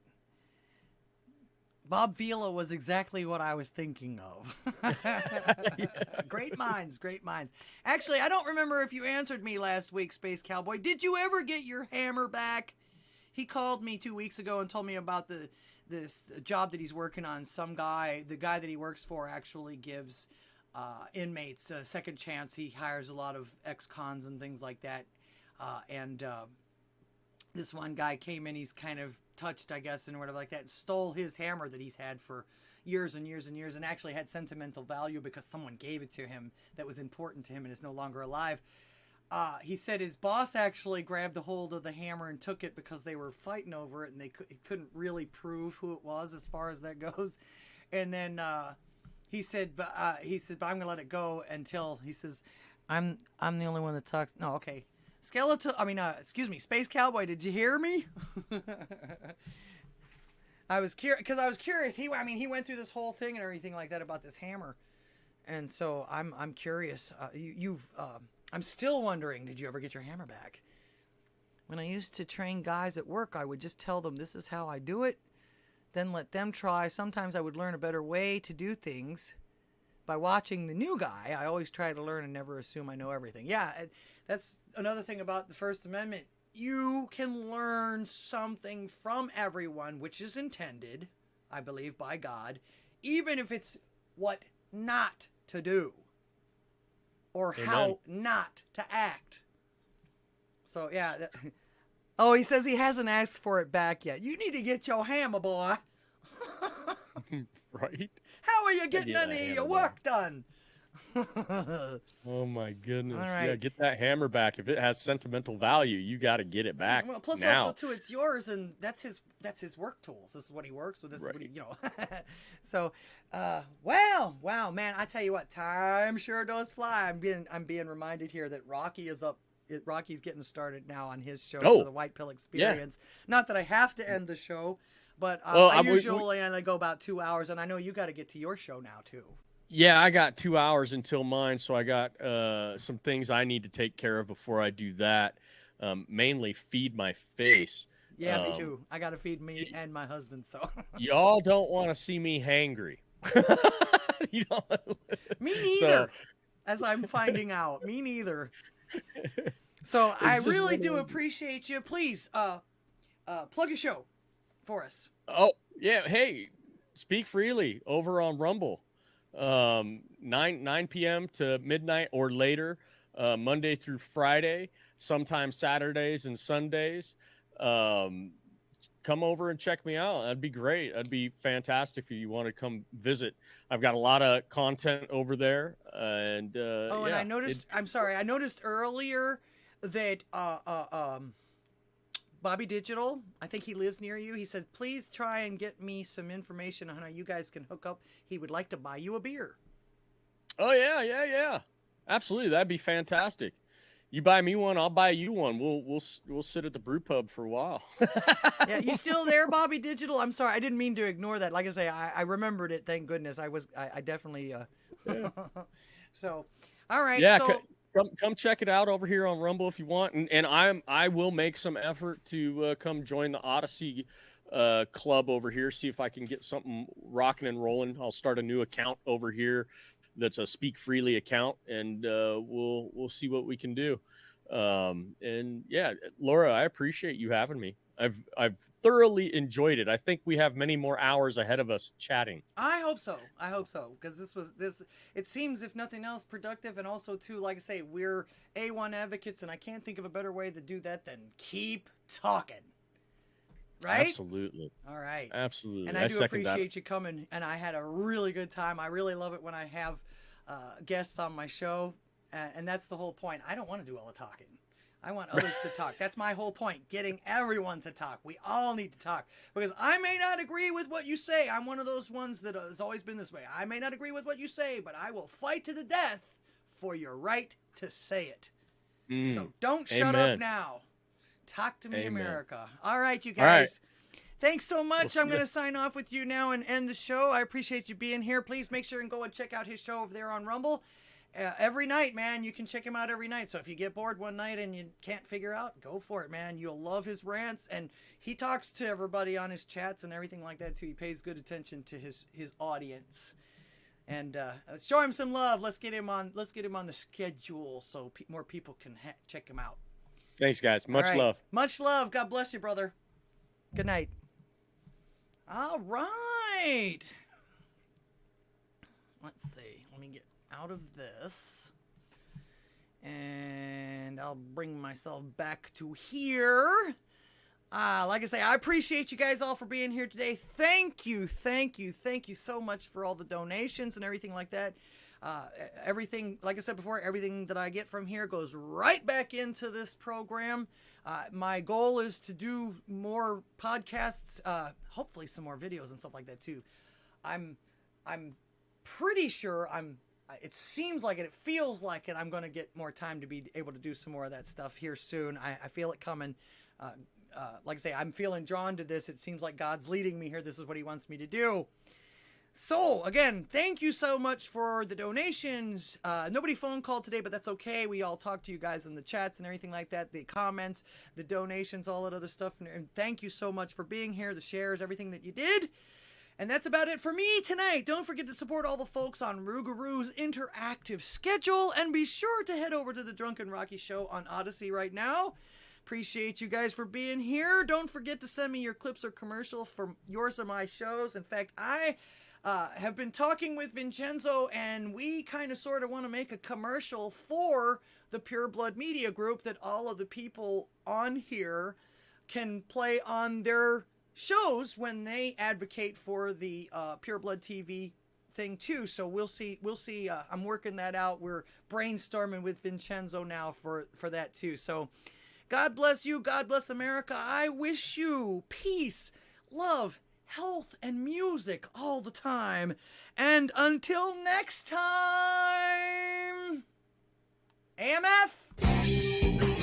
Bob Vila was exactly what I was thinking of. Great minds, great minds. Actually, I don't remember if you answered me last week, Space Cowboy. Did you ever get your hammer back? He called me 2 weeks ago and told me about this job that he's working on. The guy that he works for actually gives inmates a second chance. He hires a lot of ex-cons and things like that. This one guy came in, he's kind of touched, I guess, and whatever like that, and stole his hammer that he's had for years and years and years, and actually had sentimental value because someone gave it to him that was important to him and is no longer alive. He said his boss actually grabbed a hold of the hammer and took it because they were fighting over it, and they couldn't really prove who it was as far as that goes. And then he said, but I'm gonna let it go until he says, I'm the only one that talks. No, okay. Space Cowboy, did you hear me? I was curious. He went through this whole thing and everything like that about this hammer, and so I'm curious. I'm still wondering, did you ever get your hammer back? When I used to train guys at work, I would just tell them this is how I do it, then let them try. Sometimes I would learn a better way to do things by watching the new guy. I always try to learn and never assume I know everything. Yeah, that's another thing about the First Amendment. You can learn something from everyone, which is intended, I believe, by God, even if it's what not to do or Amen. how not to act. So, yeah. Oh, he says he hasn't asked for it back yet. You need to get your hammer, boy. Right? How are you getting any of your work done? Oh my goodness. All right. Yeah, get that hammer back. If it has sentimental value, you got to get it back. Well, plus now. also too, it's yours, and that's his work tools. This is what he works with. This is what he, So, wow, man, I tell you what, time sure does fly. I'm being reminded here that Rocky is up. Rocky's getting started now on his show for the White Pill Experience. Yeah. Not that I have to end the show, but I usually only go about 2 hours, and I know you got to get to your show now too. Yeah, I got 2 hours until mine, so I got some things I need to take care of before I do that. Mainly feed my face. Yeah, me too. I got to feed me and my husband, so. Y'all don't want to see me hangry. Me neither, as I'm finding out. Me neither. So I really do appreciate you. Please, plug a show for us. Oh, yeah. Hey, speak freely over on Rumble. 9 p.m. to midnight or later, Monday through Friday, sometimes Saturdays and Sundays. Come over and check me out. That'd be great. That'd be fantastic if you want to come visit. I've got a lot of content over there. And and I noticed, I noticed earlier that Bobby Digital, I think he lives near you. He said, please try and get me some information on how you guys can hook up. He would like to buy you a beer. Oh, yeah. Absolutely. That'd be fantastic. You buy me one, I'll buy you one. We'll sit at the brew pub for a while. Yeah, you still there, Bobby Digital? I'm sorry. I didn't mean to ignore that. Like I say, I remembered it. Thank goodness. I definitely, Yeah. So, all right. Yeah. So, come check it out over here on Rumble if you want, and I will make some effort to come join the Odysee club over here, see if I can get something rocking and rolling. I'll start a new account over here that's a Speak Freely account, and we'll see what we can do. And yeah, Laura, I appreciate you having me. I've thoroughly enjoyed it. I think we have many more hours ahead of us chatting. I hope so. I hope so, because this. It seems, if nothing else, productive, and also too, like I say, we're A1 advocates, and I can't think of a better way to do that than keep talking. Right? Absolutely. All right. Absolutely. And I do appreciate you coming, and I had a really good time. I really love it when I have guests on my show, and that's the whole point. I don't want to do all the talking. I want others to talk. That's my whole point, getting everyone to talk. We all need to talk, because I may not agree with what you say. I'm one of those ones that has always been this way. I may not agree with what you say, but I will fight to the death for your right to say it. So don't shut up now. Talk to me, America. All right, you guys. All right. Thanks so much. I'm going to sign off with you now and end the show. I appreciate you being here. Please make sure and go and check out his show over there on Rumble. Every night, man. You can check him out every night. So if you get bored one night and you can't figure out, go for it, man. You'll love his rants. And he talks to everybody on his chats and everything like that, too. He pays good attention to his audience. And let's show him some love. Let's get him on the schedule so more people can check him out. Thanks, guys. Much love. Much love. God bless you, brother. Good night. All right. Let's see. Let me get out of this. And I'll bring myself back to here. Like I say, I appreciate you guys all for being here today. Thank you so much for all the donations and everything like that. Everything, like I said before, everything that I get from here goes right back into this program. My goal is to do more podcasts, hopefully some more videos and stuff like that too. I'm pretty sure it seems like it feels like it. I'm going to get more time to be able to do some more of that stuff here soon. I feel it coming. Like I say, I'm feeling drawn to this. It seems like God's leading me here. This is what he wants me to do. So, again, thank you so much for the donations. Nobody phone called today, but that's okay. We all talk to you guys in the chats and everything like that. The comments, the donations, all that other stuff. And thank you so much for being here, the shares, everything that you did. And that's about it for me tonight. Don't forget to support all the folks on Rougaroo's interactive schedule. And be sure to head over to the Drunken Rocky Show on Odysee right now. Appreciate you guys for being here. Don't forget to send me your clips or commercials for yours or my shows. In fact, I have been talking with Vincenzo, and we kind of sort of want to make a commercial for the Pure Blood Media Group that all of the people on here can play on their shows when they advocate for the Pure Blood TV thing too. So we'll see. I'm working that out. We're brainstorming with Vincenzo now for that too. So God bless you. God bless America. I wish you peace, love, health, and music all the time. And until next time, AMF!